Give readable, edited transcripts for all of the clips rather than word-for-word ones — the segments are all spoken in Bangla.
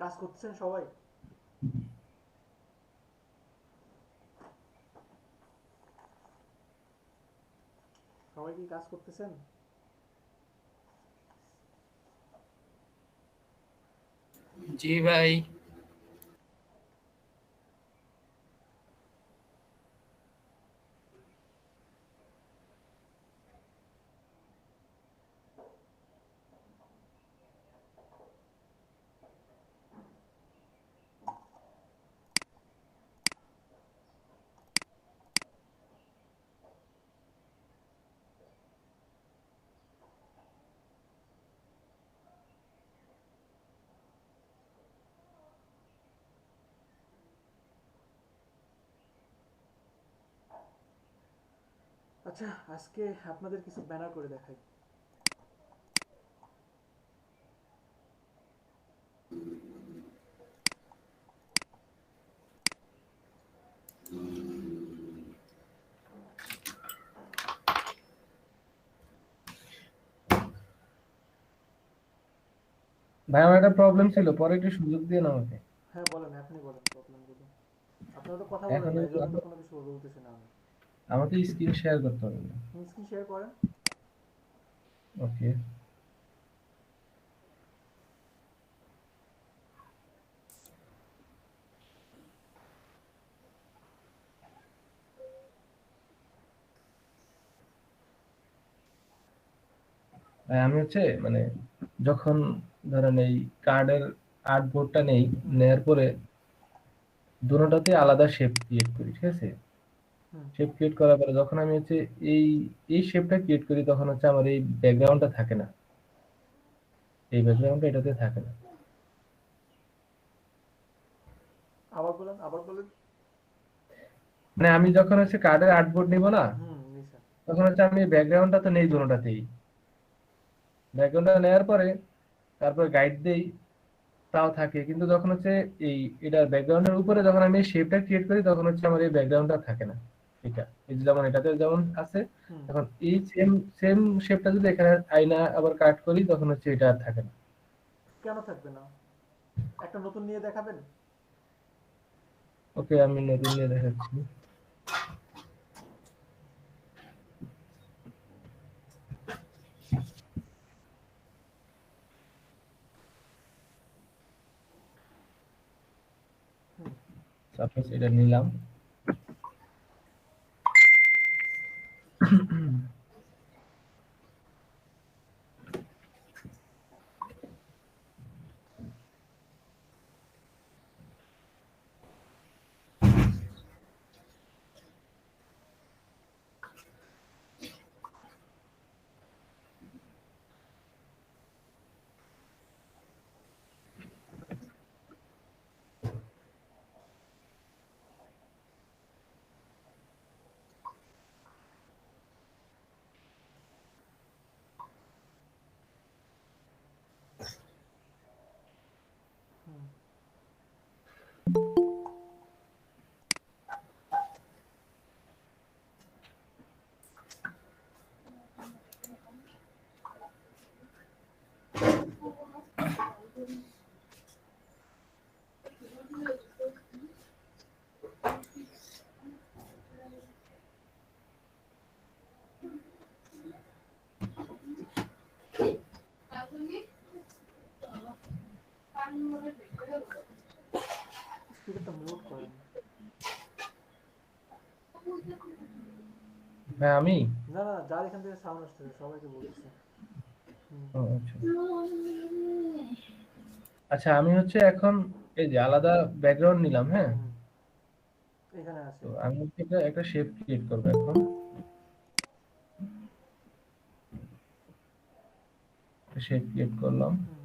কাজ করতেছেন সবাই? সবাই কি কাজ করতেছেন? জি ভাই। আচ্ছা, আজকে আপনাদের কিছু ব্যানার করে দেখাই। ভাই আমার একটা প্রবলেম ছিল, পরে একটু সুযোগ দিয়ে না আমাকে। হ্যাঁ বলেন, এখনই বলেন প্রবলেমগুলো। আপনারা তো কথা বলেন এখন না, এই জন্য তো কোনো কিছু বলতেছি না আমি। আমাকে স্ক্রিন শেয়ার করতে হবে না। স্ক্রিন শেয়ার করেন। ওকে। আমি হচ্ছে মানে যখন ধরেন এই কার্ডের আর্টবোর্ডটা নেই, হুম নেয়ার পরে দুটোটাতে আলাদা শেপ ক্রিয়েট করি, ঠিক আছে? হুম। শেপ ক্রিয়েট করার পরে যখন আমি হচ্ছে এই এই শেপটা ক্রিয়েট করি, তখন হচ্ছে আমার এই ব্যাকগ্রাউন্ডটা থাকে না, এই ব্যাকগ্রাউন্ডটা এটাতে থাকে না। আবার বলেন, আবার বলেন। মানে আমি যখন হচ্ছে কার্ডের আর্টবোর্ড নিব না, হুম, নিছেন। তখন হচ্ছে আমি ব্যাকগ্রাউন্ডটা তো নেই দুটোটাতেই। ব্যাকগ্রাউন্ডটা নেওয়ার পরে তারপর গাইড দেই, তাও থাকে, কিন্তু যখন হচ্ছে এই এটার ব্যাকগ্রাউন্ডের উপরে যখন আমি শেপটা ক্রিয়েট করি, তখন হচ্ছে আমার এই ব্যাকগ্রাউন্ডটা থাকে না। এটা এই যে যেমন এটাতে যেমন আছে, হুম। এখন এই সেম সেম শেপটা যদি এখানে আইনা আবার কাট করি, তখন হচ্ছে এটা আর থাকে না। কেন থাকবে না? একটা নতুন নিয়ে দেখাবেন? ওকে, আমি নতুন নিয়ে দেখাচ্ছি। হুম। সাপোজ এটা নিলাম। হুম। স্পিকারটা মিউট করেন। হ্যাঁ আমি। না না, যার এখান থেকে সাউন্ড আসতেছে সবাইকে বলতেছে। হুম। ও, আচ্ছা আচ্ছা, আমি হচ্ছে এখন এই যে আলাদা ব্যাকগ্রাউন্ড নিলাম, হুম হ্যাঁ। হুম। এখানে আছে। তো আমি হচ্ছে একটা শেপ ক্রিয়েট করবো এখন। শেপ ক্রিয়েট করলাম। হুম।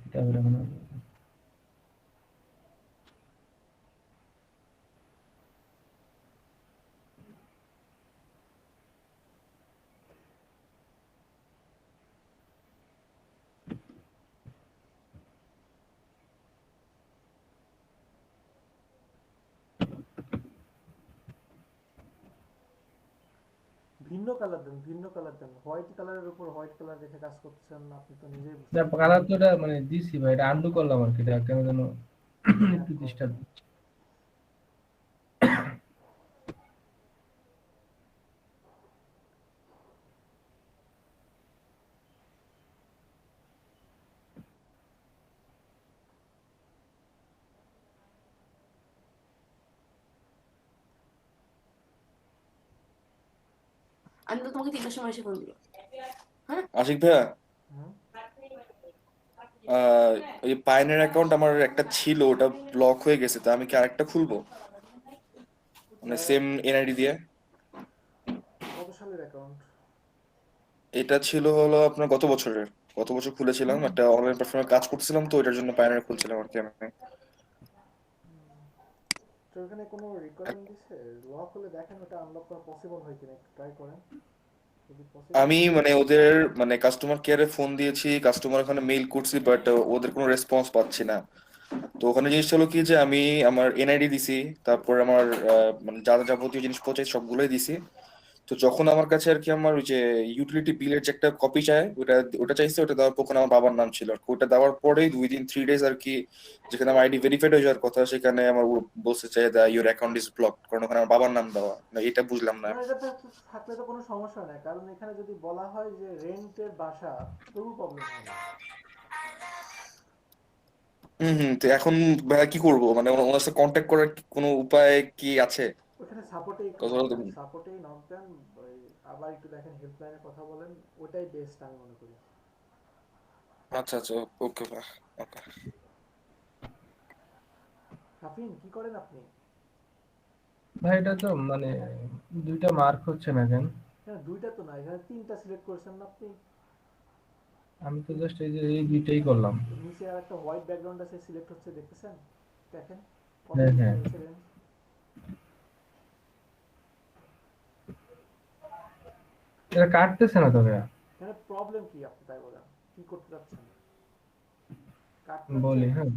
এটা হবে না। ভিন্ন কালার দেন, ভিন্ন কালার দেন। হোয়াইট কালারের উপর হোয়াইট কালার রেখে কাজ করছেন আপনি তো নিজেই না বুঝতেছেন। কালার তো এটা মানে দিছি ভাই, এটা আন্ডু করলাম আর কি, এটা কেন যেন একটু দেখো ডিস্টার্ব। আমি তো তোমাকে 3টার সময় এসে ফোন দিল। আশিক ভাইয়া, হুম, ওই পাইনের অ্যাকাউন্ট আমার একটা ছিল, ওটা ব্লক হয়ে গেছে, তা আমি কি আরেকটা খুলবো মানে সেম এনআইডি দিয়ে? কত সালের অ্যাকাউন্ট? এটা ছিল হলো আপনার গত বছর খুলেছিলাম, একটা অনলাইন প্ল্যাটফর্মে কাজ করছিলাম, তো ওইটার জন্য পাইনের খুলছিলাম আর কি আমি। তো এখানে কোনো রিকোয়ারমেন্ট দিছে? লক হলে দেখেন ওটা আনলক করা পসিবল হয় কিনা, একটু ট্রাই করেন। যদি পসিবল আমি হয় মানে ওদের মানে কাস্টমার কেয়ারে ফোন দিয়েছি, কাস্টমার ওখানে মেইল করছি, বাট ওদের কোনো রেসপন্স পাচ্ছি না। তো ওখানে জিনিসটা হলো কি যে আমি আমার এনআইডি দিছি, তারপর আমার মানে যা যা যাবতীয় জিনিসপত্র সবগুলোই দিছি। তো যখন আমার কাছে আর কি আমার ওই যে ইউটিলিটি বিলের যে একটা কপি চায়, ওটা ওটা চাইছে, ওটা দেওয়ার পর ওখানে আমার বাবার নাম ছিল আর কি। ওটা দেওয়ার পরেই 2 দিন 3 ডেজ আর কি, যেখানে আমার আইডি ভেরিফাইড হয়ে যাওয়ার কথা, সেখানে আমার বলছে যে ইউর অ্যাকাউন্ট ইজ ব্লক, কারণ ওখানে আমার বাবার নাম দেওয়া না। এটা বুঝলাম না। না, এটা থাকলে তো কোনো সমস্যা নাই, কারণ এখানে যদি বলা হয় যে রেন্টের বাসা, তবু প্রবলেম হয় না। হম, তো এখন ভাইয়া কি করবো, মানে ওনার সাথে কন্ট্যাক্ট করার কি কোনো উপায় কি আছে? ওখানে সাপোর্টেই নক দেন, সাপোর্টেই নক দেন। ওই আবার একটু দেখেন, হেল্পলাইনে কথা বলেন, ওটাই বেস্ট আমি মনে করি। আচ্ছা আচ্ছা, ওকে ভাই, ওকে। হাফিন, কি করেন আপনি? ভাই এটা তো মানে দুইটা মার্ক হচ্ছে না কেন? হ্যাঁ, দুইটা তো না, এখানে তিনটা সিলেক্ট করেছেন না আপনি? আমি তো জাস্ট এই যে এই দুইটাই করলাম। নিচে আর একটা হোয়াইট ব্যাকগ্রাউন্ড আছে, সিলেক্ট হচ্ছে, দেখতেছেন? দেখেন কত হ্যাঁ মিনিট হ্যাঁ, হয়েছে রেঞ্জ। এটা কাটতেছে না তো ভাইয়া। এখানে প্রবলেম কি আপনি তাই বলেন, কি করতে চাচ্ছেন? কাটতে বলি চাচ্ছেন?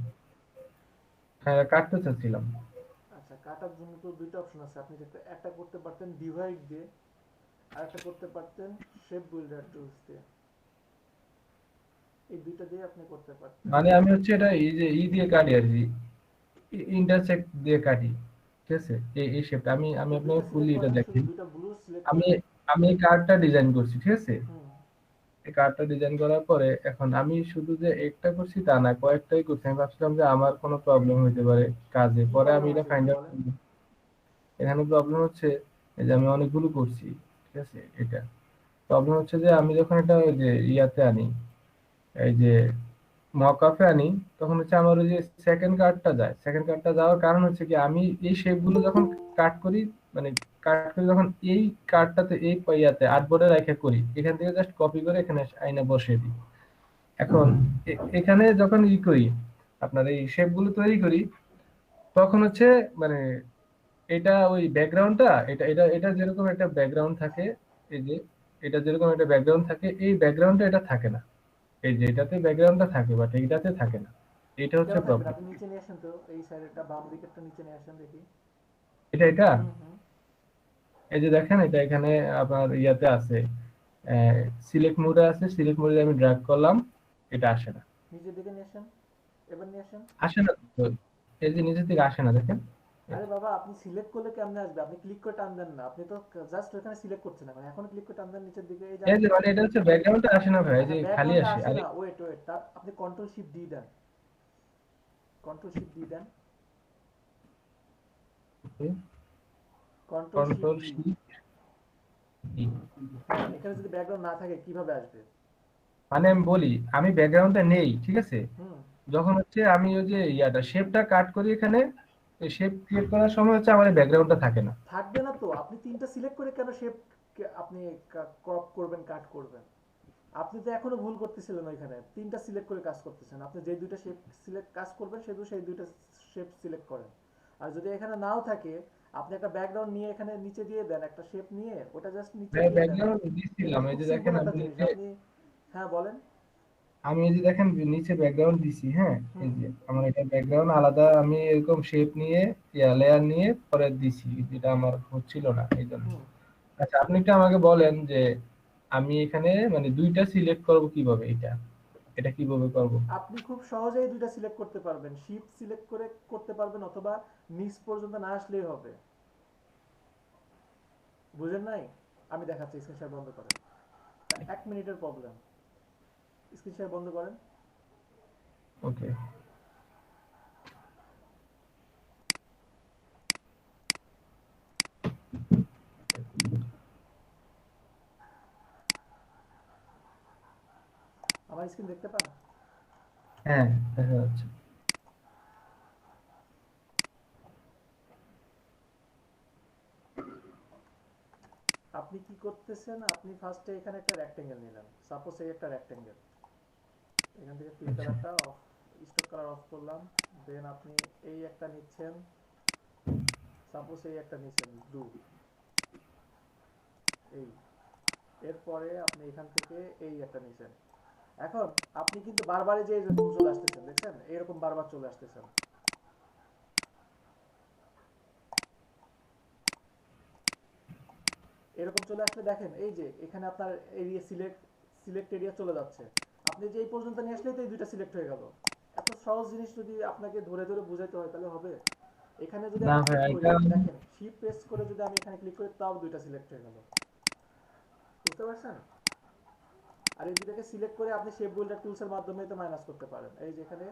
হ্যাঁ, হ্যাঁ কাটতে চাচ্ছিলাম। আচ্ছা, কাটার জন্য তো দুইটা অপশন আছে, আপনি একটা করতে পারতেন ডিভাইড দিয়ে, আর একটা করতে পারতেন শেপ বিল্ডার টুলস দিয়ে। এই দুইটা দিয়ে আপনি করতে পারতেন। মানে আমি হচ্ছে এটা এই যে ই দিয়ে কাটি আর কি, ইন্টারসেক্ট দিয়ে কাটি, ঠিক আছে? এই শেপটা আমি আমি তো আপনাকে দুইটা ফুললি সিলেক্ট এটা করেন, শুধু দেখাই। দুইটা ব্লু সিলেক্ট আমি করেন। আমি এই কার্ডটা ডিজাইন করছি, ঠিক আছে? হুম। এই কার্ডটা ডিজাইন করার পরে এখন আমি শুধু যে একটা করছি তা না, কয়েকটাই করছি। আমি ভাবছিলাম যে আমার কোনো প্রবলেম হইতে পারে কাজে, কি পরে আমি প্রবলেম এটা আছে ফাইন্ড একটু আউট বলেন। করলাম। এখানে প্রবলেম হচ্ছে এই যে আমি অনেকগুলো করছি, ঠিক আছে? এটা প্রবলেম হচ্ছে যে আমি যখন এটা ওই যে ইয়াতে আনি, এই যে মকআপে আনি, তখন হচ্ছে আমার ওই যে সেকেন্ড কার্ডটা যায়। সেকেন্ড কার্ডটা যাওয়ার কারণ হচ্ছে কি, আমি এই শেপগুলো যখন কাট করি, মানে কাট করি যখন এই কার্ডটাতে এই ইয়াতে আর্টবোর্ডে রেখে করি, এখান থেকে জাস্ট কপি করে এখানে আইনা বসিয়ে দিই। এখন এখানে যখন ই করি, আপনার এই শেপগুলো তৈরি করি, তখন হচ্ছে মানে এটা ওই ব্যাকগ্রাউন্ডটা, এটা এটা এটা যেরকম একটা ব্যাকগ্রাউন্ড থাকে, এই যে এটা যেরকম একটা ব্যাকগ্রাউন্ড থাকে, এই ব্যাকগ্রাউন্ডটা এটা থাকে না। এই যে এটাতে ব্যাকগ্রাউন্ডটা থাকে বাট এইটাতে থাকে না। এটা হচ্ছে কেন থাকবে না? প্রবলেম। আপনি নিচে নিয়ে আসেন তো, এই সাইডেরটা বাম দিকেরটা নিচে নিয়ে আসেন দেখি। এটা হুম হুম। এই যে দেখেন, এটা এখানে আপনার ইয়াতে আছে, সিলেক্ট মোডে আছে। সিলেক্ট মোডে আমি ড্র্যাগ করলাম, এটা আসে না। নিচের দিকে নিয়ে আসেন, এবার নিয়ে আসেন। আসে না তো, এই যে নিচের দিকে আসে না, দেখেন। আরে বাবা, আপনি সিলেক্ট করলে কেমনে আসবে? আপনি ক্লিক করে টান দেন না, আপনি তো জাস্ট ওখানে সিলেক্ট করছেন না, এখন ক্লিক করে টান দেন নিচের দিকে, এই যে এই যে আসছে। মানে এটা হচ্ছে ব্যাকগ্রাউন্ডটা আসে না ভাই, এই আচ্ছা, যে খালি ব্যাকগ্রাউন্ডটা আসে। আসে আরে না, ওয়েট ওয়েট, তার আপনি কন্ট্রোল শিফট ডি দেন, কন্ট্রোল শিফট ডি দেন, control shift control D. C. হ্যাঁ, এখানে যদি ব্যাকগ্রাউন্ড না থাকে কিভাবে আসবে? মানে আমি বলি, আমি ব্যাকগ্রাউন্ডটা নেই, ঠিক আছে? হুম। যখন হচ্ছে আমি ওই যে ইয়াটা শেপটা কাট করি এখানে, শেপ ক্রিয়েট করার সময় হচ্ছে আমার ব্যাকগ্রাউন্ডটা থাকে না। থাকবে না তো, আপনি তিনটা সিলেক্ট করে কেন শেপ আপনি ক্রপ করবেন, কাট করবেন? আপনি তো এখনো ভুল করতেছিলেন ওইখানে, তিনটা সিলেক্ট করে কাজ করতেছেন। আপনি যে দুইটা শেপ সিলেক্ট কাজ করবেন শুধু সেই দুইটা শেপ সিলেক্ট করেন। আর যদি এখানে নাও থাকে, আপনি একটা ব্যাকগ্রাউন্ড নিয়ে এখানে নিচে দিয়ে দেন, একটা শেপ নিয়ে ওটা জাস্ট নিচে দিয়ে দেন। ব্যাকগ্রাউন্ড এটা দিছিলাম, এই খুব যে সিম্পল দেখেন একটা আমি জিনিস। নিচে, আপনি হ্যাঁ বলেন। আমি এই যে দেখেন নিচে ব্যাকগ্রাউন্ড দিছি, হ্যাঁ এই হুম যে আমার এটা ব্যাকগ্রাউন্ড আলাদা, আমি এরকম শেপ নিয়ে লেয়ার নিয়ে পরে দিছি, যেটা আমার হচ্ছিল না এই জন্য। হুম। আচ্ছা আপনি একটু আমাকে বলেন যে আমি এখানে মানে দুইটা সিলেক্ট করব কিভাবে, এটা কিভাবে করব? আপনি খুব সহজেই দুইটা সিলেক্ট করতে পারবেন, শিপ সিলেক্ট করে করতে পারবেন, অথবা নিচ পর্যন্ত না আসলেই হবে। বুঝেন নাই? আমি দেখাচ্ছি, স্ক্রিন শেয়ার বন্ধ করেন। 1 মিনিটের প্রবলেম। স্ক্রিন শেয়ার বন্ধ করেন। ওকে। আমার স্ক্রিন দেখতে পান? হ্যাঁ দেখা যাচ্ছে। আপনি কি করতেছেন, আপনি ফার্স্টে এখানে একটা রেক্টেঙ্গেল নিলেন, সাপোজ এই একটা রেক্টেঙ্গেল। এখান থেকে ফিল আচ্ছা কালারটা অফ, স্ট্রোক কালার অফ করলাম। দেন আপনি এই একটা নিচ্ছেন, সাপোজ এই একটা নিচ্ছেন ব্লু। এই এরপরে আপনি এখান থেকে এই একটা নিচ্ছেন। এখন আপনি কিন্তু বারবারই যে চলে আসতেছেন, দেখছেন এরকম বারবার চলে আসতেছেন। এরকম চলে আসলে দেখেন এই যে এখানে আপনার এরিয়া সিলেক্ট এরিয়া চলে যাচ্ছে। আপনি যে এই পর্যন্ত নিয়ে আসলেই তো এই দুইটা সিলেক্ট হয়ে গেল। এত সহজ জিনিস যদি আপনাকে ধরে ধরে বুঝাইতে হয় তাহলে হবে? এখানে যদি না আমি ভাই, ক্লিক করি, এটা দেখেন শিফট প্রেস করে যদি আমি এখানে ক্লিক করি, তাও দুইটা সিলেক্ট হয়ে গেল। বুঝতে পারছেন? আর এই দুটাকে সিলেক্ট করে আপনি শেপ বিল্ডার টুলসের মাধ্যমে তো মাইনাস করতে পারেন। এই যে এখানে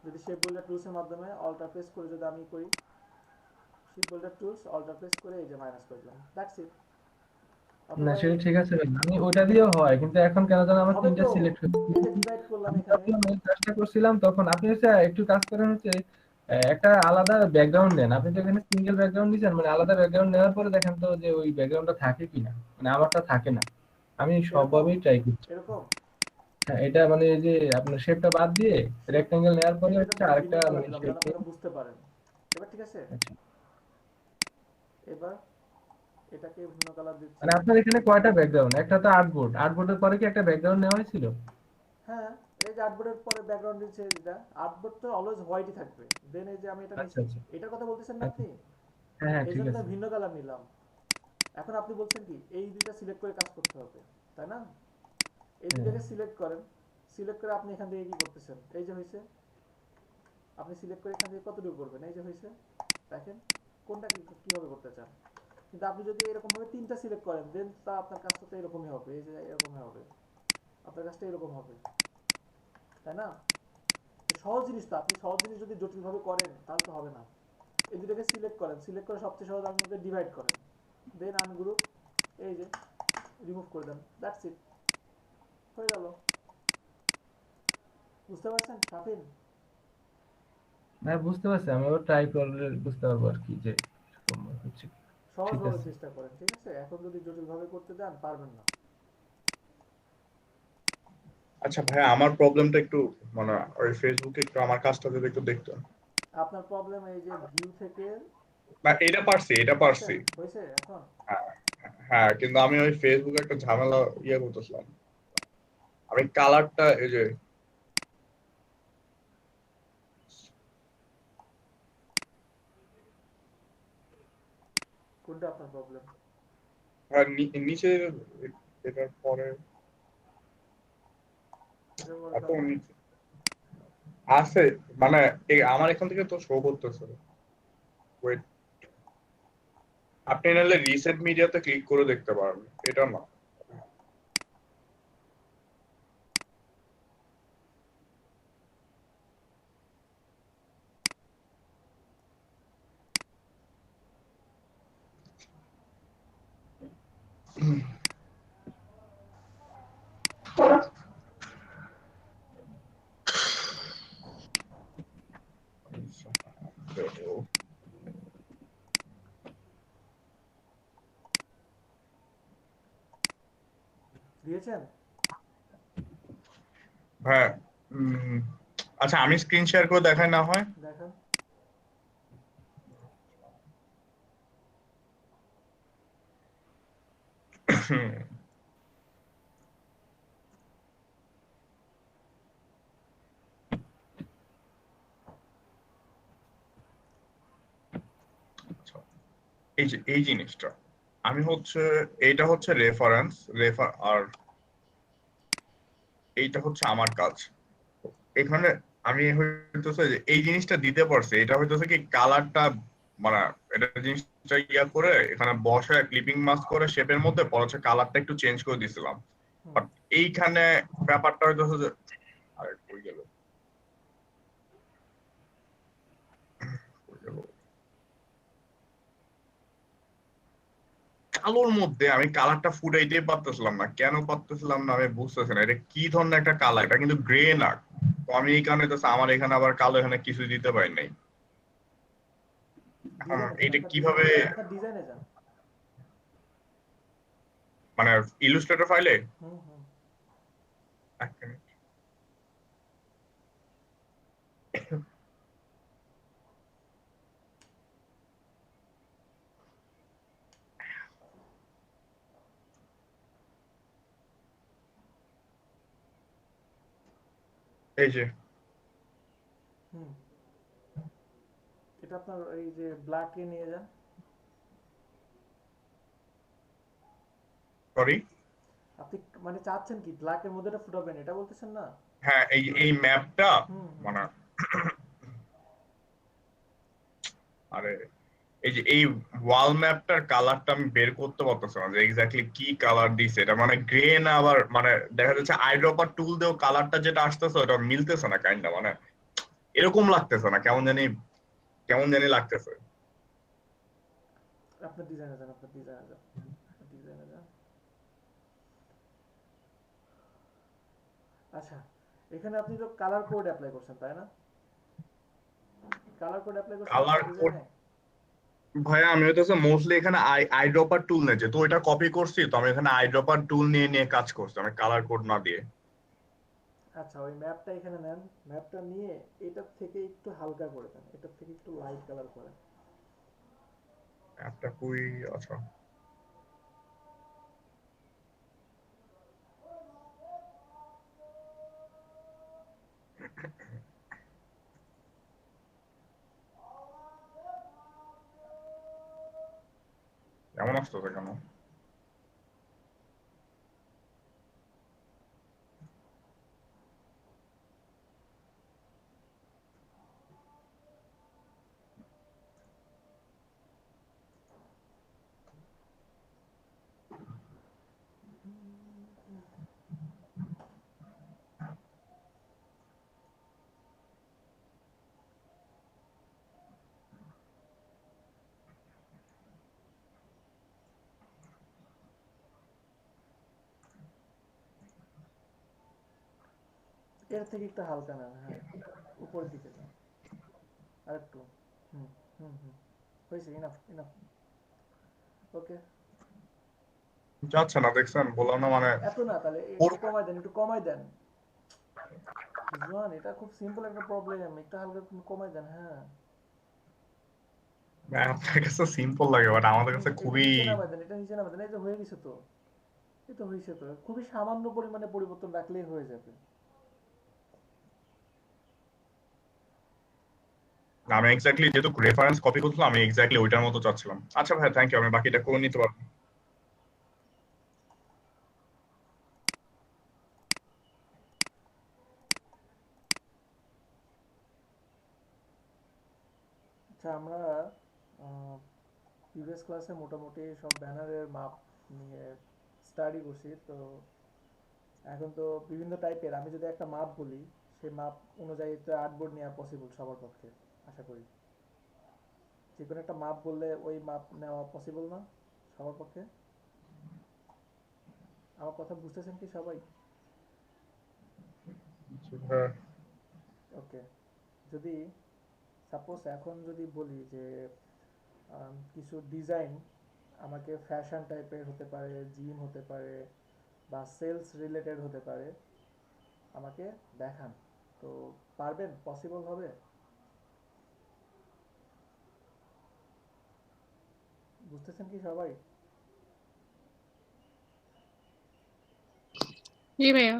যদি শেপ বিল্ডার টুলসের মাধ্যমে অল্টার প্রেস করে যদি আমি করি, shape builder tools alter press করে এই যে মাইনাস করে দিলাম, দ্যাটস ইট। না অথবা সেটা ঠিক আছে ভাই, আমি ওটা দিয়েও হয়, কিন্তু এখন কেন যেন আমার হবে তিনটা তো, সিলেক্ট হচ্ছে। এই যে ডিভাইড করলাম আমি এখানে। ভাবলাম, আমি কাজটা করছিলাম তখন আপনি হচ্ছে একটু কাজ করেন হচ্ছে একটা আলাদা ব্যাকগ্রাউন্ড নেন। আপনি তো এখানে সিঙ্গেল ব্যাকগ্রাউন্ড নিয়েছেন, মানে আলাদা ব্যাকগ্রাউন্ড নেওয়ার পরে দেখেন তো যে ওই ব্যাকগ্রাউন্ডটা থাকে কিনা, মানে আমারটা থাকে না। আমি এরকম সবভাবেই ট্রাই করছি। এরকম হ্যাঁ এটা মানে এই যে আপনার শেপটা বাদ দিয়ে শেপ, রেক্টাঙ্গেল নেওয়ার পরে এটা হচ্ছে ভিন্ন আরেকটা কালার মানে দিলাম শেপ যেন নিয়ে। আপনারা বুঝতে পারেন। এবার ঠিক আছে? আচ্ছা এবার এটাকে ভিন্ন কালার দিচ্ছি। মানে আপনার এখানে কয়টা ব্যাকগ্রাউন্ড? একটা তো আর্টবোর্ড, আর্টবোর্ডের পরে কি একটা ব্যাকগ্রাউন্ড নেওয়া হয়েছিল? হ্যাঁ, এই যে আর্টবোর্ডের পরে ব্যাকগ্রাউন্ড দিচ্ছে, যেটা আর্টবোর্ড তো অলওয়েজ হোয়াইটই থাকবে। দেন এই যে আমি এটা আচ্ছা নিছি, আচ্ছা এটার কথা বলতেছেন না আচ্ছা। আপনি? হ্যাঁ হ্যাঁ এই ঠিক জন্য তো আছে। ভিন্ন কালার নিলাম। এখন আপনি বলছেন কি এই দুইটা সিলেক্ট করে কাজ করতে হবে, তাই না? এই হ্যাঁ দুইটাকে সিলেক্ট করেন। সিলেক্ট করে আপনি এখান থেকে কি করতেছেন, এই যে হয়েছে। আপনি সিলেক্ট করে এখান থেকে কতটুকু করবেন, এই যে হয়েছে। দেখেন কোনটা কিভাবে করতে চান। কিন্তু আপনি যদি এরকম ভাবে তিনটা সিলেক্ট করেন, দেন তা আপনার কাজটা তো এরকমই হবে, এই যে এরকমই হবে, আপনার কাজটা এরকম হবে, তাই না? সহজ জিনিস তো, আপনি সহজ জিনিস যদি জটিল ভাবে করেন তাহলে তো হবে না। এই দুটোকে সিলেক্ট করেন, সিলেক্ট করে সবচেয়ে সহজ আপনাকে ডিভাইড করেন, দেন আনগ্রুপ, এই যে রিমুভ করে দেন, দ্যাটস ইট, হয়ে গেল। বুঝতে পারছেন শাফিন? হ্যাঁ বুঝতে পারছি, আমি আবার ট্রাই করলে বুঝতে পারবো আর কি যে এরকম হচ্ছে। ঠিক সহজভাবে আছে। চেষ্টা করেন, ঠিক আছে? এখন যদি জটিল ভাবে করতে দেন পারবেন না। আচ্ছা ভাই, আমার প্রবলেমটা একটু মানে ওই ফেসবুকে একটু আমার কাজটা যদি একটু দেখতো। আপনার প্রবলেম এই যে ভিউ থেকে, না এটা পারছি, এটা পারছেন, পারছি। হয়েছে এখন? হ্যাঁ হ্যাঁ, কিন্তু আমি ওই ফেসবুকে একটা ঝামেলা করতেছিলাম। আমি কালারটা এই যে কোনটা আপনার প্রবলেম? নিচে এটার পরে এটা বড় এত কেন? নিচে আছে, মানে আমার এখান থেকে তো শো করতেছে। ওয়েট, আপনি নাহলে রিসেট মিডিয়াতে ক্লিক করে দেখতে পারেন, এটা না। দিয়েছেন? হ্যাঁ। উম, আচ্ছা, আমি স্ক্রিন শেয়ার করে দেখাই না হয়? দেখেন। আচ্ছা, এই জিনিসটা আমি হচ্ছে, এইটা হচ্ছে রেফারেন্স আর এইটা হচ্ছে আমার কাজ এখানে। আমি হইতেছে যে এই জিনিসটা দিতে পারছি, এটা হইতেছে কি কালারটা, মানে এটা জিনিসটা ইয়া করে এখানে বসায় ক্লিপিং মাস্ক করে শেপের মধ্যে পরে হচ্ছে কালারটা একটু চেঞ্জ করে দিছিলাম। হুম। বাট এইখানে ব্যাপারটা হইতেছে যে, আরে কই গেল কই গেল, কালোর মধ্যে আমি কালারটা ফুটাইতেই পারতেছিলাম না। কেন পারতেছিলাম না আমি বুঝতেছি না, এটা কি ধরনের একটা কালার, এটা কিন্তু গ্রে না। তো আমি এই কারণে আমার এখানে আবার কালো এখানে কিছু দিতে পারি নাই। এখন ডিজাইনে যান, এটা কিভাবে, আপনার ডিজাইনে যান। মানে ইলুস্ট্রেটর ফাইলে? হুম হুম। এক মিনিট। এই যে হুম। এটা আপনার এই যে ব্ল্যাকে নিয়ে যান। সরি, আপনি মানে চাচ্ছেন কি ব্ল্যাকের মধ্যে এটা ফুটাবেন, এটা বলতেছেন না? হ্যাঁ, এই ম্যাপটা, হুম হুম। মানে আরে এই যে এই ওয়াল ম্যাপটার কালারটা আমি বের করতে পারতেছি না যে এক্স্যাক্টলি কি কালার দিছে। এটা মানে গ্রে না, আবার মানে দেখা যাচ্ছে আইড্রপার টুল দিয়েও কালারটা যেটা আসতেছে ওটা মিলতেছে না, কাইন্ডটা মানে এরকম লাগতেছে না, কেমন জানি লাগতেছে। আপনার ডিজাইনে যান, আপনার ডিজাইনে যান, ডিজাইনে যান। আচ্ছা, এখানে আপনি তো কালার কোড অ্যাপ্লাই করছেন তাই না? কালার কোড অ্যাপ্লাই করছেন কালার আপনার কোড, ডিজাইনে? ভাইয়া আমি হইতেছে মোস্টলি এখানে আইড্রপার টুল নিয়েছি, তো এটা কপি করছি, তো আমি এখানে আইড্রপার টুল নিয়ে নিয়ে কাজ করছি, আমি কালার কোড না দিয়ে। আচ্ছা, ওই ম্যাপটা এখানে নেন। ম্যাপটা নিয়ে এটার থেকে একটু হালকা করে দেন, এটার থেকে একটু লাইট কালার করেন। একটা কুই, আচ্ছা এমন আসতেছে কেন? এর থেকে একটু হালকা নেন, হ্যাঁ, উপরের দিকে যান আরেকটু। হুম হুম হুম। হয়েছে, ইনাফ ইনাফ। ওকে। যাচ্ছে না, দেখছেন, বললাম না মানে। এত না, তাহলে ওর একটু কমাই দেন, একটু কমাই দেন। বুঝলেন, এটা খুব সিম্পল একটা প্রবলেম, একটু হালকা কমাই দেন, হ্যাঁ। আপনার কাছে সিম্পল লাগে, বাট আমাদের কাছে এটা খুবই। নিচে নামাই দেন, এটা নিচে নামাই দেন, এই যে হয়ে গেছে তো। এই তো হয়েছে তো, খুবই সামান্য পরিমাণে পরিবর্তন রাখলেই হয়ে যাবে। আমি এক্স্যাক্টলি যেহেতু রেফারেন্স কপি করছিলাম, আমি এক্স্যাক্টলি ওইটার মতো চাচ্ছিলাম। আচ্ছা ভাই, থ্যাংক ইউ, আমি বাকিটা করে নিতে পারবো। আচ্ছা, আমরা প্রিভিয়াস ক্লাসে মোটামুটি সব ব্যানারের মাপ নিয়ে স্টাডি করছি তো। এখন তো বিভিন্ন টাইপের, আমি যদি একটা মাপ বলি, সেই মাপ অনুযায়ী তো আর্টবোর্ড নেওয়া পসিবল সবার পক্ষে, আশা করি। যে কোনো একটা মাপ বললে ওই মাপ নেওয়া পসিবল না সবার পক্ষে? আমার কথা বুঝতেছেন কি সবাই? হ্যাঁ। ওকে। যদি সাপোজ এখন যদি বলি যে কিছু ডিজাইন আমাকে ফ্যাশন টাইপের হতে পারে, জিম হতে পারে, বা সেলস রিলেটেড হতে পারে, আমাকে দেখান। তো পারবেন? পসিবল হবে? বুঝতেছেন কি সবাই? জি ভাইয়া।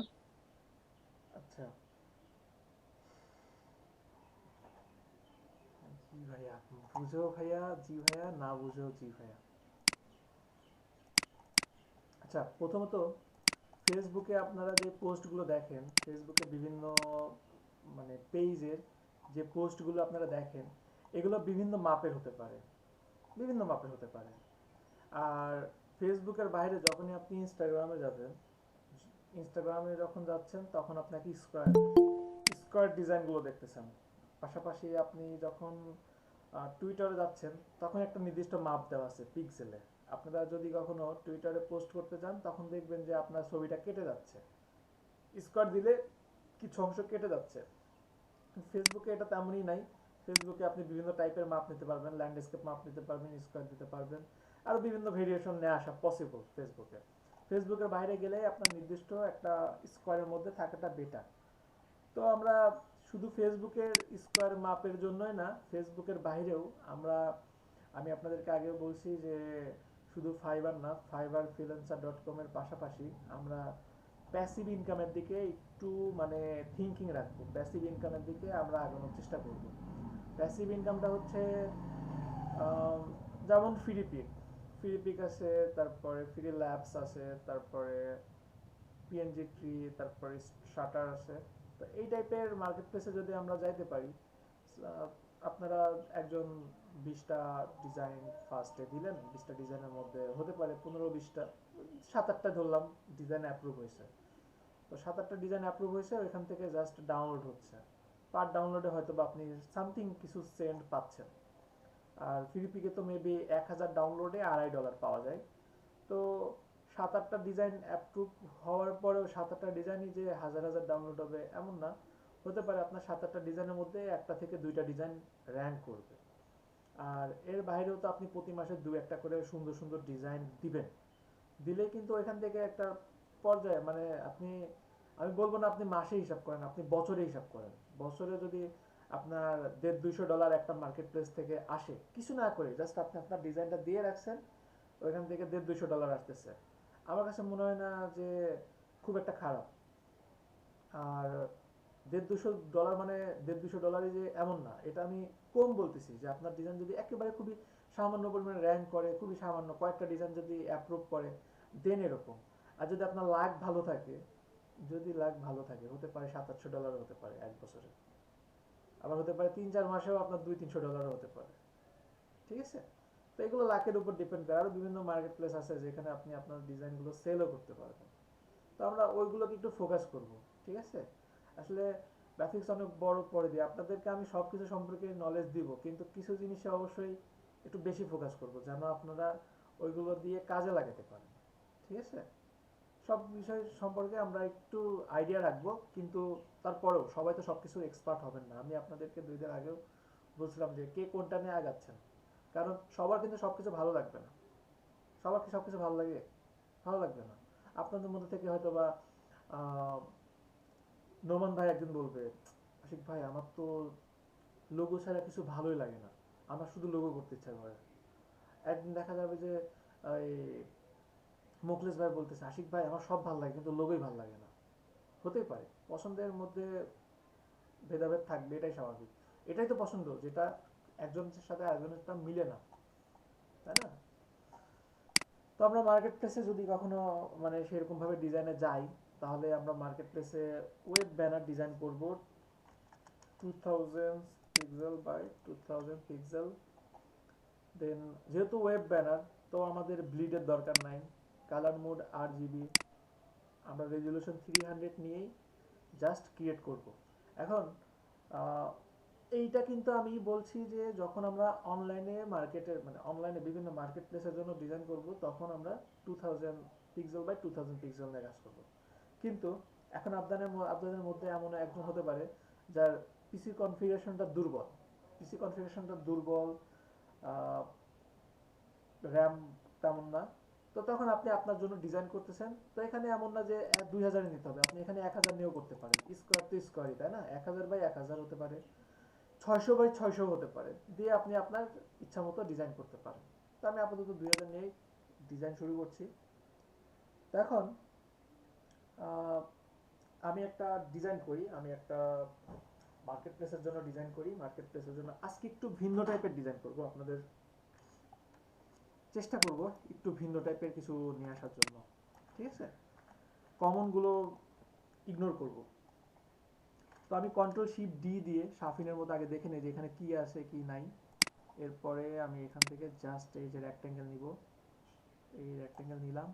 আচ্ছা, জি ভাইয়া। বুঝেও ভাইয়া জি ভাইয়া, না বুঝেও জি ভাইয়া। আচ্ছা, প্রথমত ফেসবুকে আপনারা যে পোস্টগুলো দেখেন, ফেসবুকে বিভিন্ন মানে পেজের যে পোস্টগুলো আপনারা দেখেন, এগুলো বিভিন্ন মাপের হতে পারে, বিভিন্ন মাপের হতে পারে। আর ফেসবুকের বাইরে যখনই আপনি ইনস্টাগ্রামে যাবেন, ইনস্টাগ্রামে যখন যাচ্ছেন তখন আপনাকে স্কোয়ার স্কোয়ার ডিজাইনগুলো দেখতেছেন। পাশাপাশি আপনি যখন টুইটারে যাচ্ছেন তখন একটা নির্দিষ্ট মাপ দেওয়া আছে পিক্সেলে। আপনারা যদি কখনো টুইটারে পোস্ট করতে চান তখন দেখবেন যে আপনার ছবিটা কেটে যাচ্ছে, স্কোয়ার দিলে কিছু অংশ কেটে যাচ্ছে। ফেসবুকে এটা তেমনই নাই। ফেসবুকে আপনি বিভিন্ন টাইপের মাপ নিতে পারবেন, ল্যান্ডস্কেপ মাপ নিতে পারবেন, স্কোয়ার দিতে পারবেন, আরও বিভিন্ন ভেরিয়েশন নিয়ে আসা পসিবল ফেসবুকে। ফেসবুকের বাইরে গেলে আপনার নির্দিষ্ট একটা স্কোয়ারের মধ্যে থাকাটা বেটার। তো আমরা শুধু ফেসবুকের স্কোয়ার মাপের জন্যই না, ফেসবুকের বাইরেও আমরা, আমি আপনাদেরকে আগেও বলছি যে শুধু ফাইবার না, ফাইবার ফ্রিল্যান্সার.com এর পাশাপাশি আমরা প্যাসিভ ইনকামের দিকে একটু মানে থিঙ্কিং রাখবো। প্যাসিভ ইনকামের দিকে আমরা আগানোর চেষ্টা করব। প্যাসিভ ইনকামটা হচ্ছে আম, যেমন ফ্রি পিক আছে, তারপরে ফ্রি ল্যাবস আছে, তারপরে পিএনজি ট্রি, তারপরে শাটার আছে। তো এই টাইপের মার্কেট প্লেসে যদি আমরা যাইতে পারি, আহ, আপনারা একজন 20টা ডিজাইন ফার্স্টে দিলেন, 20টা ডিজাইনের মধ্যে হতে পারে 15-20টা, 7-8টা ধরলাম ডিজাইন অ্যাপ্রুভ হয়েছে। তো 7-8টা ডিজাইন অ্যাপ্রুভ হয়েছে, ওইখান থেকে জাস্ট ডাউনলোড হচ্ছে। পার ডাউনলোডে হয়তো বা আপনি সামথিং কিছু সেন্ট পাচ্ছেন। আর ফিলিপিকে তো মেবি 1000 ডাউনলোডে $2.5 পাওয়া যায়। তো 7-8টা ডিজাইন অ্যাপ্রুভ হওয়ার পরেও 7-8টা ডিজাইনই যে হাজার হাজার ডাউনলোড হবে এমন না। হতে পারে আপনার 7-8টা ডিজাইনের মধ্যে একটা থেকে দুইটা ডিজাইন র্যাঙ্ক করবে। আর এর বাইরেও তো আপনি প্রতি মাসে 2-1টা করে সুন্দর সুন্দর ডিজাইন দিবেন। দিলে কিন্তু এখান থেকে একটা পর্যায়ে মানে আপনি, আমি বলবো না আপনি মাসে হিসাব করেন, আপনি বছরে হিসাব করেন। বছরে যদি আপনার $150-200 একটা মার্কেট প্লেস থেকে আসে কিছু না করে, জাস্ট আপনি আপনার ডিজাইনটা দিয়ে রাখছেন, ওইখান থেকে $150-200 আসতেছে, আমার কাছে মনে হয় না যে খুব একটা খারাপ। আর $150-200 মানে $150-200 যে এমন না, এটা আমি কম বলতেছি। যে আপনার ডিজাইন যদি একেবারে খুবই সামান্য পরিমাণে র্যাঙ্ক করে, খুবই সামান্য কয়েকটা ডিজাইন যদি অ্যাপ্রুভ করে দেন এরকম। আর যদি আপনার লাক ভালো থাকে, যদি লাক ভালো থাকে হতে পারে $700-800 হতে পারে এক বছরে, আবার হতে পারে 3-4 মাসেও আপনার $200-300 হতে পারে। ঠিক আছে? তো এগুলো লাকের উপর ডিপেন্ড করে। আরো বিভিন্ন মার্কেট প্লেস আছে যেখানে আপনি আপনার ডিজাইনগুলো সেলও করতে পারবেন। তো আমরা ওইগুলোকে একটু ফোকাস করব। ঠিক আছে? আসলে গ্রাফিক্স অনেক বড় পড়ে দিয়ে আপনাদেরকে আমি সবকিছু সম্পর্কে নলেজ দিব, কিন্তু কিছু জিনিসে অবশ্যই একটু বেশি ফোকাস করব যেন আপনারা ওইগুলো দিয়ে কাজে লাগাতে পারেন। ঠিক আছে? সব বিষয় সম্পর্কে আমরা একটু আইডিয়া রাখবো, কিন্তু তারপরেও সবাই তো সবকিছু এক্সপার্ট হবেন না। আমি আপনাদেরকে 2 দিন আগেও বলছিলাম যে কে কোনটা নিয়ে আগাচ্ছেন, কারণ সবার কিন্তু সবকিছু ভালো লাগবে না। সবার কি সবকিছু ভালো লাগে? ভালো লাগবে না। আপনাদের মধ্যে থেকে হয়তো বা নোমান ভাই একদিন বলবে, আশিক ভাই আমার তো লোগো ছাড়া কিছু ভালোই লাগে না, আমার শুধু লোগো করতে ইচ্ছা করে। একদিন দেখা যাবে যে এই মোখলেস ভাই বলতেছে, আশিক ভাই আমার সব ভালো লাগে কিন্তু লোগোই ভালো লাগে না। হতেই পারে, পছন্দের মধ্যে ভেদাভেদ থাকবে, এটাই স্বাভাবিক। এটাই তো পছন্দ, যেটা একজনের সাথে আরেকজনেরটা মিলে না, তাই না? তো আমরা মার্কেট প্লেসে যদি কখনো মানে সেরকম ভাবে ডিজাইনে যাই, তাহলে আমরা মার্কেট প্লেসে ওয়েব ব্যানার ডিজাইন করব 2000 পিক্সেল বাই 2000 পিক্সেল। দেন যেহেতু ওয়েব ব্যানার, তো আমাদের ব্লিডের দরকার নাই। কালার মোড RGB, আমরা রেজলিউশন 300 নিয়েই জাস্ট ক্রিয়েট করব। এখন আহ, এইটা কিন্তু আমি বলছি যে যখন আমরা অনলাইনে মার্কেটের মানে অনলাইনে বিভিন্ন মার্কেট প্লেসের জন্য ডিজাইন করব, তখন আমরা 2000 পিক্সেল বাই 2000 পিক্সেল নিয়ে কাজ করব। কিন্তু এখন আপনাদের মধ্যে এমন একজন হতে পারে যার পিসি কনফিগারেশনটা দুর্বল, র্যাম তেমন না, তো তখন আপনি আপনার জন্য ডিজাইন করতেছেন, তো এখানে এমন না যে 2000 নিতে হবে, আপনি এখানে 1000 নিয়েও করতে পারেন, স্কোয়ার তো স্কোয়ারই তাই না, 1000 বাই 1000 হতে পারে, 600 বাই 600 হতে পারে, দিয়ে আপনি আপনার ইচ্ছা মতো ডিজাইন করতে পারেন। তো আমি আপাতত 2000 নিয়েই ডিজাইন শুরু করছি। তো এখন আমি একটা ডিজাইন করি, আমি একটা মার্কেট প্লেসের জন্য ডিজাইন করি। মার্কেট প্লেসের জন্য আজকে একটু ভিন্ন টাইপের ডিজাইন করব, আপনাদের চেষ্টা করব একটু ভিন্ন টাইপের কিছু নিয়ে আসার জন্য, ঠিক আছে, কমনগুলো ইগনোর করব। তো আমি কন্ট্রোল শিফট ডি দিয়ে শাফিনের মতো আগে দেখে নেই যে এখানে কি আছে কি নাই। এরপরে আমি এখান থেকে জাস্ট এই যে রেক্ট্যাঙ্গেল নিব, এই রেক্ট্যাঙ্গেল নিলাম,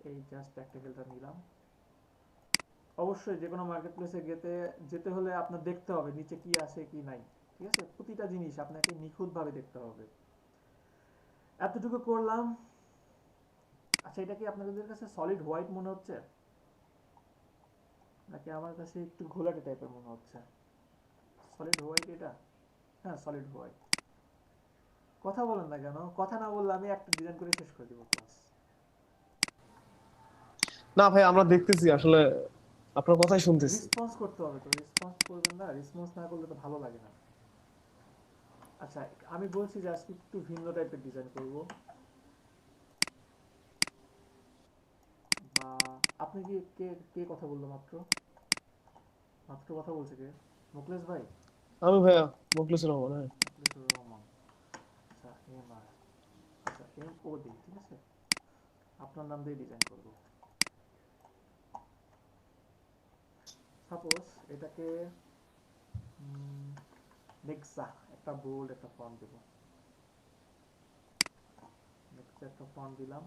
এই জাস্ট রেক্ট্যাঙ্গেলটা নিলাম। অবশ্যই যে কোনো মার্কেট প্লেসে যেতে হলে আপনার দেখতে হবে নিচে কি আছে কি নাই, ঠিক আছে, প্রতিটা জিনিস আপনাকে নিখুঁতভাবে দেখতে হবে। এতটুকু করলাম। আচ্ছা, এটা কি আপনাদের কাছে সলিড হোয়াইট মনে হচ্ছে, নাকি আমার কাছে একটু ঘোলাটে টাইপের মনে হচ্ছে? সলিড হোয়াইট এটা? হ্যাঁ, সলিড হোয়াইট। কথা বলেন না কেন? কথা না বললে আমি একটা ডিজাইন করে শেষ করে দিব ক্লাস। না ভাই, আমরা দেখতেছি আসলে, আপনার কথাই শুনতেছি। রেসপন্স করতে হবে তো, রেসপন্স করবেন না, রেসপন্স না করলে তো ভালো লাগে না। আচ্ছা, আমি বলছি যে আজকে একটু ভিন্ন টাইপের ডিজাইন করব। বা আপনি কি কে কে কথা বললো মাত্র? মাত্র কথা বলছে কে? মুকলেশ ভাই? আমি ভাইয়া মুখলিসুর রহমান। হ্যাঁ, মুকলেশুর রহমান। আচ্ছা, এম আর, আচ্ছা এম ও ডি, ঠিক আছে, আপনার নাম দিয়ে ডিজাইন করব। সাপোজ এটাকে নেক্সা একটা বোল্ড একটা ফন্ট দেব, নেক্সা একটা ফন্ট দিলাম।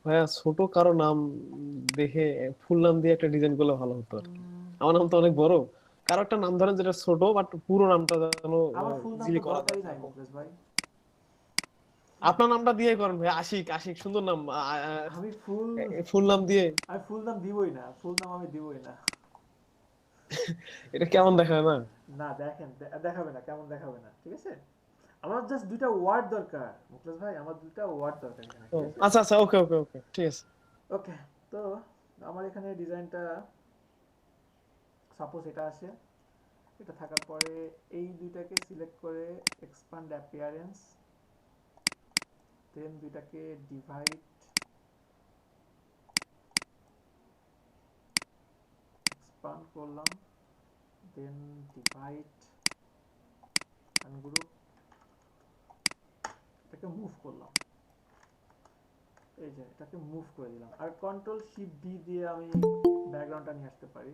ভাইয়া ছোট কারো নাম দেখে ফুল নাম দিয়ে একটা ডিজাইন করলে ভালো হতো আর কি। আমার নাম তো অনেক বড়, কারো একটা নাম ধরেন যেটা ছোট, বাট পুরো নামটা যেন আমার ফুল নাম ইজিলি তো করা যায়। দরকারই নাই মুকলেশ ভাই। আপনার নামটা দিয়ে করেন ভাই, আশিক। আশিক সুন্দর নাম। আমি ফুল ফুল নাম দিয়ে আমি ফুল নাম দিবই না, ফুল নাম আমি দিবই না। এটা কেমন দেখায় না? না দেখেন, দেখাবে না, কেমন দেখাবে না, ঠিক আছে। আমার জাস্ট দুইটা ওয়ার্ড দরকার মুকলেশ ভাই, আমার দুইটা ওয়ার্ড দরকার এখানে, ও, ঠিক আছে। আচ্ছা আচ্ছা, ওকে ওকে ওকে, ঠিক আছে। ওকে, তো আমার এখানে ডিজাইনটা সাপোজ এটা আসে, এটা থাকার পরে এই দুইটাকে সিলেক্ট করে এক্সপান্ড অ্যাপিয়ারেন্স, দেন দুইটাকে ডিভাইড, এক্সপান্ড করলাম, দেন ডিভাইড আনগ্রুপ, এটাকে মুভ করলাম, এই যে এটাকে মুভ করে দিলাম। আর কন্ট্রোল শিফট ডি দিয়ে আমি ব্যাকগ্রাউন্ডটা নিয়ে আসতে পারি।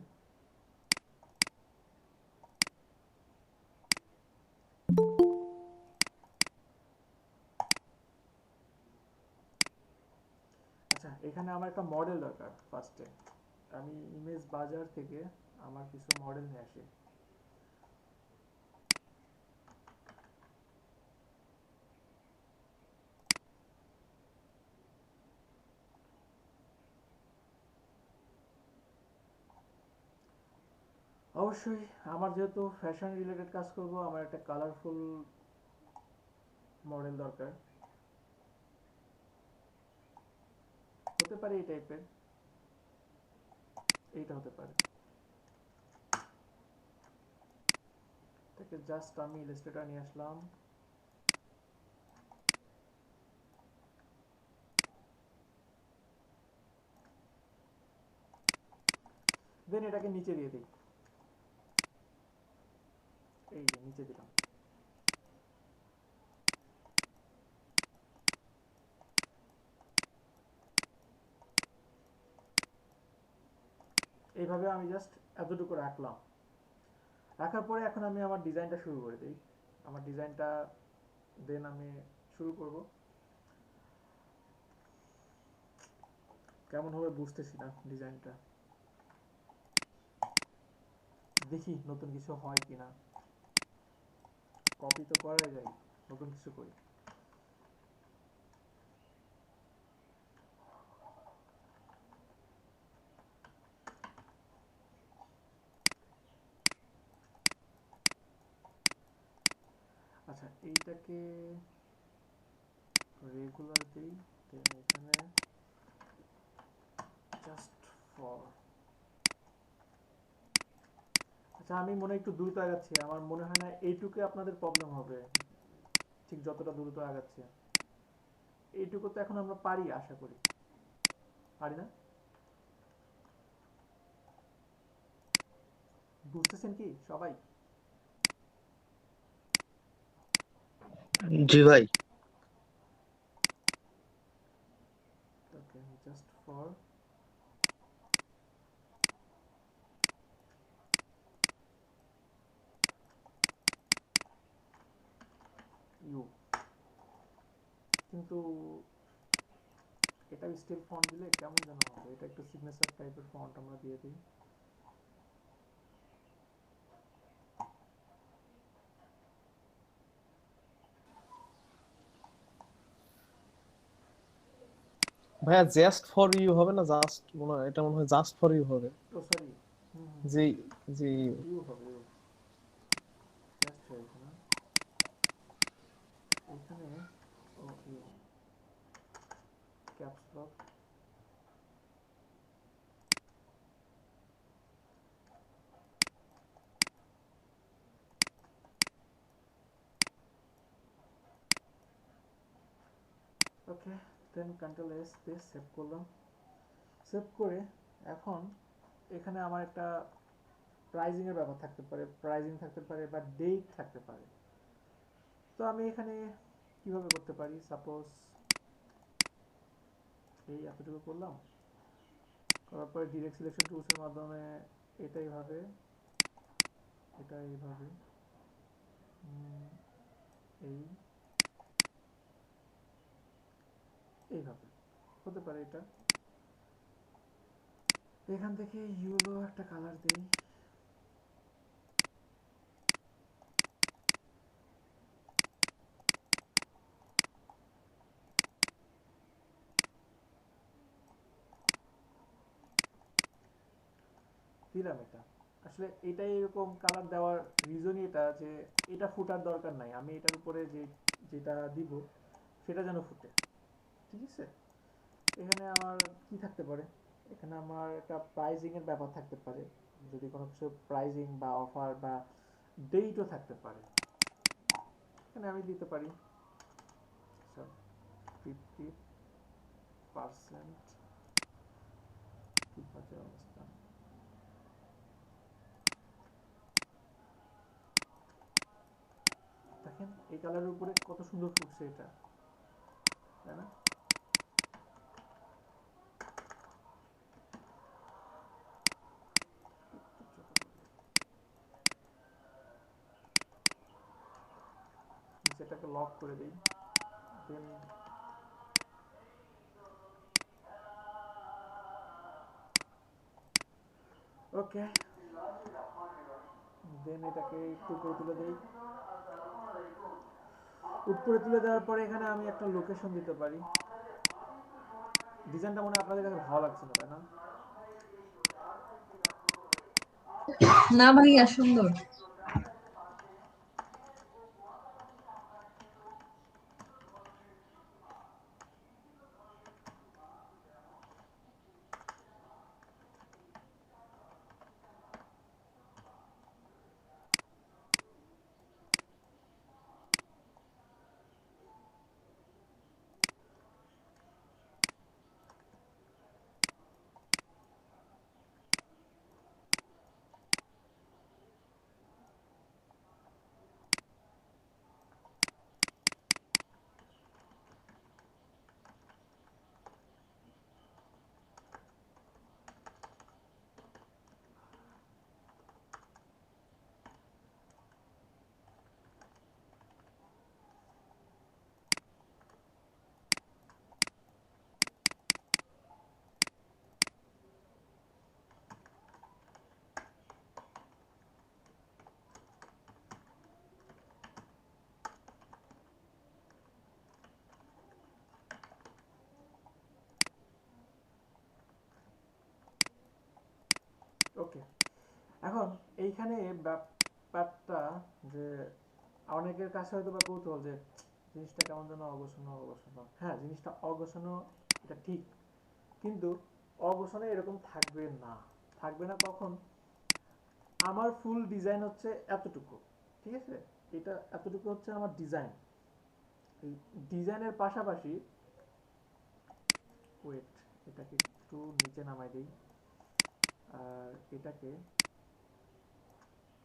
আচ্ছা, এখানে আমার একটা মডেল দরকার। ফার্স্টে আমি ইমেজ বাজার থেকে আমার কিছু মডেল নিয়ে আসি। অবশ্যই আমার যেহেতু ফ্যাশন রিলেটেড কাজ করব, আমার একটা কালারফুল মডেল দরকার। হতে পারে এই টাইপের, এইটা হতে পারে। এটাকে জাস্ট আমি ইলাস্ট্রেটর নিয়ে আসলাম, দেন এটাকে নিচে দিয়ে দিই, এই যে নিচে দিলাম। এইভাবে আমি জাস্ট এতটুকু রাখলাম। রাখার পরে এখন আমি আমার ডিজাইনটা শুরু করে দিই। আমার ডিজাইনটা দেন আমি শুরু করব। কেমন হবে বুঝতেছি না ডিজাইনটা, দেখি নতুন কিছু হয় কিনা। কপি তো করাই যায়, নতুন কিছু করি। আচ্ছা এইটাকে রেগুলার দিই, দেন এখানে জাস্ট ফর। আচ্ছা আমি মনে হয় একটু দ্রুত আগাচ্ছি, আমার মনে হয় না এইটুকু আপনাদের প্রবলেম হবে, ঠিক যতটা দ্রুত আগাচ্ছি। এইটুকু তো এখন আমরা পারি, আশা করি পারি না? বুঝতেছেন কি সবাই? জি ভাই। ওকে, জাস্ট ফর ইউ। কিন্তু এটা স্টিল ফন্ট দিলে কেমন যেন হবে, এটা একটু সিগনেচার টাইপের ফন্ট আমরা দিয়ে দিই। ভাইয়া জাস্ট ফর ইউ হবে না? জাস্ট মনে হয় এটা, মনে হয় জাস্ট ফর ইউ হবে। ও সরি, হুম হুম, জি জি। ইউ হবে, ইউ জাস্ট হয়েছে না এখানে। Oh U caps lock. Okay, then control S দিয়ে সেভ করলাম। সেভ করে এখন এখানে আমার একটা প্রাইজিং এর ব্যাপার থাকতে পারে, প্রাইজিং থাকতে পারে বা ডেট থাকতে পারে। তো আমি এখানে কিভাবে করতে পারি, সাপোজ এই এতটুকু করলাম, করার পরে ডিরেক্ট সিলেকশন টুলস এর মাধ্যমে এটা এইভাবে, এটা এইভাবে, এই এইভাবে হতে পারে। এটা এখান থেকে ইউলো একটা কালার দেই, দিলাম। এটা আসলে এটাই এরকম কালার দেওয়ার রিজনই এটা যে এটা ফুটার দরকার নাই, আমি এটার উপরে যে যেটা দিব সেটা যেন ফুটে। ঠিক আছে, এখানে আমার কি থাকতে পারে, এখানে আমার একটা প্রাইজিং এর ব্যাপার থাকতে পারে, যদি কোনো কিছু প্রাইজিং বা অফার বা ডেটও থাকতে পারে। এখানে আমি দিতে পারি 50% কি বাজে অবস্থা। দেখেন এই কালারের উপরে কত সুন্দর ফুটছে এটা, তাই না? সেটাকে লক করে দিই, দেন ওকে, দেন এটাকে একটু উপরে তুলে দিই। উপরে তুলে দেওয়ার পরে এখানে আমি একটা লোকেশন দিতে পারি। ডিজাইনটা মনে হয় আপনাদের কাছে ভালো লাগছে না, তাই না? না ভাইয়া, সুন্দর। ওকে, এখন এইখানে ব্যাপারটা যে অনেকের কাছে হয়তো বা কৌতূহল যে জিনিসটা কেমন যেন অগোছানো অগোছানো। হ্যাঁ, জিনিসটা অগোছানো, এটা ঠিক, কিন্তু অগোছানো এরকম থাকবে না। থাকবে না কখন? আমার ফুল ডিজাইন হচ্ছে এতটুকু, ঠিক আছে? এটা এতটুকু হচ্ছে আমার ডিজাইন। এই ডিজাইনের পাশাপাশি ওয়েট, এটাকে একটু নিচে নামাই দিই, আর এটাকে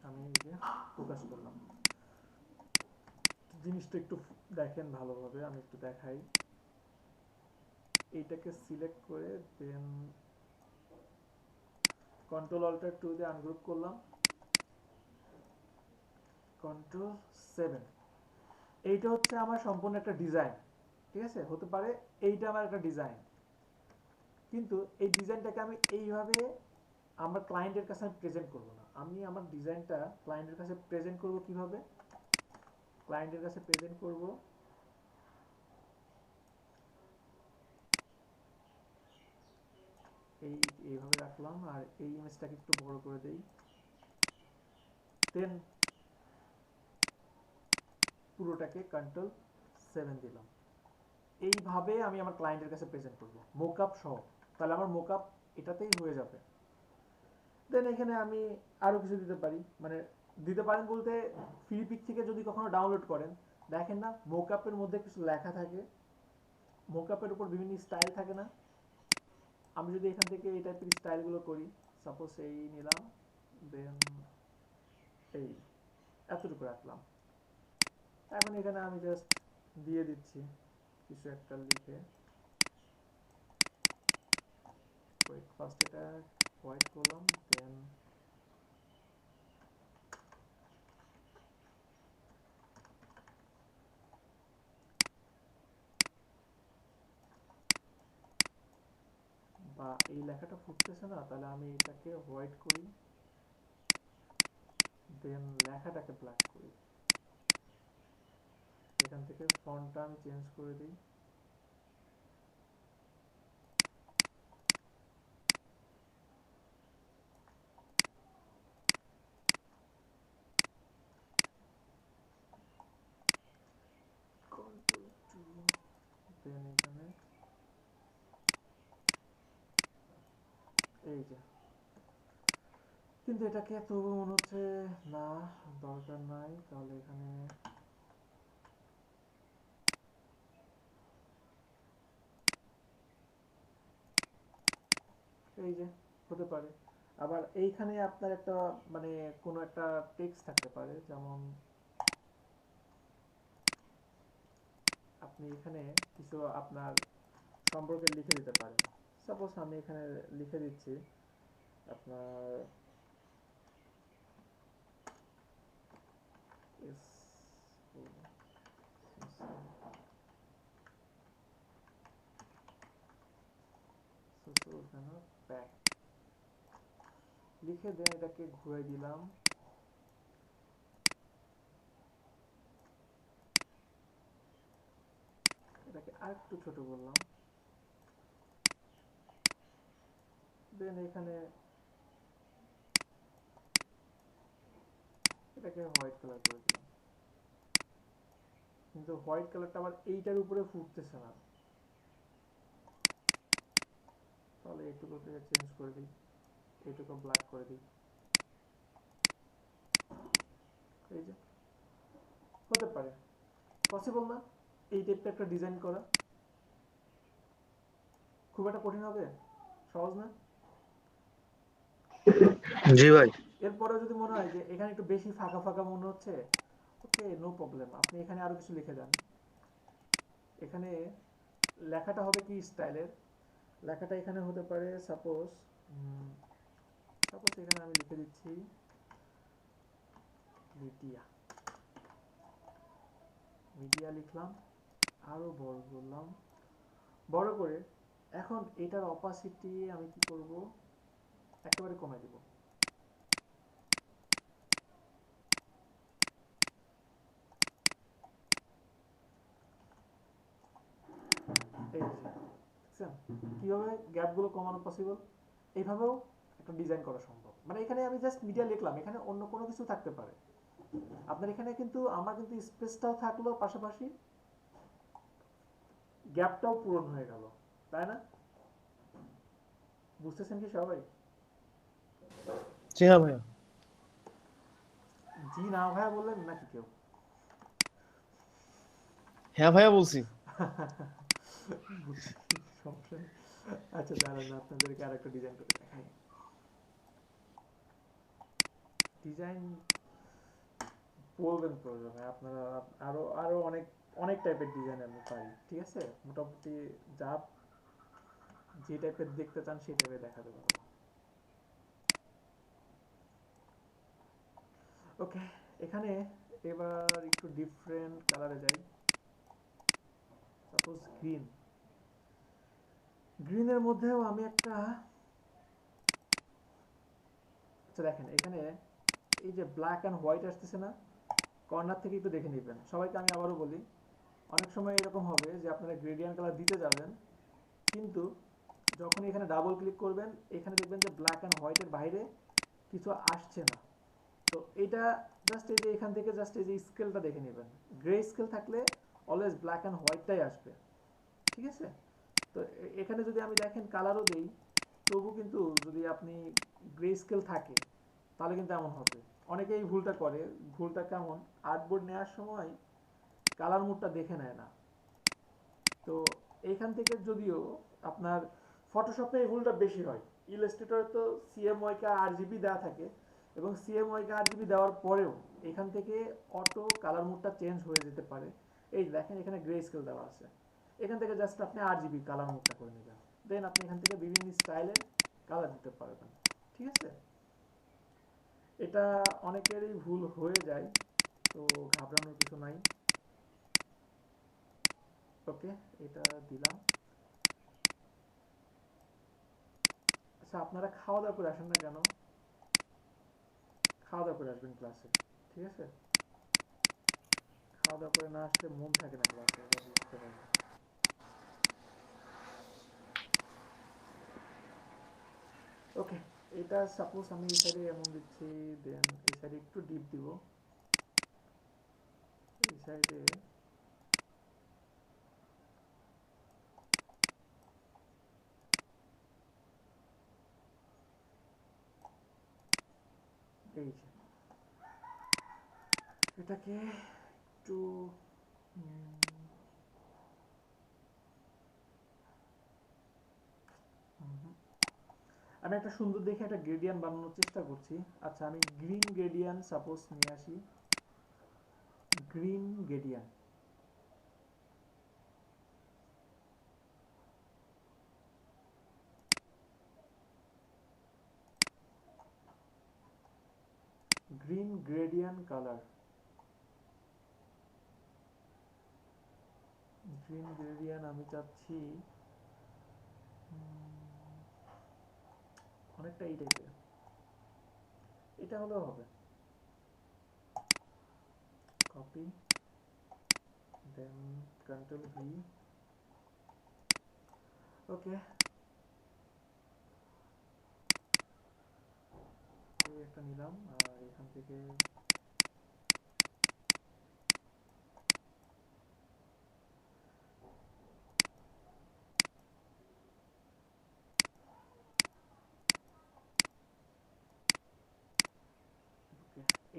আমি এই যে ফোকাস করলাম। জিনিসটা একটু দেখেন ভালোভাবে, আমি একটু দেখাই। এইটাকে সিলেক্ট করে দেন কন্ট্রোল অল্টার 2 দিয়ে আনগ্রুপ করলাম, কন্ট্রোল 7। এইটা হচ্ছে আমার সম্পূর্ণ একটা ডিজাইন, ঠিক আছে? হতে পারে এইটা আমার একটা ডিজাইন, কিন্তু এই ডিজাইনটাকে আমি এইভাবে আমার ক্লায়েন্টের কাছে আমি প্রেজেন্ট করব না। আমি আমার ডিজাইনটা ক্লায়েন্টের কাছে প্রেজেন্ট করব কিভাবে? ক্লায়েন্টের কাছে প্রেজেন্ট করব এইভাবে রাখলাম, আর এই ইমেজটাকে একটু বড় করে দেই, দেন পুরোটাকে কন্ট্রোল 7 দিলাম। এইভাবে আমি আমার ক্লায়েন্টের কাছে প্রেজেন্ট করব মোকআপ সহ। তাহলে আমার মোকআপ এটাতেই হয়ে যাবে। দেন এখানে আমি আরো কিছু দিতে পারি, মানে দিতে পারেন বলতে ফ্রি পিক থেকে যদি কখনো ডাউনলোড করেন, দেখেন না মোকআপের মধ্যে কিছু লেখা থাকে, মোকআপের উপর বিভিন্ন স্টাইল থাকে না? আমি যদি এখান থেকে এই টাইপের স্টাইলগুলো করি, সাপোজ এই নিলাম, দেন এই এতটুকু রাখলাম। এখন এখানে আমি জাস্ট দিয়ে দিচ্ছি কিছু একটা লিখে, ফার্স্ট এটা হোয়াইট করলাম, দেন বা এই লেখাটা ফুটতেছে না, তাহলে আমি এটাকে হোয়াইট করি, দেন লেখাটাকে ব্ল্যাক করি। এখান থেকে ফন্টটা আমি চেঞ্জ করে দিই, কন্ট্রোল 2, দেন এখানে এই যে। কিন্তু এটাকে তবু মনে হচ্ছে না, দরকার নাই, তাহলে এখানে এই যে হতে পারে। আবার এইখানে আপনার একটা মানে কোনো একটা টেক্সট থাকতে পারে, যেমন আপনি এখানে কিছু আপনার সম্পর্কে লিখে দিতে পারেন। সাপোজ আমি এখানে লিখে দিচ্ছি আপনার ব্যাক লিখে দেন, এটাকে ঘুরাই দিলাম, এটাকে আরেকটু ছোট করলাম, দেন এখানে এটাকে হোয়াইট কালার করে দিলাম। কিন্তু হোয়াইট কালারটা আবার এইটার উপরে ফুটতেছে না, তাহলে এইটুকু থেকে চেঞ্জ করে দিই, এইটুকু ব্ল্যাক করে দিই। এই যে হতে পারে, পসিবল না এই টাইপটা একটা ডিজাইন করা? খুব একটা কঠিন হবে? সহজ না? জি ভাই। এরপরে যদি মনে হয় যে এখানে একটু বেশি ফাঁকা ফাঁকা মনে হচ্ছে, ওকে, নো প্রবলেম, আপনি এখানে আরো কিছু লিখে দেন। এখানে লেখাটা হবে কি স্টাইলের? লেখাটা এখানে হতে পারে সাপোজ এখানে আমি লিখে দিচ্ছি মিডিয়া, মিডিয়া লিখলাম, আরো বড় করলাম, বড় করে এখন এটার অপাসিটি আমি কি করব, একেবারে কমাই দিব। এই যে দেখছেন কিভাবে গ্যাপগুলো কমানো পসিবল? এইভাবেও একটা ডিজাইন করা সম্ভব। মানে এখানে আমি জাস্ট মিডিয়া লিখলাম, এখানে অন্য কোনো কিছু থাকতে পারে, আপনার এখানে কিন্তু আমার কিন্তু স্পেসটাও থাকলো, পাশাপাশি গ্যাপটাও পূরণ হয়ে গেল, তাই না? বুঝতেছেন কি সবাই? জি হ্যাঁ ভাইয়া। জি না ভাইয়া বললেন নাকি কেউ? হ্যাঁ ভাইয়া বলছি। বুঝছি, সমস্যা নেই। আচ্ছা দাঁড়ান, আপনাদেরকে আরেকটা ডিজাইন করে দেখাই। ডিজাইন বলবেন প্রয়োজন হয় আপনারা, আরো আরো অনেক অনেক টাইপের ডিজাইন আমি পারি, ঠিক আছে? মোটামুটি যা যে টাইপের দেখতে চান সেই টাইপের দেখাতে পারবো। ওকে, এখানে এবার একটু ডিফারেন্ট কালারে যাই। সাপোজ গ্রিন, গ্রিনের মধ্যেও আমি একটা, আচ্ছা দেখেন এখানে এই যে ব্ল্যাক অ্যান্ড হোয়াইট আসতেছে না, কর্নার থেকে একটু দেখে নেবেন। সবাইকে আমি আবারও বলি, অনেক সময় এরকম হবে যে আপনারা গ্রেডিয়েন্ট কালার দিতে যাবেন, কিন্তু যখন এখানে ডাবল ক্লিক করবেন এখানে দেখবেন যে ব্ল্যাক অ্যান্ড হোয়াইটের বাইরে কিছু আসছে না। তো এটা জাস্ট এই যে এখান থেকে জাস্ট এই যে স্কেলটা দেখে নেবেন, গ্রে স্কেল থাকলে অলওয়েজ ব্ল্যাক অ্যান্ড হোয়াইটটাই আসবে, ঠিক আছে? তো এখানে যদি আমি দেখেন কালারও দেই, তবু কিন্তু যদি আপনি গ্রে স্কেল থাকে তাহলে কিন্তু এমন হবে। অনেকেই এই ভুলটা করে, ভুলটা কেমন, আর্টবোর্ড নেওয়ার সময় কালার মোডটা দেখে নেয় না। তো এইখান থেকে যদিও আপনার ফটোশপে এই ভুলটা বেশি হয়, ইলাস্ট্রেটরে তো সিএমওয়াইকে আরজিবি দেওয়া থাকে, এবং সিএমওয়াইকে আরজিবি দেওয়ার পরেও এখান থেকে অটো কালার মোডটা চেঞ্জ হয়ে যেতে পারে। এই দেখেন এখানে গ্রে স্কেল দেওয়া আছে, এখান থেকে জাস্ট আপনি আরজিবি কালার মোডটা করে নেবেন, দেন আপনি এখান থেকে বিভিন্ন স্টাইলে কালার দিতে পারবেন, ঠিক আছে? এটা অনেকেরই ভুল হয়ে যায়, তো ঘাবড়ানোর কিছু নাই। ওকে, এটা দিলাম। আচ্ছা আপনারা খাওয়া দাওয়া করে আসেন না কেন? খাওয়া দাওয়া করে আসবেন ক্লাসে, ঠিক আছে? খাওয়া দাওয়া করে না আসলে মন থাকে না ক্লাসে, এটা বুঝতে পারবেন। ওকে, এটা সাপোজ আমি এই সাইডে এমন দিচ্ছি, দেন এই সাইডে একটু ডিপ দিব, এই সাইডে এই যে এটাকে একটু আমি একটা সুন্দর দেখে একটা গ্রেডিয়ান বানানোর চেষ্টা করছি। আচ্ছা আমি গ্রিন গ্রেডিয়ান সাপোজ নিয়ে আসি, green gradient, green gradient colour, green gradient আমি চাচ্ছি অনেকটা এই টাইপের, এটা হলেও হবে। কপি, দেন কন্ট্রোল ভি। ওকে, এই একটা নিলাম, আর এখান থেকে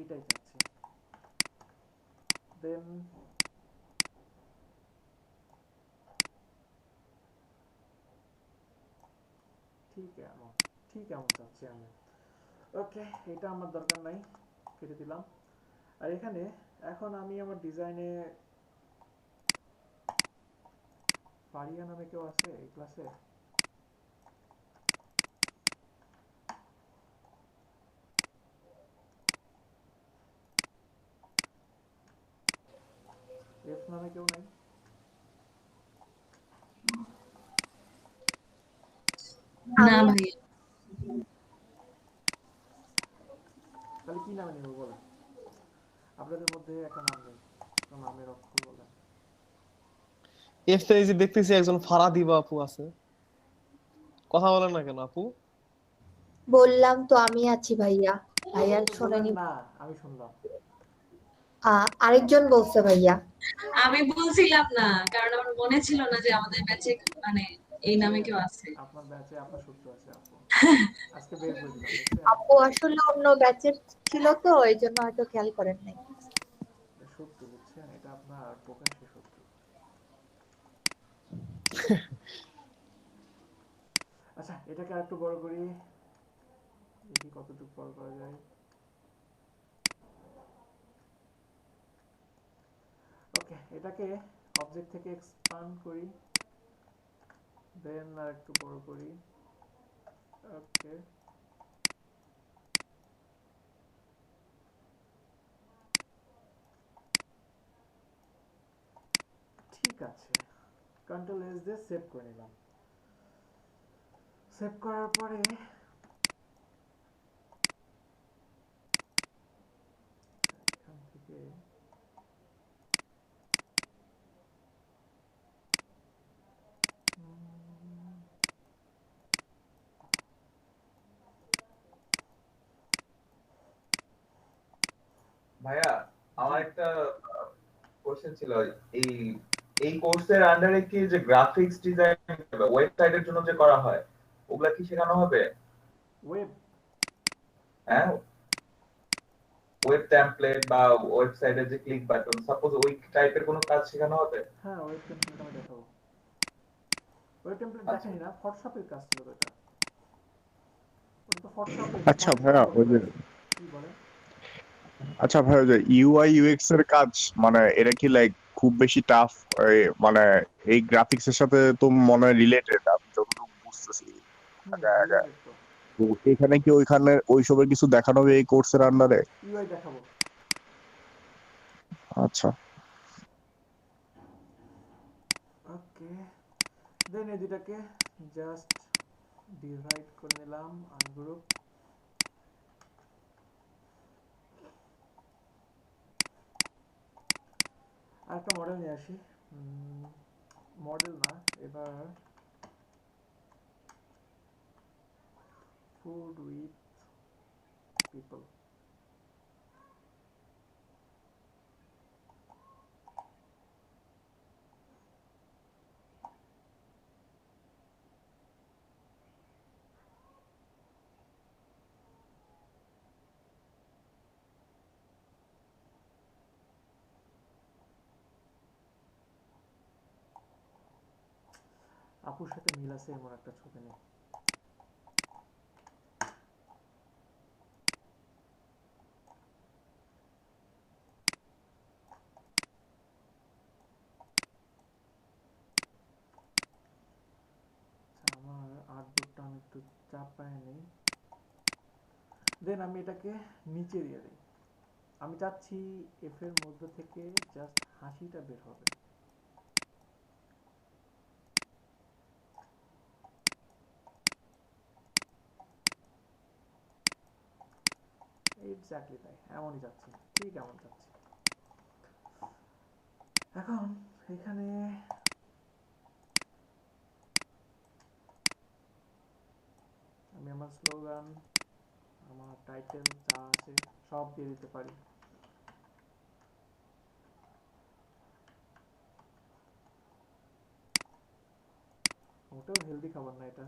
এইটাই চাচ্ছি। দেন ঠিক এমন চাচ্ছি আমি। ওকে, এটা আমার দরকার নাই, কেটে দিলাম। আর এখানে এখন আমি আমার ডিজাইনে, ফারিয়া নামে কেউ আছে এই ক্লাসে? এফ নামে কেউ নাই? না ভাইয়া। তাহলে কি নামে নেব বলেন? আপনাদের মধ্যে একটা নাম নেই, একটা নামের অক্ষর বলেন। এফ এই যে দেখতেছি একজন ফারাদিবা আপু আছে, কথা বলেন না কেন আপু? বললাম তো আমি আছি ভাইয়া, ভাইয়া তো বলেন শোনেনি। না, আমি শুনলাম। আরেকজন বলছে ভাইয়া। আমি বলছিলাম না, কারণ আমার মনে ছিল না যে আমাদের ব্যাচে মানে এই নামে কেউ আছে। আপনার ব্যাচে আপনার সূত্র আছে আপু, আজকে বের করে দিলাম দেখছেন। আপু আসলে অন্য ব্যাচের ছিল তো, এই জন্য হয়তো খেয়াল করেন নাই। এটা সত্য বুঝছেন, এটা আপনার প্রকাশ্যে সত্য। আচ্ছা এটাকে আরেকটু বড় করি, দেখি কতটুকু বড় করা যায়। ওকে, এটাকে অবজেক্ট থেকে এক্সপান্ড করি, দেন আর একটু বড় করি। ওকে, ঠিক আছে, কন্ট্রোল এস দিয়ে সেভ করে নিলাম। সেভ করার পরে এখান থেকে ভাইয়া, আমার একটা কোশ্চেন ছিল। এই এই কোর্সের আন্ডারে কি যে গ্রাফিক্স ডিজাইন ওয়েবসাইটের জন্য যে করা হয়, ওগুলা কি শেখানো হবে? ওয়েব, হ্যাঁ, ওয়েব টেমপ্লেট বা ওয়েবসাইটের যে ক্লিক বাটন, সাপোজ ওই টাইপের কোনো কাজ শেখানো হবে? হ্যাঁ ওয়েব টেমপ্লেট আমি দেখাবো। ওয়েব টেমপ্লেট আচ্ছা দেখাই না, ফটোশপের কাজ ছিল ওটা। ওটা তো ফটোশপে আচ্ছা ফন্ট ভাইয়া, ওই যে কি বলে। আচ্ছা ভাইয়া, ওই যে ইউআই ইউএক্স এর কাজ, মানে এটা কি লাইক খুব বেশি টাফ? মানে এই গ্রাফিক্স এর সাথে তো মনে হয় রিলেটেড, আমি যতটুকু বুঝতেছি আগে আগে। রিলেটেড তো। তো এখানে কি ওইখানে ওইসবের কিছু দেখানো হবে এই কোর্সের আন্ডারে? ইউআই দেখাবো। আচ্ছা, ওকে, দেন এই দুটাকে জাস্ট ডিভাইড করে নিলাম, আনগ্রুপ। আর একটা মডেল নিয়ে আসি। মডেল না, এবার ফুড উইথ পিপল। আপুর সাথে মিল আছে এমন একটা ছবি নেই। আমার আর্টবোর্ডটা আমি একটু চাপায় নেই, দেন আমি এটাকে নিচে দিয়ে দিই। আমি চাচ্ছি এফ এর মধ্যে থেকে জাস্ট হাসিটা বের হবে। এক্স্যাক্টলি তাই, এমনই চাচ্ছি, ঠিক এমন চাচ্ছি। এখন এখানে আমি আমার স্লোগান, আমার টাইটেল যা আছে সব দিয়ে দিতে পারি। ওটাও হেলদি খাবার না এটা।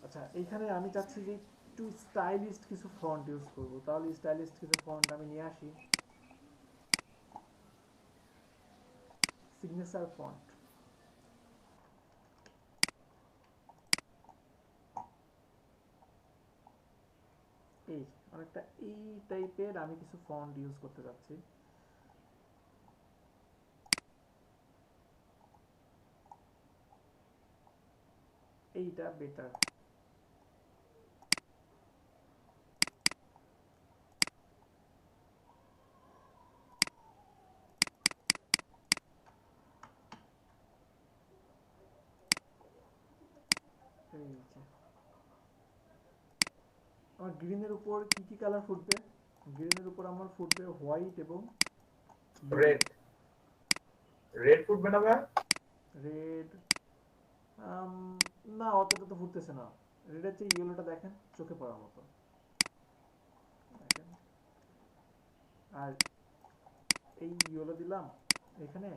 আচ্ছা এইখানে আমি চাচ্ছি যে একটু স্টাইলিস্ট কিছু ফন্ট ইউজ করব, তাহলে স্টাইলিস্ট কিছু ফন্ট আমি নিয়ে আসি। সিগনেচার ফন্ট, এই অনেকটা এই টাইপের আমি কিছু ফন্ট ইউজ করতে যাচ্ছি। এইটা বেটার। এই যে আমার গ্রিনের উপর কি কি কালার ফুটবে? গ্রিনের উপর আমার ফুটবে হোয়াইট এবং রেড। রেড ফুটবে না ভাই? রেড না অতটা তো ফুটতেছে না, রেডের চেয়ে ইয়েলোটা দেখেন চোখে পড়ার মতো দেখেন। আর এই ইয়েলো দিলাম এখানে,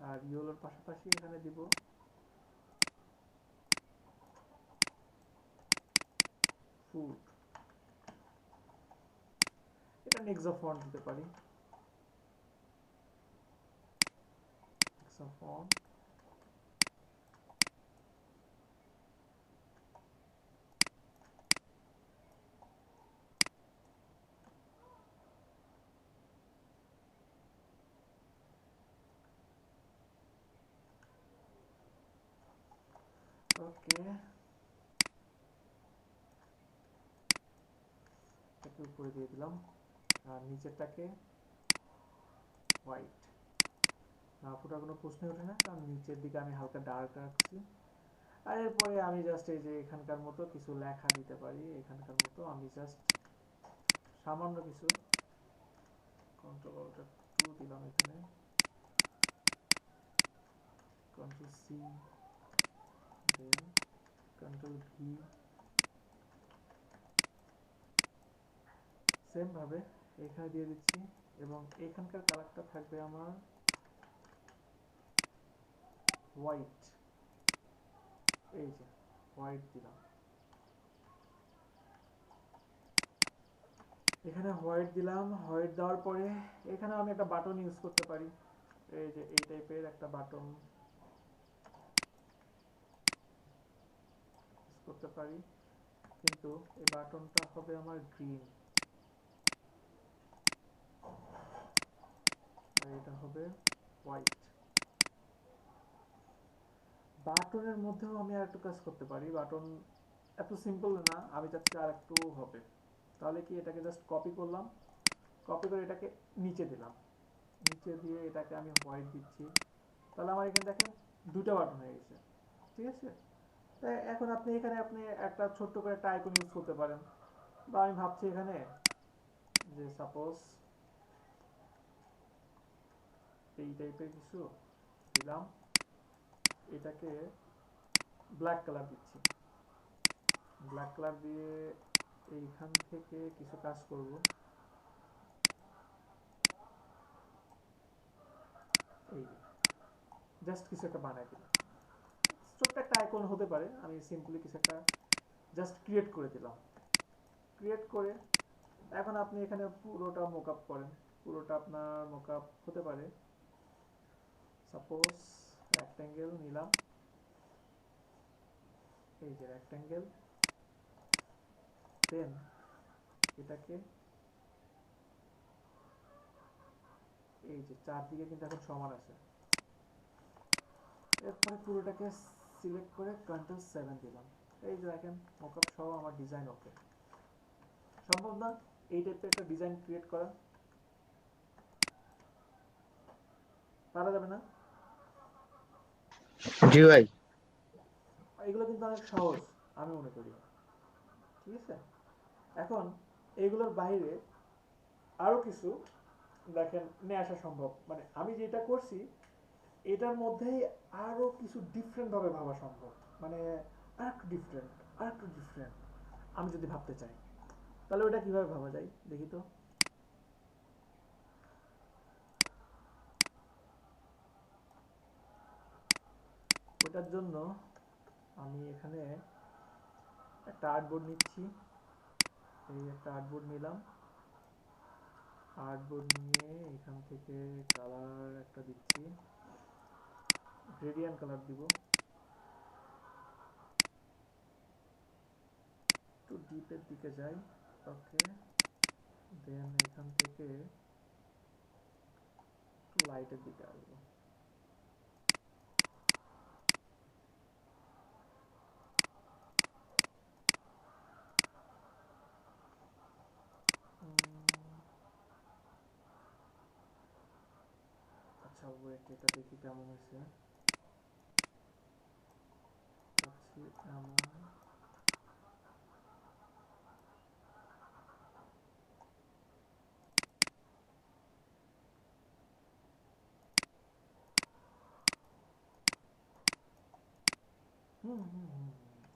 আর ইয়েলোর পাশাপাশি এখানে দিব ফুড, এটা নেক্সা ফন্ট দিতে পারি, নেক্সা ফন্ট। ওকে, এটাকে উপরে দিয়ে দিলাম, আর নিচেরটাকে হোয়াইট। না ফোটার কোনো প্রশ্নই ওঠে না, কারণ নিচের দিকে আমি হালকা ডার্ক রাখছি। আর এরপরে আমি জাস্ট এই যে এখানকার মতো কিছু লেখা দিতে পারি, এখানকার মতো আমি জাস্ট সামান্য কিছু কন্ট্রোল অল্ট 2 দিলাম এখানে, কন্ট্রোল সি, দেন কন্ট্রোল ভি, সেম ভাবে এখানে দিয়ে দিচ্ছি, এবং এখানকার কালারটা থাকবে আমার হোয়াইট। এই যে হোয়াইট দিলাম, এখানে হোয়াইট দিলাম। হোয়াইট দেওয়ার পরে এখানে আমি একটা বাটন ইউজ করতে পারি, এই যে এই টাইপের একটা বাটন ইউজ করতে পারি, কিন্তু এই বাটনটা হবে আমার গ্রিন, আর এটা হবে হোয়াইট। বাটনের মধ্যেও আমি আর একটু কাজ করতে পারি, বাটন এত সিম্পল না, আমি চাচ্ছি আর একটু হবে। তাহলে কি, এটাকে জাস্ট কপি করলাম, কপি করে এটাকে নিচে দিলাম, নিচে দিয়ে এটাকে আমি হোয়াইট দিচ্ছি, তাহলে আমার এখানে দেখেন দুটো বাটন হয়ে গেছে। ঠিক আছে, তাই এখন আপনি এখানে আপনি একটা ছোট্ট করে একটা আইকন ইউজ করতে পারেন, বা আমি ভাবছি এখানে যে সাপোজ এই টাইপের কিছু দিলাম, এটাকে ব্ল্যাক কালার দিচ্ছি, ব্ল্যাক কালার দিয়ে এইখান থেকে কিছু কাজ করব। এই জাস্ট কিছু একটা বানাই দিলাম, ছোট্ট একটা আইকন হতে পারে, আমি সিম্পলি কিছু একটা জাস্ট ক্রিয়েট করে দিলাম। ক্রিয়েট করে এখন আপনি এখানে পুরোটা মোকআপ করেন, পুরোটা আপনার মোকআপ হতে পারে সাপোজ রেক্ট্যাঙ্গেল নিলাম, এই যে রেক্ট্যাঙ্গেল, দেন এটাকে এই যে চারদিকে কিন্তু এখন সমান আছে, এরপরে পুরোটাকে সিলেক্ট করে কন্ট্রোল 7 দিলাম, এই যে দেখেন মোকআপ সহ আমার ডিজাইন ওকে। সম্ভব না এই টাইপের একটা ডিজাইন ক্রিয়েট করা? পারা যাবে না? জি ভাই। এগুলো কিন্তু অনেক সহজ আমি মনে করি, ঠিক আছে। এখন এগুলোর বাইরে আরো কিছু দেখেন নিয়ে আসা সম্ভব, মানে আমি যেটা করছি এটার মধ্যেই আরো কিছু ডিফারেন্ট ভাবে ভাবা সম্ভব, মানে আরেকটু ডিফারেন্ট, আরেকটু ডিফারেন্ট আমি যদি ভাবতে চাই, তাহলে ওটা কিভাবে ভাবা যায় দেখি তো। ওটার জন্য আমি এখানে একটা আর্টবোর্ড নিচ্ছি, এই একটা আর্টবোর্ড নিলাম, আর্টবোর্ড নিয়ে এখান থেকে কালার একটা দিচ্ছি, গ্রেডিয়েন্ট কালার দিব, একটু ডিপের দিকে যাই, ওকে, দেন এখান থেকে একটু লাইটের দিকে আসবো, আচ্ছা ওয়েট, এটা দেখি কেমন হয়েছে, এমন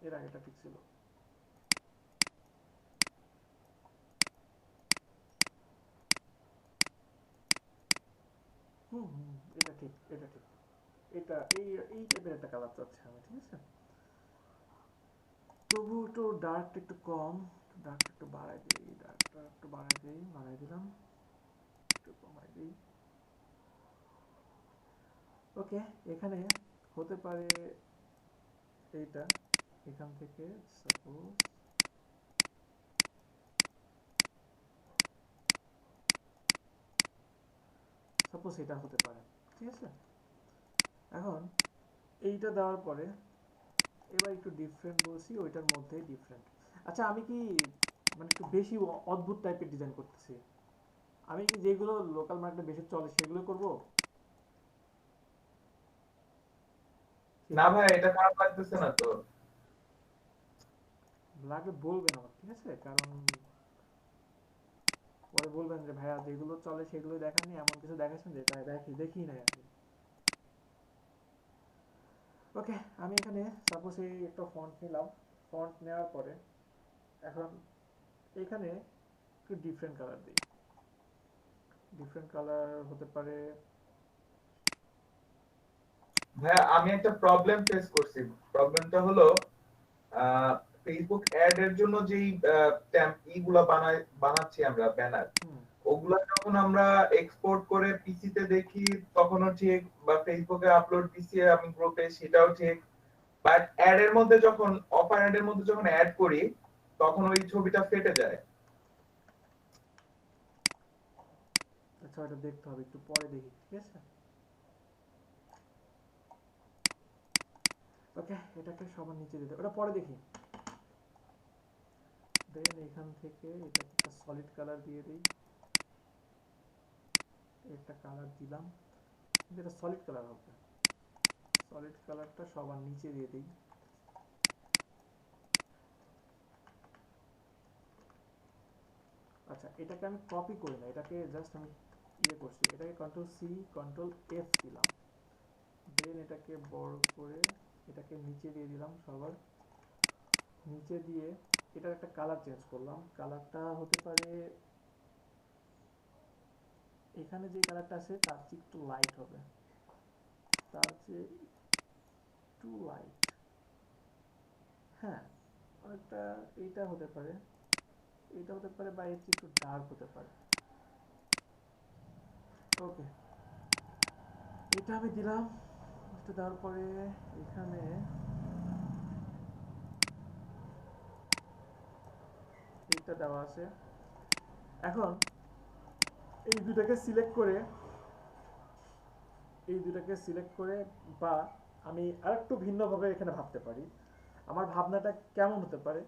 এর আগেটা ঠিক ছিল। এটা ঠিক, এটা ঠিক। এটা এই টাইপের একটা কালার চাচ্ছি আমি, ঠিক আছে? তবু একটু ডার্কটা একটু কম, ডার্কটা একটু বাড়াই দিই, ডার্কটা একটু বাড়াই দিলাম, একটু কমাই দিই। ওকে, এখানে হতে পারে এইটা, এখান থেকে সাপোজ এটা হতে পারে, ঠিক আছে? এখন এইটা দেওয়ার পরে এবার একটু ডিফারেন্ট বলছি, ওইটার মধ্যেই ডিফারেন্ট। আচ্ছা, আমি কি মানে একটু বেশি অদ্ভুত টাইপের ডিজাইন করতেছি? আমি কি যেগুলো লোকাল মার্কেটে বেশি চলে সেগুলো করব? না ভাই, এটা খারাপ লাগতেছে না তো? লাগলে বলবেন আমার, ঠিক আছে? কারণ পরে বলবেন যে ভাইয়া যেগুলো চলে সেগুলো দেখাননি, এমন কিছু দেখাচ্ছেন যেটা দেখি নাই আর কি। ওকে, আমি এখানে সাপোজ এই একটা ফন্ট নিলাম, ফন্ট নেওয়ার পরে এখন এখানে একটু ডিফারেন্ট কালার দিই। ডিফারেন্ট কালার হতে পারে, ভাইয়া আমি একটা প্রবলেম ফেস করছি। প্রবলেমটা হলো ফেসবুক অ্যাড এর জন্য যেই ইগুলা বানাচ্ছি আমরা, ব্যানার, ওগুলা যখন আমরা এক্সপোর্ট করে পিসিতে দেখি তখনও ঠিক, বা ফেসবুকে আপলোড দিছি আমি গ্রুপে সেটাও ঠিক, বাট অ্যাড এর মধ্যে যখন, অফার অ্যাড এর মধ্যে যখন অ্যাড করি তখন ওই ছবিটা ফেটে যায়। আচ্ছা এটা দেখতে হবে, একটু পরে দেখি, ঠিক আছে? ওকে, এটাকে সবার নিচে দিতে, ওটা পরে দেখি। দেন এখান থেকে এটা একটা সলিড কালার দিয়ে দিই, একটা কালার দিলাম, এটা সলিড কালার হবে। সলিড কালারটা সবার নিচে দিয়ে দিই। আচ্ছা, এটাকে আমি কপি করি না, এটাকে জাস্ট আমি ইয়ে করছি, এটাকে কন্ট্রোল সি কন্ট্রোল এফ দিলাম, দেন এটাকে বড় করে এটাকে নিচে দিয়ে দিলাম, সবার নিচে দিয়ে এটার একটা কালার চেঞ্জ করলাম। কালারটা হতে পারে এখানে যে কালারটা আছে তার চেয়ে একটু লাইট হবে, তার চেয়ে একটু লাইট, হ্যাঁ অনেকটা। এইটা হতে পারে, এটা হতে পারে, বা এর চেয়ে একটু ডার্ক হতে পারে। ওকে, এটা আমি দিলাম। এটা দেওয়ার পরে এখানে এইটা দেওয়া আছে। এখন এই দুটাকে সিলেক্ট করে বা আমি আরেকটু ভিন্নভাবে এখানে ভাবতে পারি। আমার ভাবনাটা কেমন হতে পারে?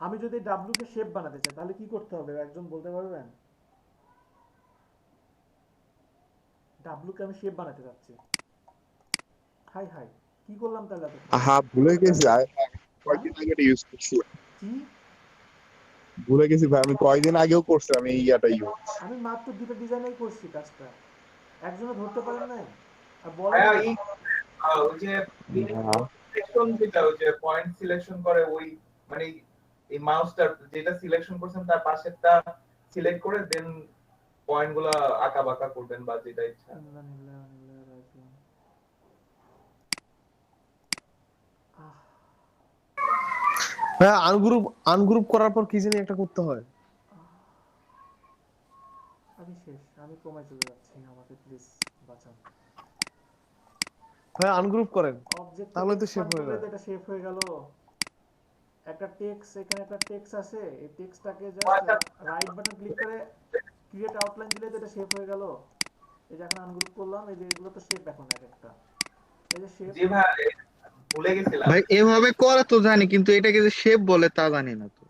আমি যদি ডাব্লু কে শেপ বানাতে চাই তাহলে কি করতে হবে, একজন বলতে পারবেন? ডাব্লু কে আমি শেপ বানাতে চাচ্ছি, হাই হাই কি করলাম তাহলে? ভুলে গেছি, কয়েকদিন আগে এটা ইউজ করছি। কি ভুলে গেছি ভাই, আমি কয়েকদিন আগেও করছি আমি ইয়াটা ইউজ। আমি মাত্র দুটো ডিজাইনেই করছি কাজটা, একজনও ধরতে পারেন নাই আর ভাইয়া বলেন। ওই যে সিলেকশন, যেটা ওই যে পয়েন্ট সিলেকশন করে, ওই মানে এই মাউসটা যেটা সিলেকশন করছেন তার পাশেরটা সিলেক্ট করে দেন পয়েন্ট গুলা আঁকা বাঁকা করবেন বা যেটা ইচ্ছা। ভাইয়া আনগ্রুপ করার পর কি জানি একটা করতে হয়। আমি শেষ, আমি কমায় চলে যাচ্ছি, আমাকে প্লিজ বাঁচান। ভাইয়া আনগ্রুপ করেন, অবজেক্ট তাহলে তো শেপ হয়ে করলে যায়। তো এটা শেপ হয়ে গেল। একটা টেক্সট, এখানে একটা টেক্সট আছে, এই টেক্সটটাকে জাস্ট রাইট বাটন ক্লিক করে ক্রিয়েট আউটলাইন দিলে তো এটা শেপ হয়ে গেল। এই যে এখন আনগ্রুপ করলাম, এই যে এগুলো তো শেপ এখন একটা, এই যে শেপ। জি ভাই, ভুলে গেছিলাম। ভাই এভাবে করা তো জানি, কিন্তু এটাকে যে শেপ বলে তা জানি না তো।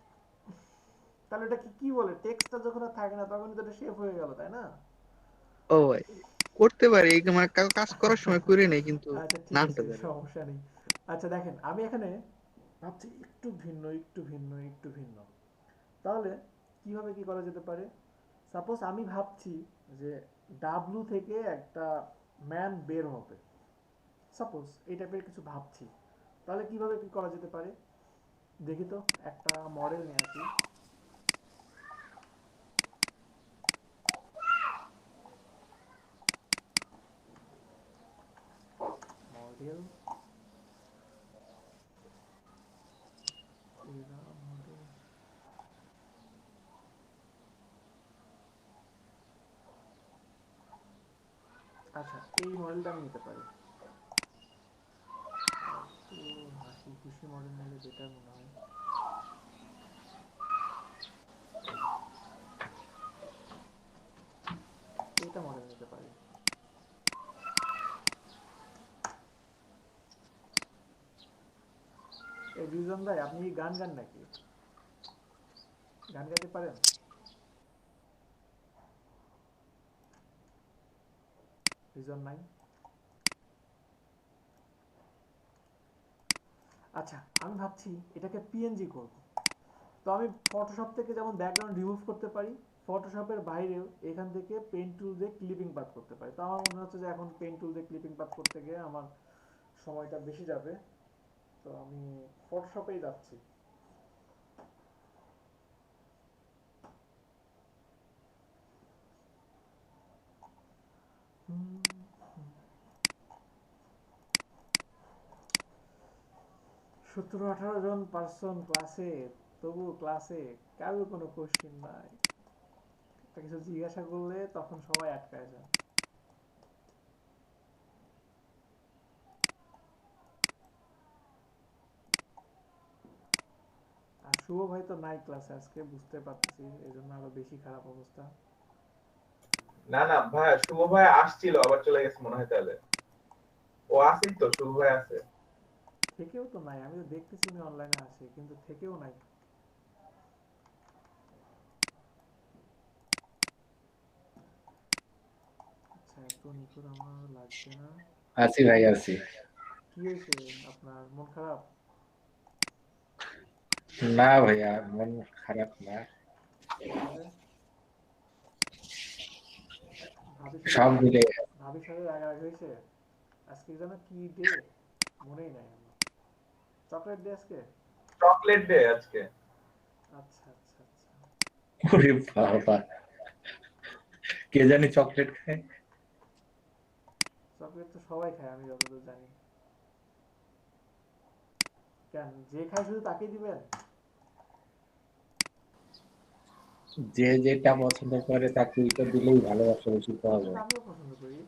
তাহলে এটা কি বলে? টেক্সটটা যখন আর থাকে না তখন তো এটা শেপ হয়ে গেল, তাই না? ও ভাই, করতে পারি, এই মানে কাজ করার সময় করে নেই, কিন্তু আচ্ছা ঠিক নামটা আছে, জানি। সমস্যা নেই। আচ্ছা দেখেন, আমি এখানে ভাবছি একটু ভিন্ন। তাহলে কিভাবে কি করা যেতে পারে? সাপোজ আমি ভাবছি যে ডাব্লু থেকে একটা ম্যান বের হবে, সাপোজ এই টাইপের কিছু ভাবছি। তাহলে কিভাবে কি করা যেতে পারে? দেখি তো একটা মডেল নিয়ে আসি। মডেল মডেল আচ্ছা, এই মডেলটা আমি নিতে পারি। তো হাসি খুশি মডেল নিলে বেটার মনে হয়। এইটা মডেল নিতে পারি। এই রিজন ভাই, আপনি কি গান গান নাকি? গান গাইতে পারেন? রিজন নাই। আচ্ছা, আমি ভাবছি এটাকে পিএনজি করব। তো আমি ফটোশপ থেকে যেমন ব্যাকগ্রাউন্ড রিমুভ করতে পারি, ফটোশপের বাইরেও এখান থেকে পেন টুল দিয়ে ক্লিপিং পাথ করতে পারি। তো আমার মনে হচ্ছে যে এখন পেন টুল দিয়ে ক্লিপিং পাথ করতে গিয়ে আমার সময়টা বেশি যাবে, তো আমি ফটোশপেই যাচ্ছি। হুম, 17-18 জন পার্সন ক্লাসে, তবু ক্লাসে কারোর কোনো কোশ্চেন নাই। একটা কিছু জিজ্ঞাসা করলে তখন সবাই আটকায় যায়। আর শুভ ভাই তো নাই ক্লাসে আজকে, বুঝতে পারতেছি, এই জন্য আরো বেশি খারাপ অবস্থা। না না ভাই, শুভ ভাই আসছিল আবার চলে গেছে মনে হয়। তাহলে ও আসেই তো, শুভ ভাই আছে। থেকেও তো নাই, আমি তো দেখতেছি উনি অনলাইনে আছে, কিন্তু থেকেও নাই। আচ্ছা, এত নিখুঁত আমার লাগছে না। আছি ভাই আছি। কি হয়েছে আপনার, মন খারাপ? না ভাইয়া, মন খারাপ না। তাহলে সব মিলে ভাবির সাথে রাগারাগি হয়েছে? আজকে যেন কি ডে, মনেই নাই আমার। চকলেট ডে আজকে? চকলেট ডে আজকে। আচ্ছা আচ্ছা আচ্ছা। ওরে বাবা, কে জানি চকলেট খায়। চকলেট তো সবাই খায় আমি যতদূর জানি। কেন, যে খায় শুধু তাকেই দিবেন? যে যেটা পছন্দ করে তাকে ওইটা দিলেই ভালোবাসা বেশি পাওয়া সেটা যায়। আমিও পছন্দ করি।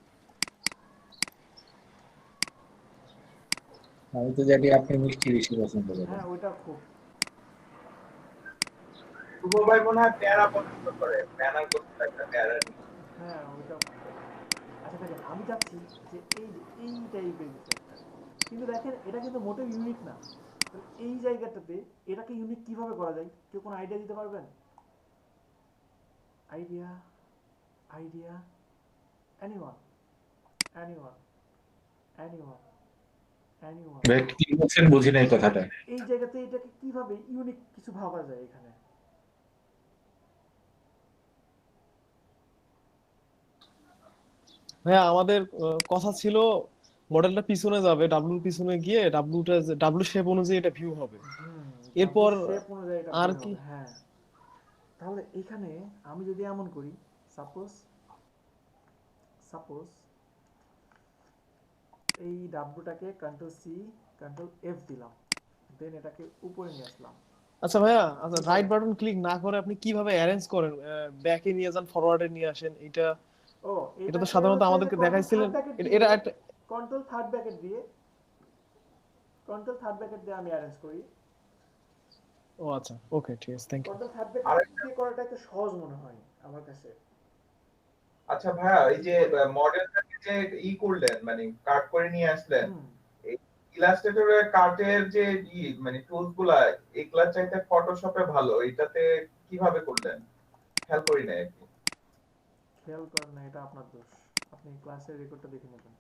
আমি তো জানি আপনি মিষ্টি বেশি পছন্দ করেন। হ্যাঁ, ওইটা খুব। শুভ ভাই মনে হয় প্যারা পছন্দ করে, প্যানার করতে একটা প্যারা নিয়ে। হ্যাঁ, ওইটা ভালো। আচ্ছা দেখেন, আমি চাচ্ছি যে এই টাইপের কিছু একটা, কিন্তু দেখেন এটা কিন্তু মোটেও ইউনিক না। তাহলে এই জায়গাটাতে এটাকে ইউনিক কিভাবে করা যায়, কেউ কোনো আইডিয়া দিতে পারবেন? Idea, idea, anyone, anyone, anyone, anyone. ভাই কি বলছেন, বুঝি নাই কথাটা। এই জায়গাতে এটাকে কিভাবে ইউনিক কিছু ভাবা যায় এখানে? হ্যাঁ, আমাদের কথা ছিল মডেলটা পিছনে যাবে, ডাব্লুর পিছনে গিয়ে ডাব্লু শেপ অনুযায়ী এটা ভিউ হবে। ডাব্লু এরপর শেপ অনুযায়ী এটা আর বের কি? হবে, হ্যাঁ। তাহলে এখানে আমি যদি এমন করি, সাপোজ সাপোজ এই ডাব্লুটাকে কন্ট্রোল সি কন্ট্রোল এফ দিলাম, দেন এটাকে উপরে নিয়ে আসলাম। আচ্ছা ভাইয়া, আচ্ছা এবার রাইট বাটন ক্লিক না করে আপনি কিভাবে অ্যারেঞ্জ করেন? ব্যাকে নিয়ে যান, ফরওয়ার্ডে নিয়ে আসেন, এটা ও, এটা তো এটাকে সাধারণত হচ্ছে যে আমাদেরকে কন্ট্রোল থার্ড দেখাইছিলেন। ব্র্যাকেট এটা দিয়ে, একটা কন্ট্রোল থার্ড ব্র্যাকেট দিয়ে, কন্ট্রোল থার্ড ব্র্যাকেট দিয়ে আমি অ্যারেঞ্জ করি। ও আচ্ছা, ওকে, ঠিক আছে, thank you. Control third bracket দিয়ে করাটা একটু সহজ মনে হয় আমার কাছে। আচ্ছা ভাইয়া, এই যে মডেলটাকে যে করলেন, মানে কাট করে নিয়ে আসলেন, এই ইলাস্ট্রেটরের কাটের যে মানে টুলস গুলা, এগুলা চাইতে ফটোশপে ভালো। এটাতে কিভাবে করলেন খেয়াল করি নাই আর কি। খেয়াল করেন না, এটা আপনার দোষ। আপনি ক্লাসের রেকর্ডটা দেখে নেবেন।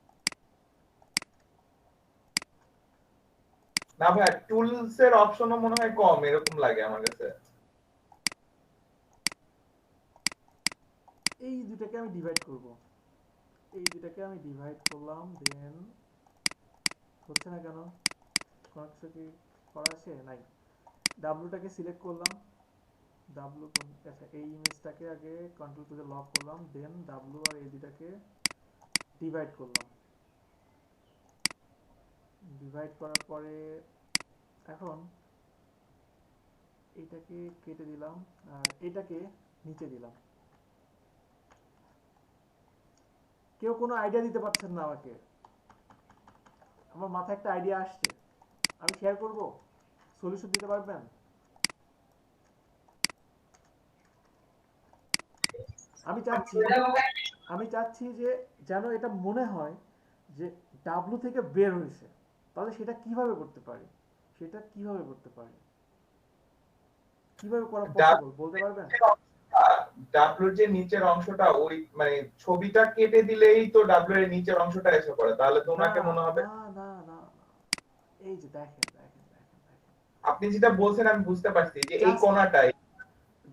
না ভাই, টুলস এর অপশনও মনে হয় কম, এরকম লাগে আমার কাছে। এই দুটাকে আমি ডিভাইড করব, এই দুটাকে আমি ডিভাইড করলাম, দেন হচ্ছে না কেন? কোনো কিছু কি করা আছে? নাই। ডাব্লুটাকে সিলেক্ট করলাম, ডাব্লু আচ্ছা এই ইমেজটাকে আগে কন্ট্রোল থেকে লক করলাম, দেন ডাব্লু আর এই দুটাকে ডিভাইড করলাম। ডিভাইড করার পরে এখন এটাকে কেটে দিলাম আর এটাকে নিচে দিলাম। কেউ কোনো আইডিয়া দিতে পারছেন না আমাকে? আমার মাথায় একটা আইডিয়া আসছে, আমি শেয়ার করব, সলিউশন দিতে পারবেন? আমি চাচ্ছি যে যেন এটা মনে হয় যে ডাব্লু থেকে বের হয়েছে। তাহলে সেটা কিভাবে করতে পারি, কিভাবে করা পসিবল বলতে পারবেন? ডাব্লুর যে নিচের অংশটা ওই মানে ছবিটা কেটে দিলেই তো ডাব্লুর এর নিচের অংশটা এসে পড়ে, তাহলে তো ওনাকে মনে হবে না, এই যে দেখেন, আপনি যেটা বলছেন আমি বুঝতে পারছি যে এই কোণাটাই,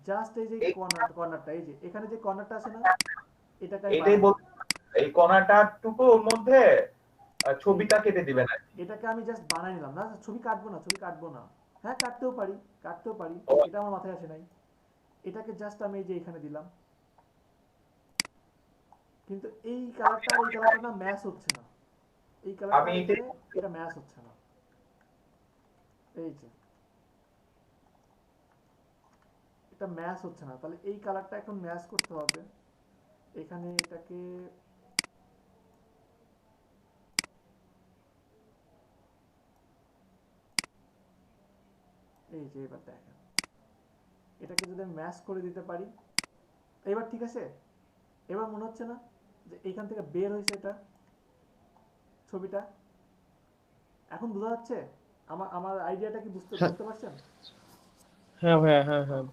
জাস্ট এই যে কর্নারটা, এই যে এখানে যে কর্নারটা আছে না, এটাকে এটাই বলতে এই কোণাটা টুকু ওর মধ্যে ছবিটা কেটে দিবেন। এটাকে আমি জাস্ট বানাই নিলাম, না ছবি কাটবো না, হ্যাঁ কাটতেও পারি, এটা আমার মাথায় আসে নাই। এটাকে জাস্ট আমি এই যে এখানে দিলাম, কিন্তু এই কালারটা না ম্যাচ হচ্ছে না, এই কালারটা এটা ম্যাচ হচ্ছে না। এই যে এটা ম্যাচ হচ্ছে না, তাহলে এই কালারটা এখন ম্যাচ করতে হবে। এখানে এটাকে এই যে এবার দেখেন, এটাকে যদি আমি ম্যাচ করে দিতে পারি, এবার ঠিক আছে? এবার মনে হচ্ছে না যে এইখান থেকে বের হয়েছে এটা ছবিটা? এখন বোঝা যাচ্ছে আমার আইডিয়াটা কি বুঝতে পারছেন? হ্যাঁ ভাইয়া, হ্যাঁ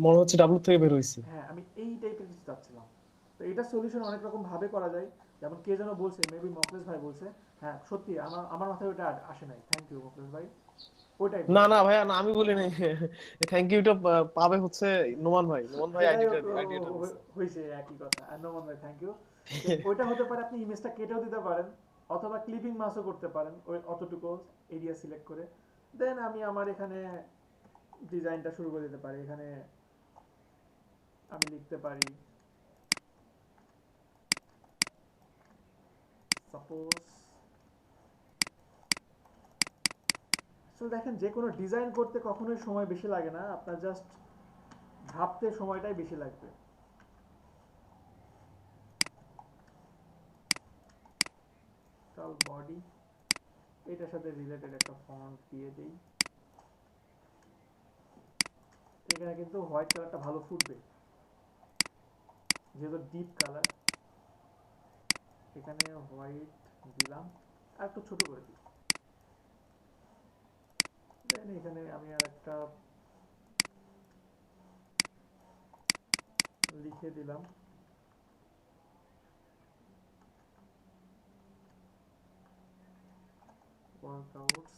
মনে হচ্ছে ডাব্লু থেকে বের হইছে। হ্যাঁ, আমি এই টাইপের কিছু চাচ্ছিলাম। তো এটা সলিউশন অনেক রকম ভাবে করা যায়, যেমন কে যেন বলছে, মেবি মকলেশ ভাই বলছে। হ্যাঁ সত্যি আমার মাথায় ওটা আসে নাই। থ্যাংক ইউ মকলেশ ভাই। ওইটাই না ভাইয়া, না আমি বলি নাই। থ্যাংক ইউটা পাবে হচ্ছে নোমান ভাই আইডিয়াটা হইছে একই কথা। আর নোমান ভাই থ্যাংক ইউ। ওইটা হতে পারে আপনি ইমেজটা কেটেও দিতে পারেন, অথবা ক্লিপিং মাসও করতে পারেন ওই অতটুকু এরিয়া সিলেক্ট করে। দেন আমি আমার এখানে ডিজাইনটা শুরু করে দিতে পারি। এখানে আমি লিখতে পারি সাপোজ। সো দেখেন, যে কোনো ডিজাইন করতে কখনোই সময় বেশি লাগে না, আপনার জাস্ট ভাবতে সময়টাই বেশি লাগবে। কাল বডি, এটার সাথে রিলেটেড একটা ফন্ট দিয়ে দেই। এখানে কিন্তু হোয়াইট কালারটা ভালো ফুটবে, যেহেতু ডিপ কালার। এখানে হোয়াইট দিলাম, আর একটু ছোট করে দিই। দেন এখানে আমি আর একটা লিখে দিলাম ওয়ার্কআউটস।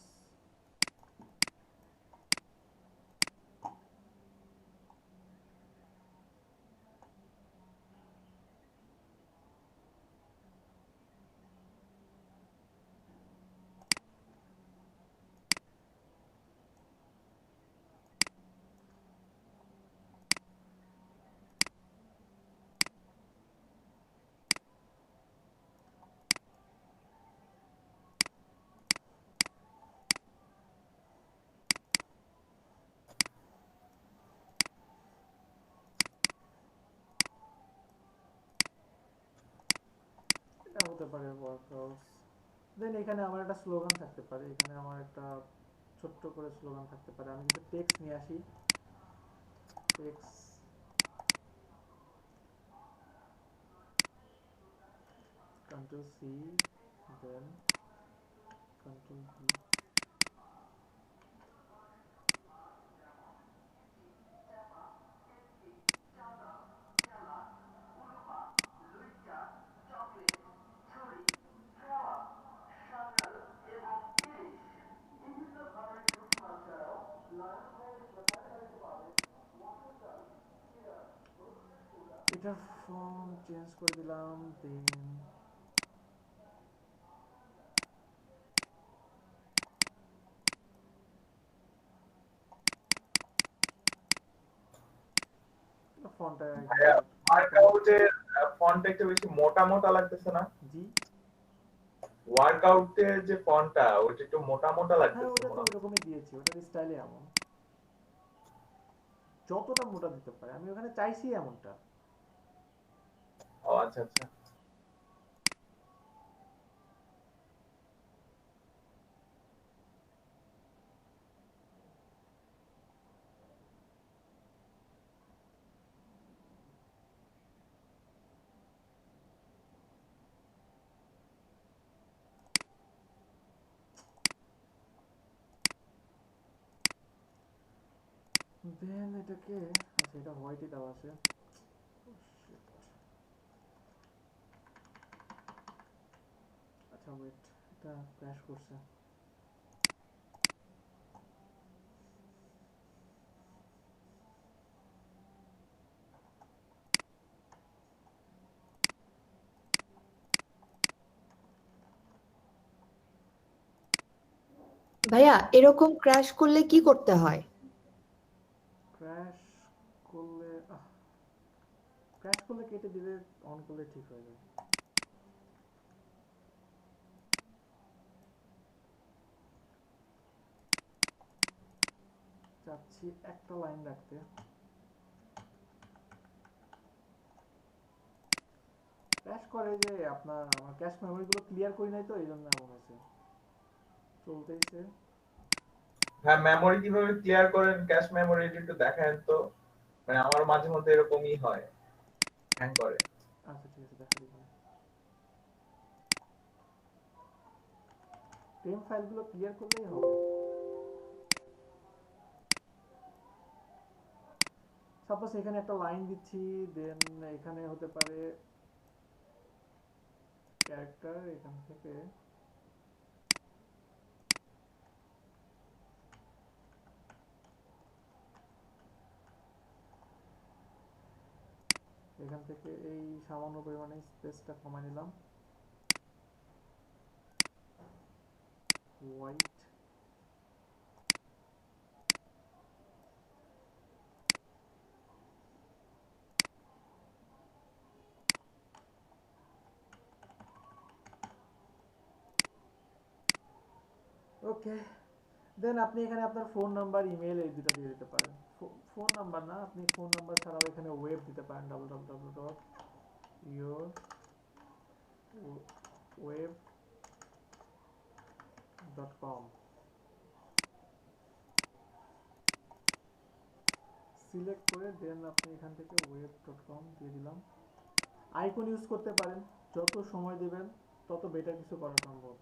এটা হতে পারে ওয়ার্কআউটস। দেন এখানে আমার একটা স্লোগান থাকতে পারে, এখানে আমার একটা ছোট্ট করে স্লোগান থাকতে পারে। আমি কিন্তু টেক্সট নিয়ে আসি, টেক্সট কন্ট্রোল সি, দেন কন্ট্রোল ভি। এটার ফন্ট চেঞ্জ করে দিলাম। দেন ফন্টটা ভাইয়া ওয়ার্কআউটের ফন্ট একটু বেশি মোটা মোটা লাগতেছে না? জি ওয়ার্কআউটের যে ফন্টটা ওটা একটু মোটা মোটা হ্যাঁ লাগতেছে ওটা তো মনে হয়। ওরকমই দিয়েছি, ওটার স্টাইলে এমন, যতটা মোটা দিতে পারে আমি ওখানে চাইছি এমনটা। ও আচ্ছা আচ্ছা। দেন এটাকে, আচ্ছা এটা হোয়াইটই দেওয়া আছে। Oh, shit. আচ্ছা ওয়েট, এটা ক্র্যাশ করছে। ভাইয়া এরকম ক্র্যাশ করলে কি করতে হয়? ক্র্যাশ করলে ক্র্যাশ করলে কেটে দিলে অন করলে ঠিক হয়ে যাবে। চাচ্ছি একটা লাইন রাখতে। ক্র্যাশ করে যে আপনার, আমার ক্যাশ মেমোরি গুলো ক্লিয়ার করি নাই তো এই জন্য এমন হয়েছে। চলতেইছে। হ্যাঁ মেমোরি কিভাবে ক্লিয়ার করেন, ক্যাশ মেমোরি একটু দেখান তো, মানে আমার মাঝে মধ্যে এরকমই হয়, হ্যাং করে। আচ্ছা ঠিক আছে দেখা দিবেন। টেম ফাইলগুলো ক্লিয়ার করলেই হবে। সাপোজ এখানে একটা লাইন দিচ্ছি, দেন এখানে হতে পারে ক্যারেক্টার, এখান থেকে এখান থেকে এই সামান্য পরিমাণে স্পেসটা কমাই নিলাম, হোয়াইট, ওকে। দেন আপনি এখানে আপনার ফোন নাম্বার, ইমেল এই দুটো দিয়ে দিতে পারেন। ফোন নাম্বার না, আপনি ফোন নাম্বার ছাড়াও এখানে ওয়েব দিতে পারেন, www.yourweb.com সিলেক্ট করে দেন আপনি এখান থেকে web.com দিয়ে দিলাম। আইকন ইউজ করতে পারেন, যত সময় দিবেন তত বেটার কিছু করা সম্ভব।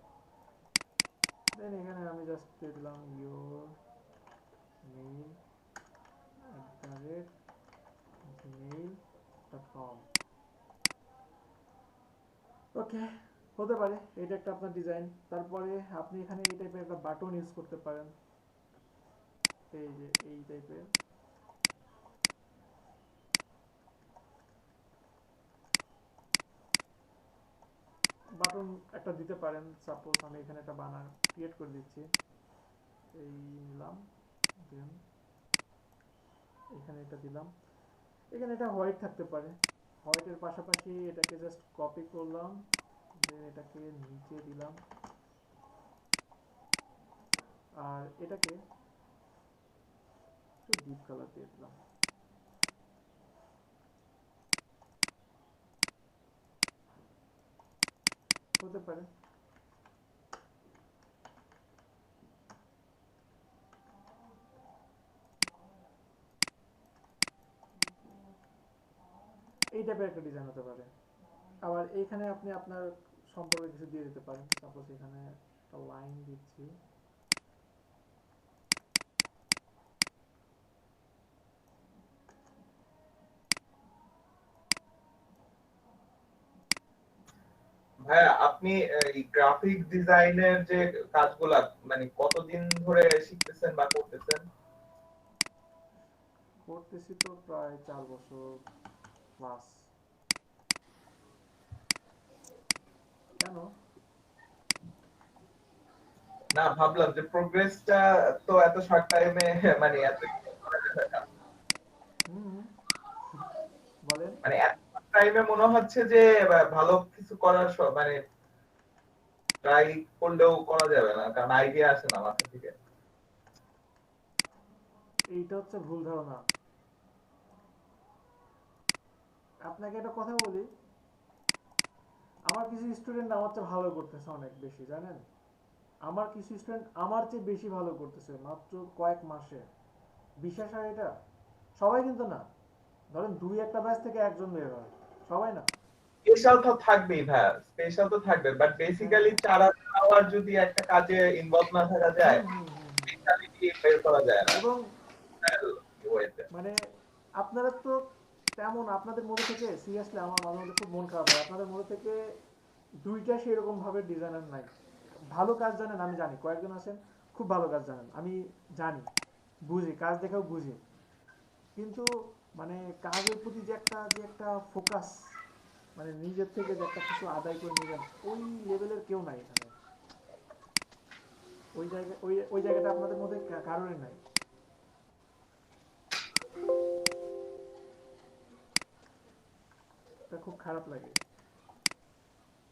দেন এখানে আমি জাস্ট দিয়ে দিলাম yourmail@gmail.com। ওকে, হতে পারে এটা একটা আপনার ডিজাইন। তারপরে আপনি এখানে এই টাইপের একটা বাটন ইউজ করতে পারেন, এই যে এই টাইপের। বাটন একটা দিতে পারেন। সাপোজ আমি এখানে একটা বানার ক্রিয়েট করে দিচ্ছি, এই নিলাম, দেন এখানে এটা দিলাম। এখানে এটা হোয়াইট থাকতে পারে, হোয়াইটের পাশাপাশি এটাকে জাস্ট কপি করলাম, দেন এটাকে নিচে দিলাম, আর এটাকে একটু ডিপ কালার দিয়ে দিলাম। হতে পারে। এই টাইপের একটা ডিজাইন হতে পারে। আবার এইখানে আপনি আপনার সম্পর্কে কিছু দিয়ে দিতে পারেন। সাপোজ এখানে একটা লাইন দিচ্ছি, ভাইয়া আপনি এই গ্রাফিক ডিজাইনের যে কাজগুলা মানে কতদিন ধরে শিখতেছেন বা করতেছেন? করতেছি তো প্রায় 4 বছর প্লাস। কেন? না ভাবলাম যে প্রোগ্রেসটা তো এত শর্ট টাইমে মানে এত হুম মানে এত টাইমে মনে হচ্ছে যে ভালো কিছু করার মানে ট্রাই করলেও করা যাবে না, কারণ আইডিয়া আসে না মাথা থেকে। এইটা হচ্ছে ভুল ধারণা। আপনাকে একটা কথা বলি, আমার কিছু স্টুডেন্ট আমার চেয়ে ভালো করতেছে অনেক বেশি, জানেন? আমার কিছু স্টুডেন্ট আমার চেয়ে বেশি ভালো করতেছে মাত্র কয়েক মাসে। বিশ্বাস হয় এটা? সবাই কিন্তু না, ধরেন 2-1টা ব্যাচ থেকে একজন বের হয়, সবাই না। স্পেশাল তো থাকবেই ভাইয়া, স্পেশাল তো থাকবে, বাট বেসিক্যালি 4 আওয়ার যদি একটা কাজে ইনভলভ না থাকা যায়, স্পেশালিটি বের করা যায় না। এবং মানে আপনারা তো তেমন, আপনাদের মধ্যে থেকে সিরিয়াসলি আমার মাঝে মধ্যে খুব মন খারাপ হয়, আপনাদের মধ্যে থেকে 2টা সেরকম ভাবে ডিজাইনার নাই। ভালো কাজ জানেন, আমি জানি কয়েকজন আছেন খুব ভালো কাজ জানেন, আমি জানি, বুঝি, কাজ দেখেও বুঝি, কিন্তু মানে কাজের প্রতি যে একটা ফোকাস, মানে নিজের থেকে যে একটা কিছু আদায় করে নেবেন, ওই লেভেলের কেউ নাই এখানে। ওই জায়গাটা আপনাদের মধ্যে কারোরই নাই। এটা খুব খারাপ লাগে,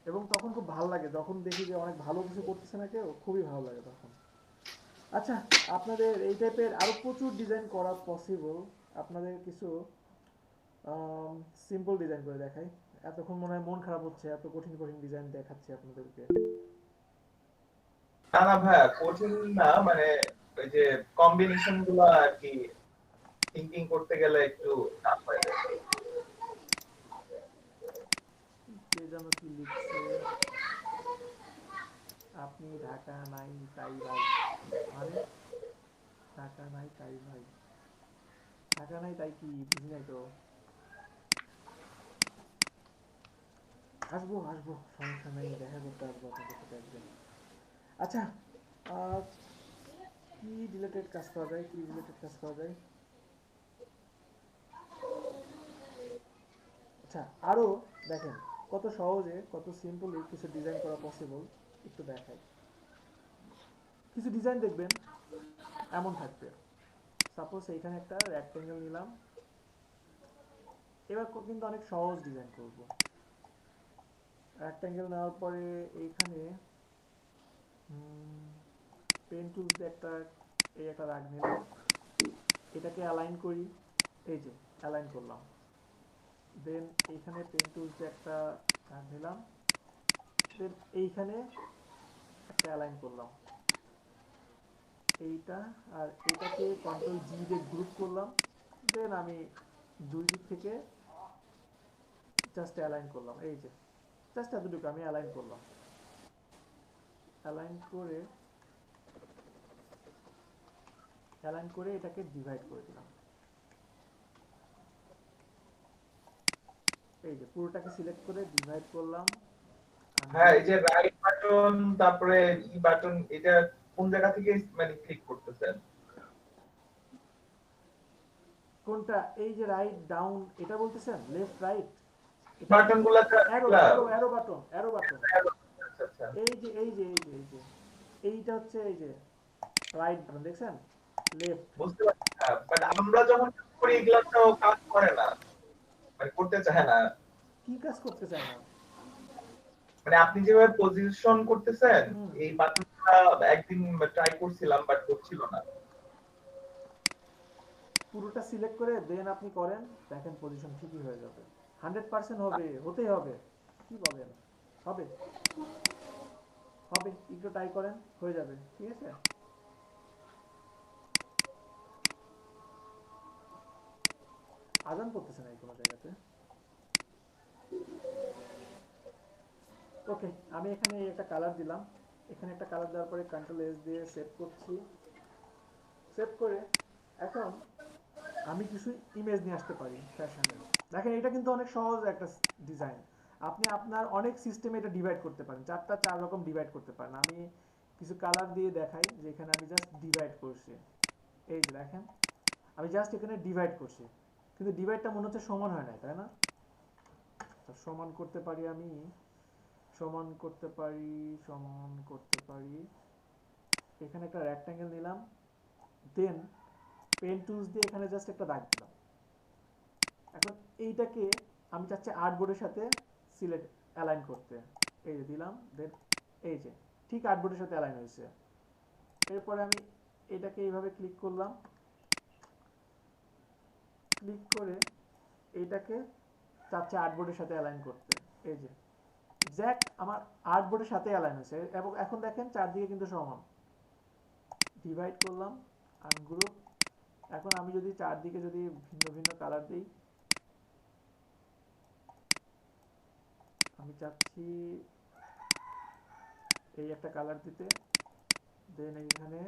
এবং তখন খুব ভালো লাগে যখন দেখি যে অনেক ভালো কিছু করতেছে না কেউ, খুবই ভালো লাগে তখন। আচ্ছা, আপনাদের এই টাইপের আরো প্রচুর ডিজাইন করা পসিবল। আপনাদের কিছু সিম্পল ডিজাইন করে দেখাই। এতক্ষণ মনে হয় মন খারাপ হচ্ছে, এত কঠিন কঠিন ডিজাইন দেখাচ্ছি আপনাদেরকে। না না ভাইয়া, কঠিন না, মানে ওই যে কম্বিনেশন গুলো আর কি থিঙ্কিং করতে গেলে একটু টাফ হয়ে যায়। কে যেন কি লিখছে, আপনি ঢাকা নাই তাই ভাই, মানে ঢাকা নাই তাই ভাই, ঢাকা নাই তাই কি বুঝি নাই তো। আসবো আসবো, সমস্যা নেই, দেখা করতে আসবো আপনাদের সাথে একদিন। আচ্ছা, কি রিলেটেড কাজ করা যায়, কি রিলেটেড কাজ করা যায়? আচ্ছা, আরো দেখেন কত সহজে, কত সিম্পলি কিছু ডিজাইন করা পসিবল, একটু দেখাই। কিছু ডিজাইন দেখবেন এমন থাকবে, সাপোজ এইখানে একটা রেক্টেঙ্গেল নিলাম, এবার কিন্তু অনেক সহজ ডিজাইন করব। রেক্টেঙ্গেল নেওয়ার পরে এইখানে পেন টুলস দিয়ে একটা দাগ নিলাম, এটাকে অ্যালাইন করি, এই যে অ্যালাইন করলাম। দেন এইখানে পেন টুলস দিয়ে একটা দাগ নিলাম, দেন এইখানে একটা অ্যালাইন করলাম, এইটা আর এটাকে কন্ট্রোল জি দিয়ে গ্রুপ করলাম। দেন আমি দুই দিক থেকে জাস্ট অ্যালাইন করলাম, এই যে জাস্ট এতটুকু আমি অ্যালাইন করলাম। অ্যালাইন করে এটাকে ডিভাইড করে দিলাম, এই যে পুরোটাকে সিলেক্ট করে ডিভাইড করলাম। হ্যাঁ, এই যে রাইট বাটন তারপরে ই বাটন, এটা কোন জায়গা থেকে মানে ক্লিক করতেছেন? কোনটা? এই যে রাইট ডাউন এটা বলতেছেন, লেফট রাইট বাটনগুলো অ্যারো বাটন। আচ্ছা আচ্ছা, এই যে এইটা হচ্ছে এই যে রাইট বাটন, দেখছেন? লেফট। বুঝতে পারছি, বাট আমরা যখন করি এগুলো তো কাজ করে না, মানে করতে চায় না। কি কাজ করতে চায় না? মানে আপনি যেভাবে পজিশন করতেছেন এই বাটনটা, একদিন ট্রাই করছিলাম বাট হচ্ছিল না। পুরোটা সিলেক্ট করে দেন আপনি করেন, দেখেন পজিশন ঠিকই হয়ে যাবে, 100% হবে, হতেই হবে। কি বলেন? হবে হবে, একটু ট্রাই করেন, হয়ে যাবে, ঠিক আছে? আজান করতেছে না কোনো জায়গাতে। ওকে, আমি এখানে একটা কালার দিলাম, এখানে একটা কালার দেওয়ার পরে কন্ট্রোল এস দিয়ে সেভ করছি। সেভ করে এখন আমি কিছু ইমেজ নিয়ে আসতে পারি ফ্যাশনের। দেখেন এটা কিন্তু অনেক সহজ একটা ডিজাইন, আপনি আপনার অনেক সিস্টেমে এটা ডিভাইড করতে পারেন, 4 রকম ডিভাইড করতে পারেন। আমি কিছু কালার দিয়ে দেখাই, যে এখানে আমি জাস্ট ডিভাইড করছি, এই যে দেখেন আমি জাস্ট এখানে ডিভাইড করছি, কিন্তু ডিভাইডটা মনে হচ্ছে সমান হয় না, তাই না? সমান করতে পারি, আমি সমান করতে পারি। এখানে একটা রেক্ট্যাঙ্গেল নিলাম, দেন পেন টুলস দিয়ে এখানে জাস্ট একটা দাগ দিলাম। এখন এইটাকে আমি চাচ্ছি আর্টবোর্ডের সাথে সিলেক্ট অ্যালাইন করতে, এই যে দিলাম, দেন এই যে ঠিক আর্টবোর্ডের সাথে অ্যালাইন হয়েছে। এরপরে আমি এটাকে এইভাবে ক্লিক করলাম, ক্লিক করে এইটাকে চাচ্ছি আর্টবোর্ডের সাথে অ্যালাইন করতে, এই যে এক্স্যাক্ট আমার আর্টবোর্ডের সাথে অ্যালাইন হয়েছে। এবং এখন দেখেন চারদিকে কিন্তু সমান। ডিভাইড করলাম, আনগ্রুপ। এখন আমি যদি চারদিকে যদি ভিন্ন ভিন্ন কালার দিই, আমি চাচ্ছি এই একটা কালার দিতে, দেন এইখানে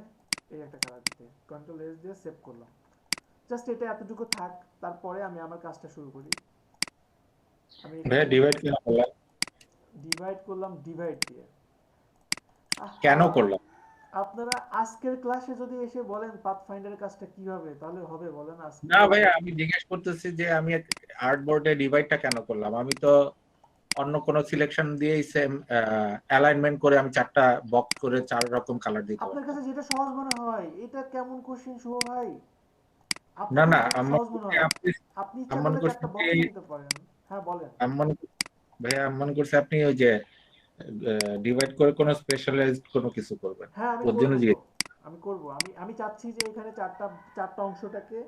এই একটা কালার দিতে, কন্ট্রোল এস দিয়ে সেভ করলাম। জাস্ট এটা এতটুকু থাক, তারপরে আমি আমার কাজটা শুরু করি। আমি ভাইয়া ডিভাইড কেন করলাম? ডিভাইড করলাম ডিভাইড দিয়ে। কেন করলাম? আপনারা আজকের ক্লাসে যদি এসে বলেন পাথফাইন্ডারের কাজটা কিভাবে, তাহলে হবে বলেন? আজকে না ভাইয়া, আমি জিজ্ঞেস করতেছি যে আমি আর্টবোর্ডে ডিভাইডটা কেন করলাম? আমি তো অন্য কোনো সিলেকশন দিয়েই সেম অ্যালাইনমেন্ট করে আমি চারটা বক্স করে 4 রকম কালার দিতে আপনার পারতাম। কাছে যেটা সহজ মনে হয়। এটা কেমন কোশ্চেন শুভ ভাই? না আপনার না, কাছে যেটা আমার সহজ মনে হয়, আপনি ইচ্ছা মনে করলে করছি চারটা যে বক্স দিতে পারেন। হ্যাঁ বলেন। ভাইয়া মনে করছি আপনি ওই যে ডিভাইড করে কোনো স্পেশালাইজড কোনো কিছু করবেন, হ্যাঁ আমি ওর জন্য করব তো, জিজ্ঞেস। আমি করব। আমি চাচ্ছি যে এখানে চারটা অংশটাকে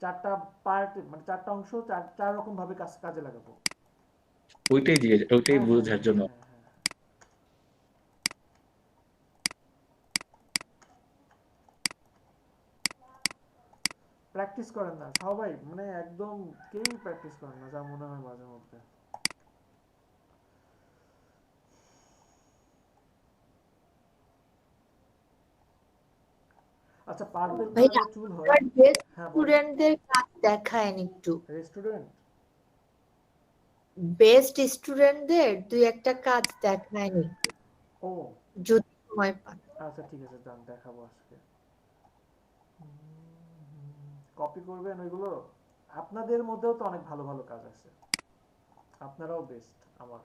চারটা পার্ট, মানে চারটা অংশ চার রকম ভাবে কাজে লাগাবো। ওইটাই বোঝার জন্য। প্র্যাকটিস করেন না সবাই, মানে একদম কেউই প্র্যাকটিস করেন না, যা মনে হয় মাঝে মধ্যে। আচ্ছা পার্পল কালারের চুল হয়। হ্যাঁ স্টুডেন্টদের কাজ দেখায়েন একটু। রেস্টুরেন্ট বেস্ট স্টুডেন্টদের দুই একটা কাজ দেখায়েন একটু, ও যদি সময় পান। আচ্ছা ঠিক আছে, যান দেখাবো আজকে। কপি করবেন ওইগুলো। আপনাদের মধ্যেও তো অনেক ভালো ভালো কাজ আছে, আপনারাও বেস্ট আমার।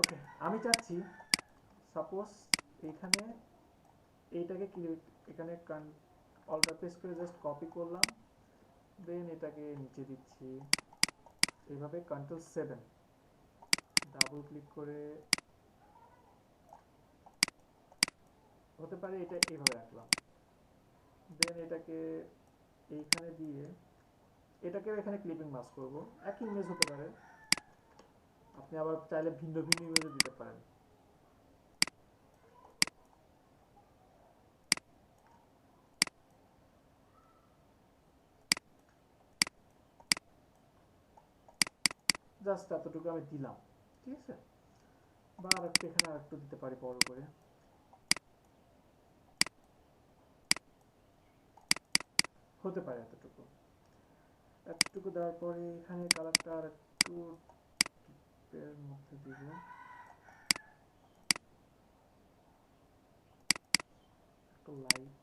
ওকে, আমি চাচ্ছি সাপোজ এখানে এইটাকে এখানে অল্টার প্রেস করে জাস্ট কপি করলাম, দেন এটাকে নিচে দিচ্ছি এইভাবে, কন্ট্রোল 7 ডাবল ক্লিক করে, হতে পারে এটা এইভাবে রাখলাম, দেন এটাকে এইখানে দিয়ে এটাকে এখানে ক্লিপিং মাস্ক করব। একই ইমেজ হতে পারে, আপনি আবার চাইলে ভিন্ন ভিন্ন ইমেজও দিতে পারেন। জাস্ট এতটুকু আমি দিলাম, ঠিক আছে। বা আরেকটু এখানে আরেকটু দিতে পারি বড় করে, হতে পারে এতটুকু। এতটুকু দেওয়ার পরে এখানে কালারটা আর একটু ডিপের মধ্যে দিব, একটু লাইট।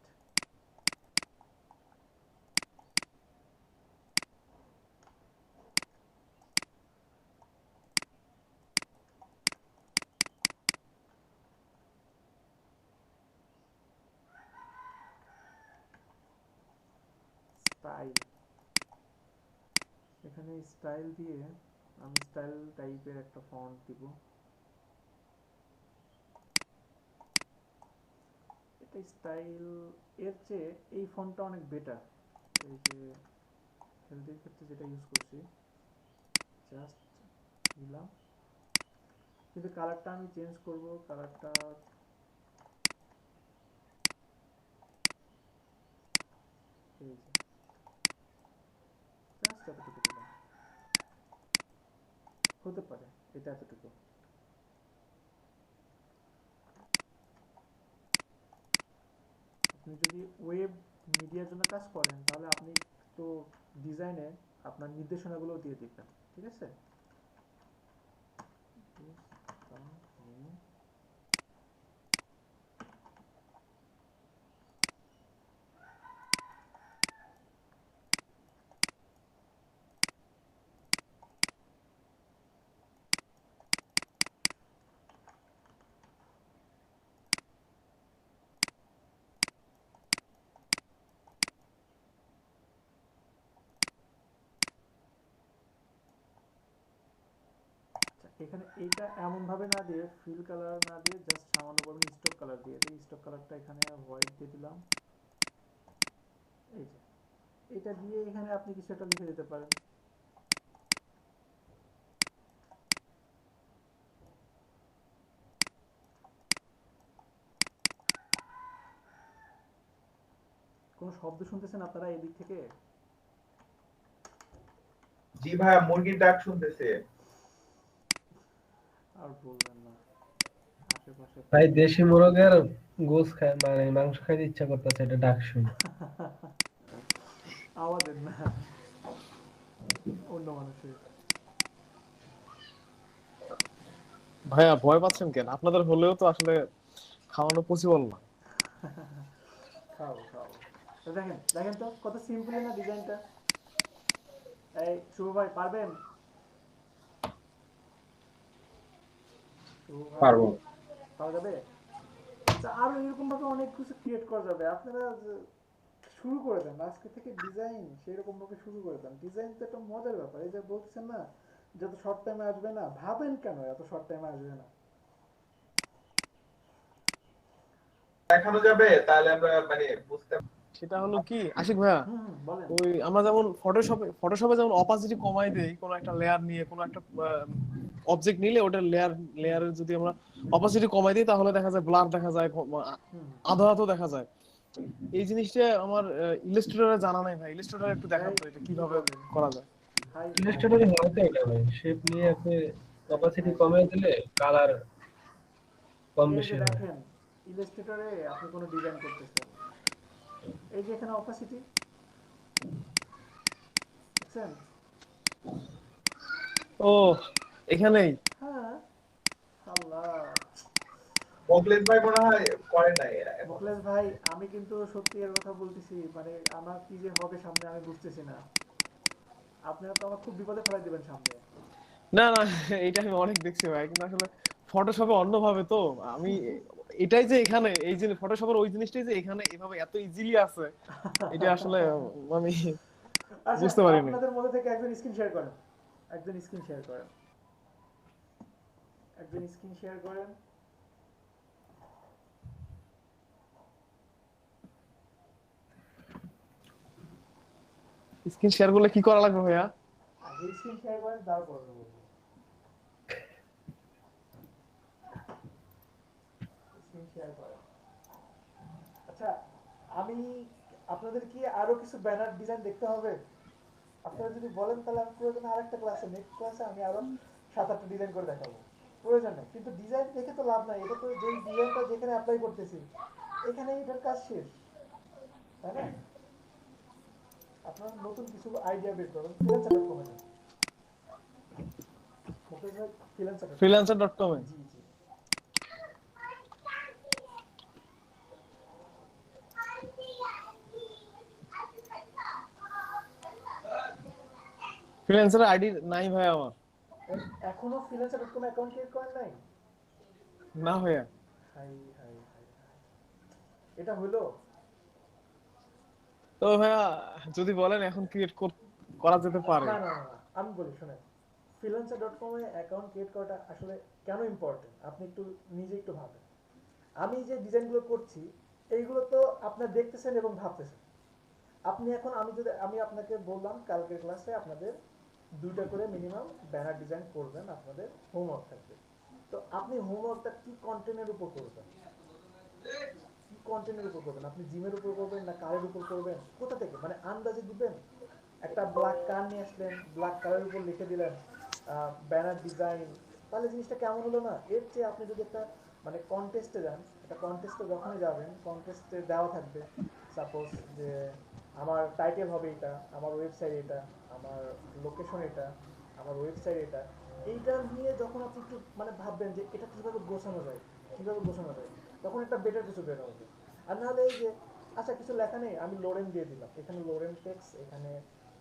স্টাইল, এখানে স্টাইল দিয়ে আমি স্টাইল টাইপের একটা ফন্ট দিব। এটা স্টাইল এর চেয়ে এই ফন্টটা অনেক বেটার। এই যে হেলদির ক্ষেত্রে যেটা ইউজ করছি, জাস্ট দিলাম, কিন্তু কালারটা আমি চেঞ্জ করব। কালারটা এই যে জাস্ট এতটুকু দিলাম, হতে পারে এটা এতটুকু। আপনি যদি ওয়েব মিডিয়ার জন্য কাজ করেন, তাহলে আপনি তো ডিজাইনে আপনার নির্দেশনাগুলো দিয়ে দিবেন, ঠিক আছে। এখানে এইটা এমন ভাবে না দিয়ে ফিল কালার না দিয়ে জাস্ট সামান্য পরিমাণে স্টক কালার দিয়ে দিই। স্টক কালারটা এখানে হোয়াইট দিয়ে দিলাম। এই যে এটা দিয়ে এখানে আপনি কিছু একটা লিখে দিতে পারেন। কোনো শব্দ শুনতেছেন আপনারা এই দিক থেকে? জি ভাইয়া, মুরগির ডাক শুনতেছে। আর বলবেন না, আশেপাশে ভাই দেশি মুরগের গোস খায় মানে মাংস খাইতে ইচ্ছা করতেছে, এটা ডাক শুনে। আমাদের না, অন্য মানুষের। ভাইয়া ভয় পাচ্ছেন কেন? আপনাদের হলেও তো আসলে খাওয়ানো পসিবল না। খাও খাও। তো দেখেন দেখেন তো কত সিম্পল না ডিজাইনটা। এই শুভ ভাই পারবেন? শুভ ভাই, পারবো। পারা যাবে? আচ্ছা, আরো এরকম ভাবে অনেক কিছু ক্রিয়েট করা যাবে। আপনারা শুরু করে দেন আজকে থেকে ডিজাইন সেরকম ভাবে শুরু করে দেন। ডিজাইন তো একটা মজার ব্যাপার। এই যে বলছেন না যত শর্ট টাইমে আসবে না, ভাবেন কেন এত শর্ট টাইমে আসবে না? দেখানো যাবে তাহলে আমরা মানে বুঝতে। সেটা হলো কি আশিক ভাইয়া, বলেন। ওই আমরা যেমন ফটোশপে যেমন অপাসিটি কমাই দেই কোনো একটা লেয়ার নিয়ে, কোনো একটা অবজেক্ট নিলে ওটা লেয়ারের যদি আমরা অপাসিটি কমাই দিই তাহলে দেখা যায় ব্লার দেখা যায়, আধো আধো দেখা যায়। এই জিনিসটা আমার ইলাস্ট্রেটরে জানা নাই ভাই। ইলাস্ট্রেটরে একটু দেখান তো এটা কিভাবে করা যায়। ইলাস্ট্রেটরে হয় তো এটা ভাই, শেপ নিয়ে আপনি অপাসিটি কমিয়ে দিলে কালার কম এই বেশি যে হয়। দেখেন ইলাস্ট্রেটরে আপনি কোনো ডিজাইন করতেছেন, এই যে এখানে অপাসিটি দেখছেন? ও এখানেই। হ্যাঁ, আল্লাহ। মোখলেস ভাই মনে হয় করে নাই এরা। মোখলেস ভাই, আমি কিন্তু সত্যি এর কথা বলতেছি, মানে আমার কি যে হবে সামনে আমি বুঝতেছি না। আপনারা তো আমার খুব বিপদে ফেলাই দিবেন সামনে। না না, এটা আমি অনেক দেখছি ভাই, কিন্তু আসলে ফটোশপে অন্যভাবে তো আমি এটাই যে এখানে এই যে ফটোশপের ওই জিনিসটাই যে এখানে এভাবে এত ইজিলি আছে, এটা আসলে আমি আচ্ছা, বুঝতে পারিনি। আপনাদের মধ্যে থেকে একজন স্ক্রিন শেয়ার করেন, একজন স্ক্রিন শেয়ার করেন, একজন স্ক্রিন শেয়ার করেন। স্ক্রিন শেয়ার করলে কি করা লাগবে ভাইয়া? আগে স্ক্রিন শেয়ার করেন, তারপর বলবো। স্ক্রিন শেয়ার করেন। আচ্ছা, আমি আপনাদের কি আরো কিছু ব্যানার ডিজাইন দেখতে হবে? আপনারা যদি বলেন তাহলে আমি প্রয়োজনে আরেকটা ক্লাসে, নেক্সট ক্লাসে আমি আরো 7-8টা ডিজাইন করে দেখাবো। প্রয়োজন নেই, কিন্তু ডিজাইন দেখে তো লাভ নাই। এটা তো যেই ডিজাইনটা যেখানে অ্যাপ্লাই করতেছি এখানে এটার কাজ শেষ, তাই না? আপনারা নতুন কিছু আইডিয়া বের করবেন। freelancer.com এ যান। মুকেশ ভাই, freelancer.com এ জি জি। ফ্রিল্যান্সারের আইডি নাই ভাই আমার। এখনো freelancer.com অ্যাকাউন্ট ক্রিয়েট করেন নাই? না ভাইয়া। হাই হাই হাই, এটা হলো? তো ভাইয়া যদি বলেন এখন ক্রিয়েট করা যেতে পারে। না না না, আমি বলি শুনেন, freelancer.com এ অ্যাকাউন্ট ক্রিয়েট করাটা আসলে কেন ইম্পর্টেন্ট আপনি একটু নিজে একটু ভাবেন। আমি যে ডিজাইনগুলো করছি এইগুলো তো আপনি দেখতেছেন এবং ভাবতেছেন। আপনি এখন আমি আপনাকে বললাম কালকের ক্লাসে আপনাদের 2টা করে মিনিমাম ব্যানার ডিজাইন করবেন, আপনাদের হোমওয়ার্ক থাকবে। তো আপনি হোমওয়ার্কটা কি কন্টেন্টের উপর করবেন? কি কন্টেন্টের উপর করবেন? আপনি জিমের উপর করবেন না কারের উপর করবেন? কোথা থেকে মানে আন্দাজে দিবেন? একটা ব্ল্যাক কার নিয়ে আসলেন, ব্ল্যাক কারের উপর লিখে দিলেন ব্যানার ডিজাইন, তাহলে জিনিসটা কেমন হলো না? এর চেয়ে আপনি যদি একটা মানে কন্টেস্টে যান, একটা কন্টেস্টে যখনই যাবেন কন্টেস্টে দেওয়া থাকবে সাপোজ যে আমার টাইটেল হবে এটা, আমার ওয়েবসাইট এটা, আমার লোকেশন এটা, আমার ওয়েবসাইট এটা, এইটা নিয়ে যখন আপনি একটু মানে ভাববেন যে এটা কিভাবে গোছানো যায়, কিভাবে গোছানো যায়, তখন একটা বেটার কিছু বের হবে। আর নাহলে এই যে আচ্ছা কিছু লেখা নেই, আমি লোরেন দিয়ে দিলাম, এখানে লোরেন টেক্স, এখানে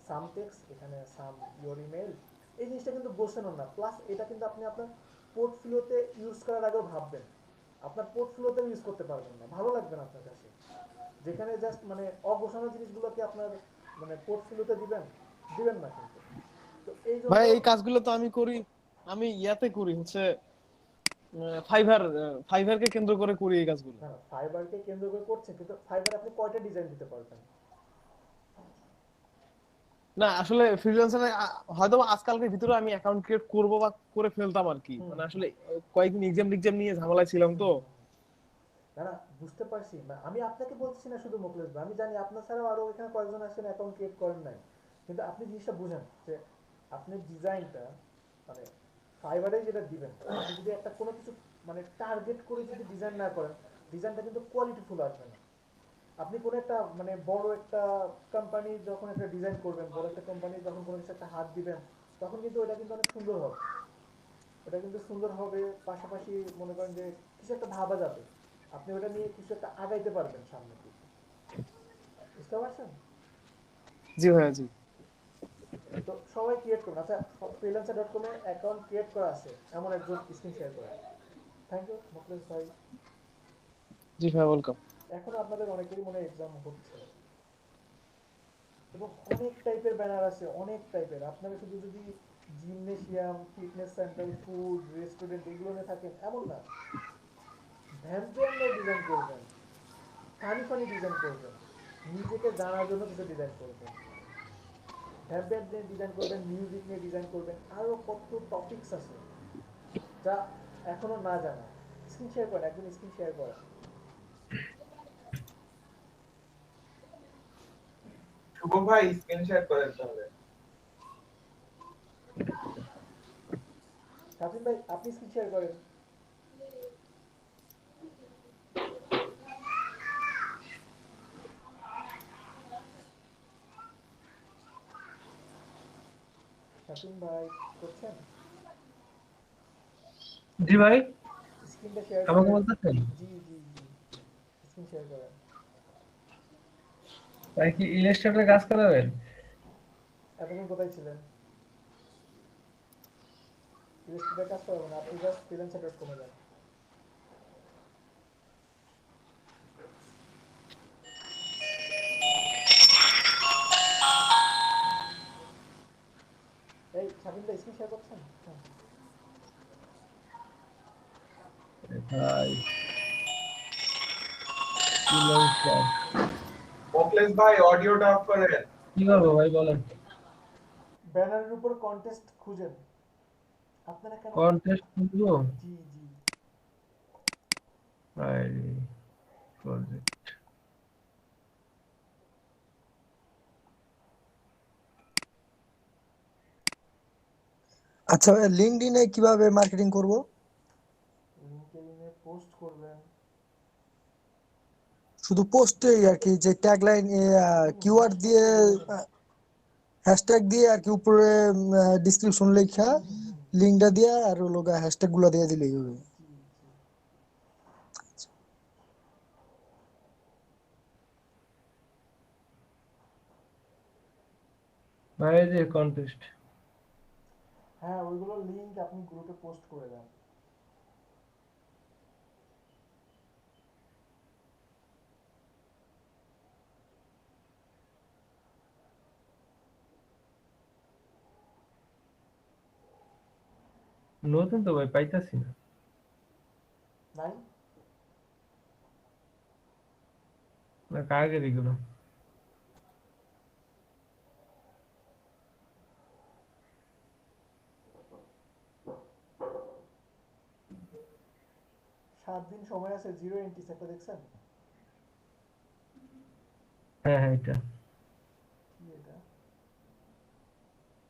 সাম টেক্স, এখানে সাম ইওর ইমেল, এই জিনিসটা কিন্তু গোছানো না। প্লাস এটা কিন্তু আপনি আপনার পোর্টফোলিওতে ইউজ করার আগেও ভাববেন, আপনার পোর্টফোলিওতেও ইউজ করতে পারবেন না, ভালো লাগবে না আপনার কাছে। যেখানে জাস্ট মানে অগোছানো জিনিসগুলোকে আপনার মানে পোর্টফোলিওতে দিবেন না কিন্তু। তো এই ভাই এই কাজগুলো তো আমি করি, আমি ইয়াতে করি হচ্ছে ফাইভারকে কেন্দ্র করে করি এই কাজগুলো। না ফাইবারকে কেন্দ্র করে করছেন, কিন্তু ফাইবার আপনি কয়টা ডিজাইন দিতে পারবেন? না আসলে ফ্রিল্যান্সারে হয়তো আজকালকের ভিতরে আমি অ্যাকাউন্ট ক্রিয়েট করব বা করে ফেলতাম আর কি, মানে আসলে কয়েকদিন এক্সাম নিয়ে ঝামেলায় ছিলাম তো। না না বুঝতে পারছি, আমি আপনাকে বলছি না শুধু মোকলেশ ভাই, আমি জানি আপনার ছাড়াও আরো এখানে কয়েকজন আছেন অ্যাকাউন্ট ক্রিয়েট করেন নাই, কিন্তু আপনি জিনিসটা বুঝেন যে আপনি ডিজাইনটা মানে ফাইবারে যেটা দিবেন, আপনি যদি একটা কোনো কিছু মানে টার্গেট করে যদি ডিজাইন না করেন, ডিজাইনটা কিন্তু কোয়ালিটিফুল আসবে না। আপনি কোনো একটা মানে বড় একটা কোম্পানি যখন একটা ডিজাইন করবেন, বড় একটা কোম্পানি যখন কোনো কিছু একটা হাত দিবেন, তখন কিন্তু ওটা কিন্তু অনেক সুন্দর হবে, ওটা কিন্তু সুন্দর হবে, পাশাপাশি মনে করেন যে কিছু একটা ভাবা যাবে, আপনি ওটা নিয়ে কিছু একটা আগাইতে পারবেন সামনের দিকে। বুঝতে পারছেন? জি ভাইয়া জি। তো সবাই ক্রিয়েট করুন। আচ্ছা, freelancer.com এ অ্যাকাউন্ট ক্রিয়েট করা আছে এমন একজন স্ক্রিন শেয়ার করে। থ্যাংক ইউ মোকলেশ ভাই। জি ভাইয়া ওয়েলকাম। এখন আপনাদের অনেকেরই মনে এক্সাম হচ্ছে এবং অনেক টাইপের ব্যানার আছে, অনেক টাইপের। আপনারা শুধু যদি gymnasium, fitness centre, food, restaurant এগুলো নিয়ে থাকেন এমন না, ভ্যাম্পিয়ার নিয়ে ডিজাইন করবেন, ফানি ফানি ডিজাইন করবেন, নিজেকে জানার জন্য কিছু ডিজাইন করবেন, ভ্যাম্পিয়ার নিয়ে ডিজাইন করবেন, মিউজিক নিয়ে ডিজাইন করবেন, আরো কত টপিকস আছে যা এখনো না জানা। স্ক্রিন শেয়ার করেন, একজন স্ক্রিন শেয়ার করেন। শুভ ভাই স্ক্রিন শেয়ার করেন তাহলে। শাফিন ভাই আপনি স্ক্রিন শেয়ার করেন। শাফিন ভাই করছেন? জি ভাই স্ক্রিনটা শেয়ার আমাকে করেন। বলতেছেন? জি জি জি, স্ক্রিন শেয়ার করেন। ভাই কি ইলাস্ট্রেটরে কাজ করাবেন? এতক্ষণ কোথায় ছিলেন? ইলাস্ট্রেটরে কাজ করাবেন না, আপনি জাস্ট freelancer.com এ যান। এই শাফিন ভাই স্ক্রিন শেয়ার করছেন? হ্যাঁ। ভাই ফ্রিল্যান্সার মোকলেশ ভাই অডিওটা অফ করেন। কি করবো ভাই বলেন? ব্যানারের উপর কন্টেস্ট খুঁজেন। আপনারা কেন কন্টেস্ট খুঁজবো? জি জি ভাই প্রজেক্ট আচ্ছা লিঙ্কডইনে কিভাবে মার্কেটিং করব? লিংকডইনে পোস্ট করবেন। শুধু পোস্টেই আর কি, যে ট্যাগলাইন কিওয়ার্ড দিয়ে হ্যাশট্যাগ দিয়ে আর কি, উপরে ডেসক্রিপশন লেখা লিঙ্কটা দিয়ে আর হলো হ্যাশট্যাগ গুলো দিয়ে দিলেই হবে। ভাই এই যে কন্টেস্ট। হ্যাঁ ওইগুলো লিংক আপনি গ্রুপে পোস্ট করে দেন। নতুন তো ভাই পাইতাছি না। নাই না কাগের এগুলো। সাত দিন সময় আছে, জিরো এন্ট্রিস একটা দেখছেন? হ্যাঁ হ্যাঁ এটা কি এটা?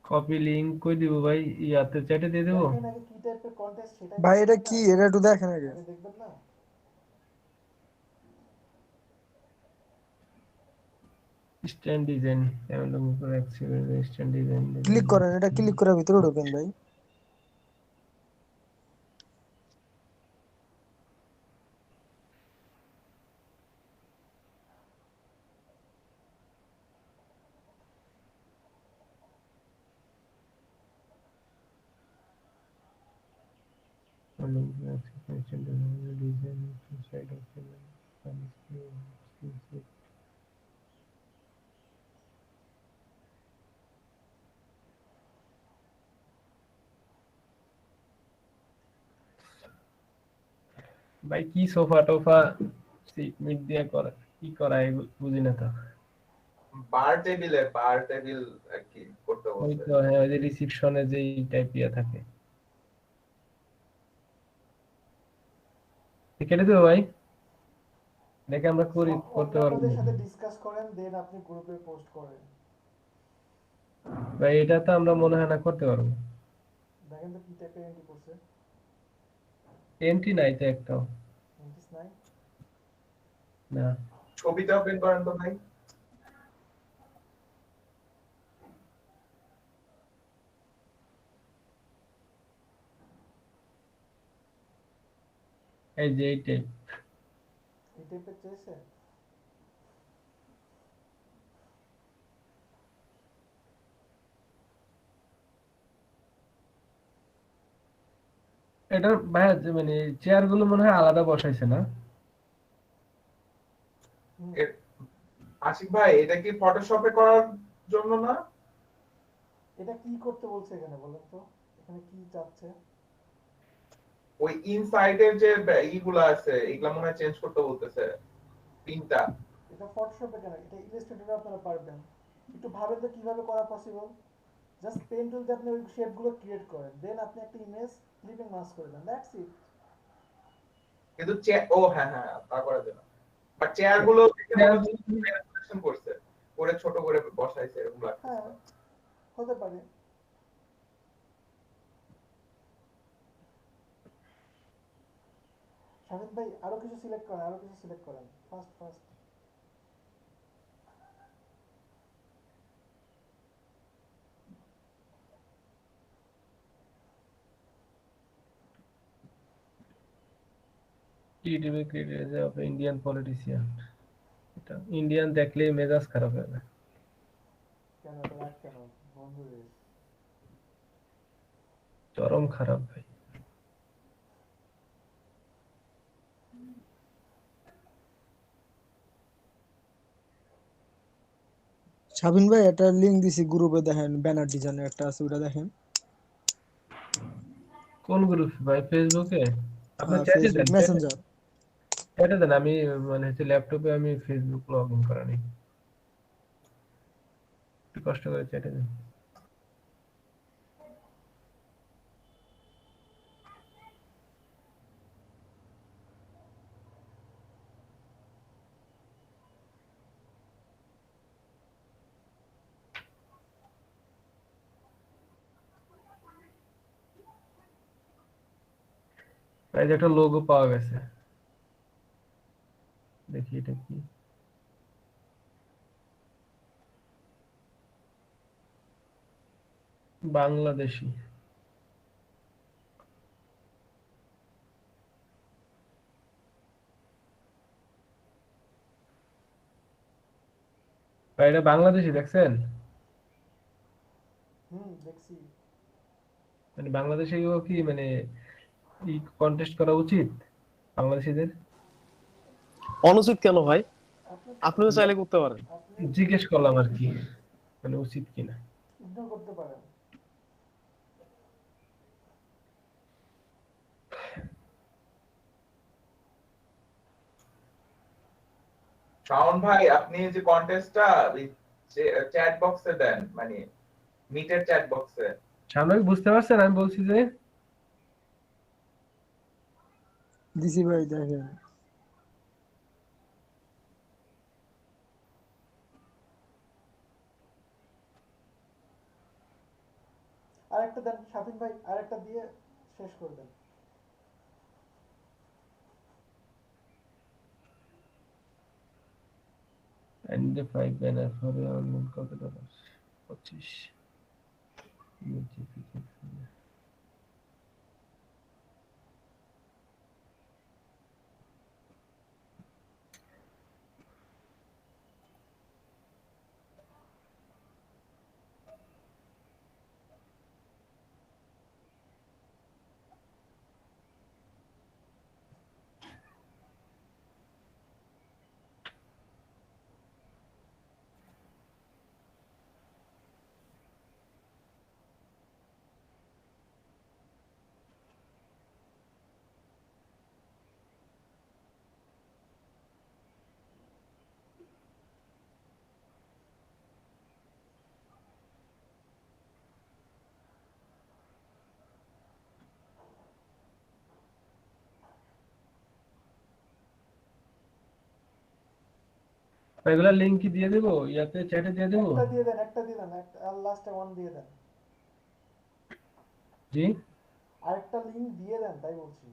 কপি লিংক কই দিব ভাই? ইয়াতে চ্যাটে দিয়ে দেবো? দেখেন আগে কি টাইপের কন্টেস্ট সেটা ভাই এটা কি, এটা একটু দেখেন আগে। আগে দেখবেন না? স্ট্যান্ড ডিজাইন কেমন উপরে এক্সিবিট স্ট্যান্ড ডিজাইন ক্লিক করেন, এটা ক্লিক করে ভিতরে ঢোকেন ভাই। ডিজাইন সাইড অফ ভাই কি সোফা টোফা সিট মিট দিয়ে করা কি করা এগুলো বুঝি না তো। বার টেবিল আর কি করতে ওই বলছে। তো হ্যাঁ, ওই যে রিসিপশনে যেই টাইপ ইয়া থাকে। কেটে দেবো ভাই, দেখে আমরা করি করতে পারবো অন্যান্যদের না। সাথে ডিসকাস করেন, দেন আপনি গ্রুপে পোস্ট করেন। ভাই এটা তো আমরা মনে হয় না করতে পারবো। দেখেন তো কি টাইপের এন্ট্রি করছে। এন্ট্রি নাই তো একটাও। এন্ট্রিস নাই। না ছবিটা ওপেন করেন তো ভাই। এই যে এই টাইপ। এই টাইপের চেয়েছে। এটা ভাই মানে চেয়ার গুলো মনে হয় আলাদা বসাইছে না? আশিক ভাই এটা কি ফটোশপে করার জন্য না? এটা কি করতে বলছে এখানে বলেন তো, এখানে কি চাচ্ছে? ওই ইনসাইডের যে এইগুলো আছে এগুলা মনে হয় চেঞ্জ করতে বলতেছে তিনটা। এটা ফটোশপে কেন, এটা ইলাস্ট্রেটরে আপনারা পারবেন। একটু ভাবেন তো কিভাবে করা পসিবল। জাস্ট পেন টুল দিয়ে আপনি ওই শেপগুলো ক্রিয়েট করেন, দেন আপনি একটা ইমেজ ক্লিপিং মাস্ক করে দেন, দ্যাটস ইট। কিন্তু ও হ্যাঁ হ্যাঁ তা করা যায় না। বাট চেয়ার গুলো সিলেকশন করছে করে ছোট করে বসাইছে এরকম লাগছে। হ্যাঁ হতে পারে। শাহিদ ভাই আরো কিছু সিলেক্ট করেন, আরো কিছু সিলেক্ট করেন, first first. TDP criticize of Indian politician. এটা ইন্ডিয়ান দেখলেই মেজাজ খারাপ হয়ে যায়। কেন এটা রাখ কেন বন্ধু রে? চরম খারাপ ভাই। শাবিন ভাই একটা লিংক দিছি গ্রুপে, দেখেন ব্যানার ডিজাইনের একটা আছে, ওটা দেখেন। কোন গ্রুপ ভাই? ফেসবুকে? আপনি চ্যাটে ফেসবুক দেন, মেসেঞ্জার। চ্যাটে দেন। আমি মানে হচ্ছে ল্যাপটপে আমি ফেসবুক লগ ইন করা নেই, একটু কষ্ট করে চ্যাটে দেন। এই যে একটা লোগো পাওয়া গেছে, দেখি এটা কি। বাংলাদেশি। ভাই এটা বাংলাদেশি দেখছেন? দেখছি। মানে বাংলাদেশে কি মানে কন্টেস্ট করা উচিত বাংলাদেশিদের? অনুচিত কেন ভাই? আপনিও চাইলে করতে পারেন। জিজ্ঞেস করলাম আর কি, মানে উচিত কিনা। ইগনোর করতে পারেন। শাওন ভাই আপনি যে কন্টেস্টটা চ্যাট বক্সে দেন, মানে মিটের চ্যাট বক্সে। সামনে বুঝতে পারছেন আমি বলছি যে? দিছি ভাই দেখেন। আরেকটা দেন শাফিন ভাই, আরেকটা দিয়ে শেষ করে দেন। And the 5 banner for online কত ডলার? 25। এগুলা লিংক কি দিয়ে দেবো ইয়াতে চ্যাটে দিয়ে দেবো? একটা দিয়ে দেন, একটা দিয়ে দেন, একটা লাস্টে ওয়ান দিয়ে দেন, জি আরেকটা লিংক দিয়ে দেন, তাই বলছি।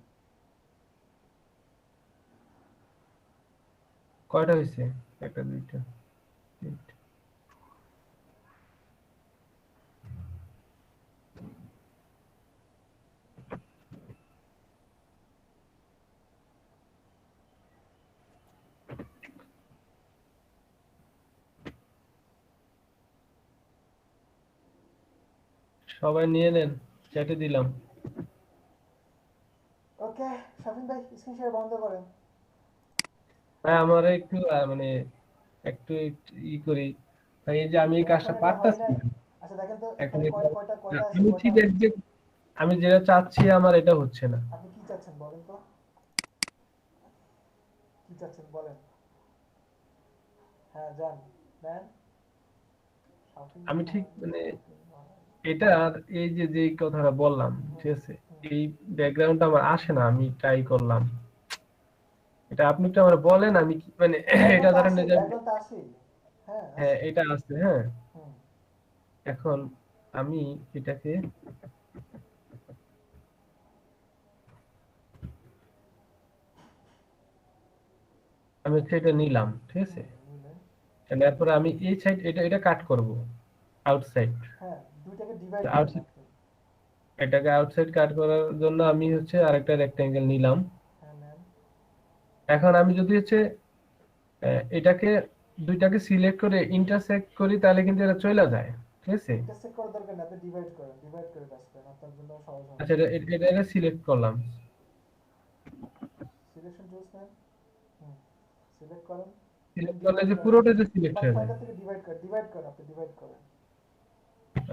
কয়টা হয়েছে? একটা দুইটা তিনটা। সবাই নিয়ে নেন, চ্যাটে দিলাম। ওকে শাফিন ভাই স্ক্রিন শেয়ার বন্ধ করেন। ভাই আমার একটু মানে একটু ই করি ভাই, এই যে আমি এই কাজটা এখন এটা হয় পারতাছি নাই। না। আচ্ছা দেখেন তো এখন এখানে কয়টা আছে, আমি ঠিক আমি যেটা চাচ্ছি আমার এটা হচ্ছে না। আপনি কি চাচ্ছেন বলেন তো, কি চাচ্ছেন বলেন। হ্যাঁ যান দেন। আমি ঠিক মানে এটা আর এই যে যে কথাটা বললাম ঠিক আছে, এই ব্যাকগ্রাউন্ডটা আমার আসে না, আমি ট্রাই করলাম। এটা আপনি একটু আমার বলেন আমি মানে এটা ধরেন যে ব্যাকগ্রাউন্ড আছে, হ্যাঁ হ্যাঁ এটা আছে হ্যাঁ। হুম। এখন আমি এটাকে আমি হচ্ছে এটা নিলাম ঠিক আছে, তারপরে আমি এই সাইড এটা এটা কাট করব আউটসাইড। হ্যাঁ দুইটাকে ডিভাইড আউটসাইড এটাকে আউটসাইড কাট করার জন্য আমি হচ্ছে আরেকটা রেক্টেঙ্গেল নিলাম। এখন আমি যদি হচ্ছে এটাকে দুইটাকে সিলেক্ট করে ইন্টারসেক্ট করি তাহলে কিন্তু এটা চলে যায় ঠিক আছে। ইন্টারসেক্ট করার দরকার না, আপনি ডিভাইড করেন, ডিভাইড করে কাজ করেন, আপনার জন্য সহজ হবে। আচ্ছা এটা সিলেক্ট করলাম, সিলেকশন টুলস নেন, সিলেক্ট করেন, সিলেক্ট করলে যে পুরোটা যে সিলেক্ট হয়ে যায়। থেকে ডিভাইড করেন, আপনি ডিভাইড করেন।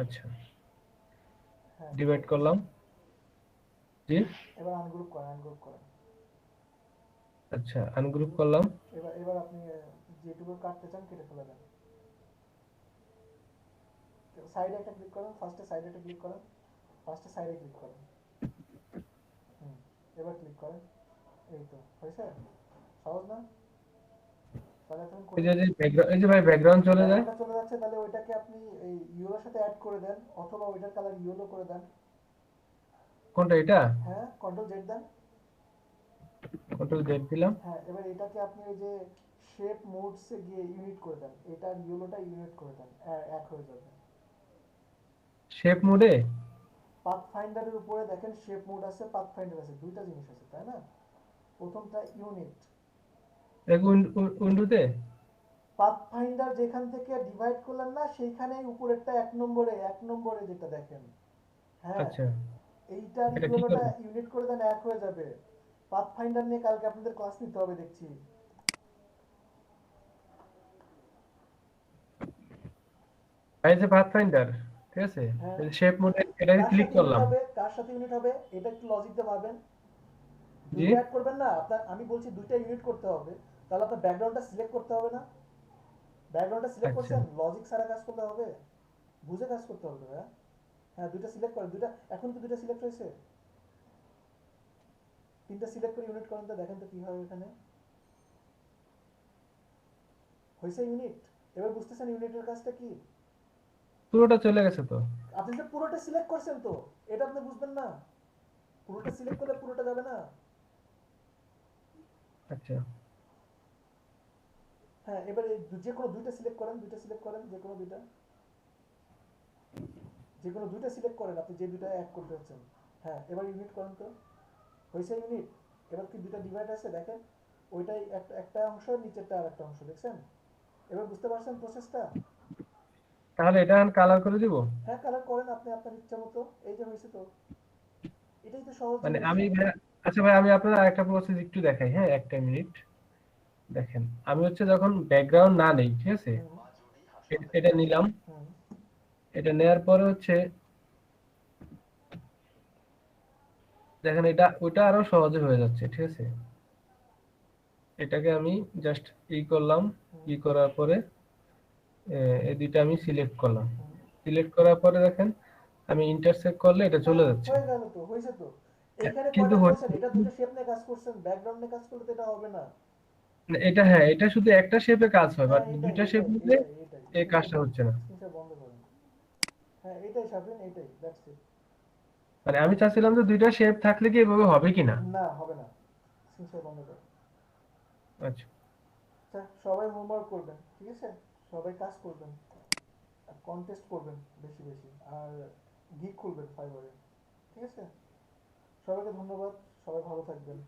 আচ্ছা ডিভাইড করলাম, জি এবার আনগ্রুপ করেন, আনগ্রুপ করেন। আচ্ছা আনগ্রুপ করলাম। এবার আপনি যেটুকু কাটতে চান কেটে ফেলে দেন। সাইডে একটা ক্লিক করেন, ফার্স্টে সাইডে একটা ক্লিক করেন, ফার্স্টে সাইডে ক্লিক করেন, এবার ক্লিক করেন। এই তো হয়েছে, সহজ না? তাহলে এখন এই যে ভাই ব্যাকগ্রাউন্ড চলে যায়, চলে যাচ্ছে, তাহলে ওইটাকে আপনি এই ইয়েলোর সাথে অ্যাড করে দেন, অথবা ওইটার কালার ইয়েলো করে দেন। কোনটা এটা? হ্যাঁ কন্ট্রোল জেড দেন, কন্ট্রোল জেড দিলাম। হ্যাঁ এবার এটাকে আপনি ওই যে শেপ মোডস এ গিয়ে ইউনিট করে দেন, এটা ইয়েলোটা ইউনিট করে দেন, এক হয়ে যাবে। শেপ মোডে পাথফাইন্ডারের উপরে দেখেন শেপ মোড আছে, পাথফাইন্ডার আছে, দুইটা জিনিস আছে তাই না? প্রথমটা ইউনিট, এক উইন্ডোতে পাথফাইন্ডার যেখান থেকে ডিভাইড করলেন না সেইখানেই উপরেরটা এক নম্বরে যেটা দেখেন, হ্যাঁ আচ্ছা এইটার ইয়েলোটা ইউনিট করে দেন, এক হয়ে যাবে। পাথফাইন্ডার নিয়ে কালকে আপনাদের ক্লাস নিতে হবে দেখছি। এই যে পাথফাইন্ডার ঠিক আছে, শেপ মোডে এটা ক্লিক করলাম। কার সাথে ইউনিট হবে এটা একটু লজিক দিয়ে ভাবেন। জি অ্যাড করবেন না আপনার, আমি বলছি দুইটা ইউনিট করতে হবে, তাহলে আপনার ব্যাকগ্রাউন্ডটা সিলেক্ট করতে হবে না? ব্যাকগ্রাউন্ডটা সিলেক্ট করছেন, লজিক ছাড়া কাজ করতে হবে, বুঝে কাজ করতে হবে। হ্যাঁ দুইটা সিলেক্ট করেন, দুইটা এখন তো দুইটা সিলেক্ট হয়েছে, তিনটা সিলেক্ট করে ইউনিট করেন তো, দেখেন তো কি হয় এখানে হয়েছে ইউনিট। এবার বুঝতেছেন ইউনিটের কাজটা কি? পুরোটা চলে গেছে তো। আপনি তো পুরোটা সিলেক্ট করছেন তো, এটা আপনি বুঝবেন না? পুরোটা সিলেক্ট করলে পুরোটা যাবে না। আচ্ছা হ্যাঁ এবার যে কোনো দুইটা সিলেক্ট করেন, দুইটা সিলেক্ট করেন, যে কোনো দুইটা সিলেক্ট করেন আপনি যে দুইটা অ্যাড করতে হচ্ছেন। হ্যাঁ এবার ইউনিট করেন তো, হয়েছে ইউনিট। এবার কি দুইটা ডিভাইড আছে দেখেন, ওইটাই একটা অংশ, নিচেরটা আরেকটা অংশ, দেখছেন? এবার বুঝতে পারছেন প্রসেসটা? তাহলে এটা কালার করে দিব। হ্যাঁ কালার করেন আপনি আপনার ইচ্ছা মতো, এই যে হয়েছে তো, এটাই তো সহজ। মানে আমি আচ্ছা ভাই আমি আপনার আরেকটা প্রসেস একটু দেখাই, হ্যাঁ একটা মিনিট দেখেন। আমি হচ্ছে যখন ব্যাকগ্রাউন্ড না নেই ঠিক আছে, এটা নিলাম, এটা নেয়ার পরে হচ্ছে দেখেন এটা ওটা আরো সহজে হয়ে যাচ্ছে ঠিক আছে। এটাকে আমি জাস্ট করলাম, করার পরে এই দুইটা আমি সিলেক্ট করলাম, সিলেক্ট করার পরে দেখেন আমি ইন্টারসেক্ট করলে এটা চলে যাচ্ছে। হয়ে গেল তো, হয়েছে তো। এখানে কিন্তু কয়টা করছেন, এটা দুটো শেপ নিয়ে কাজ করছেন, ব্যাকগ্রাউন্ড নিয়ে কাজ করলে তো এটা হবে না। না, এটা হ্যাঁ, এটা শুধু একটা শেপে কাজ হয়, বাট হ্যাঁ এটাই দুইটা শেপ এটাই নিলে এটাই এটাই এই কাজটা হচ্ছে না। স্ক্রিনশট বন্ধ করেন। হ্যাঁ এটাই সাবিন, এটাই, দ্যাটস ইট। মানে আমি চাচ্ছিলাম যে দুইটা শেপ থাকলে কি এভাবে হবে কিনা। না হবে না, স্ক্রিনশট বন্ধ করেন। আচ্ছা আচ্ছা সবাই হোমওয়ার্ক করবেন, ঠিক আছে? সবাই কাজ করবেন, কন্টেস্ট করবেন বেশি বেশি, আর গিগ খুলবেন ফাইবারে, ঠিক আছে? সবাইকে ধন্যবাদ, সবাই ভালো থাকবেন।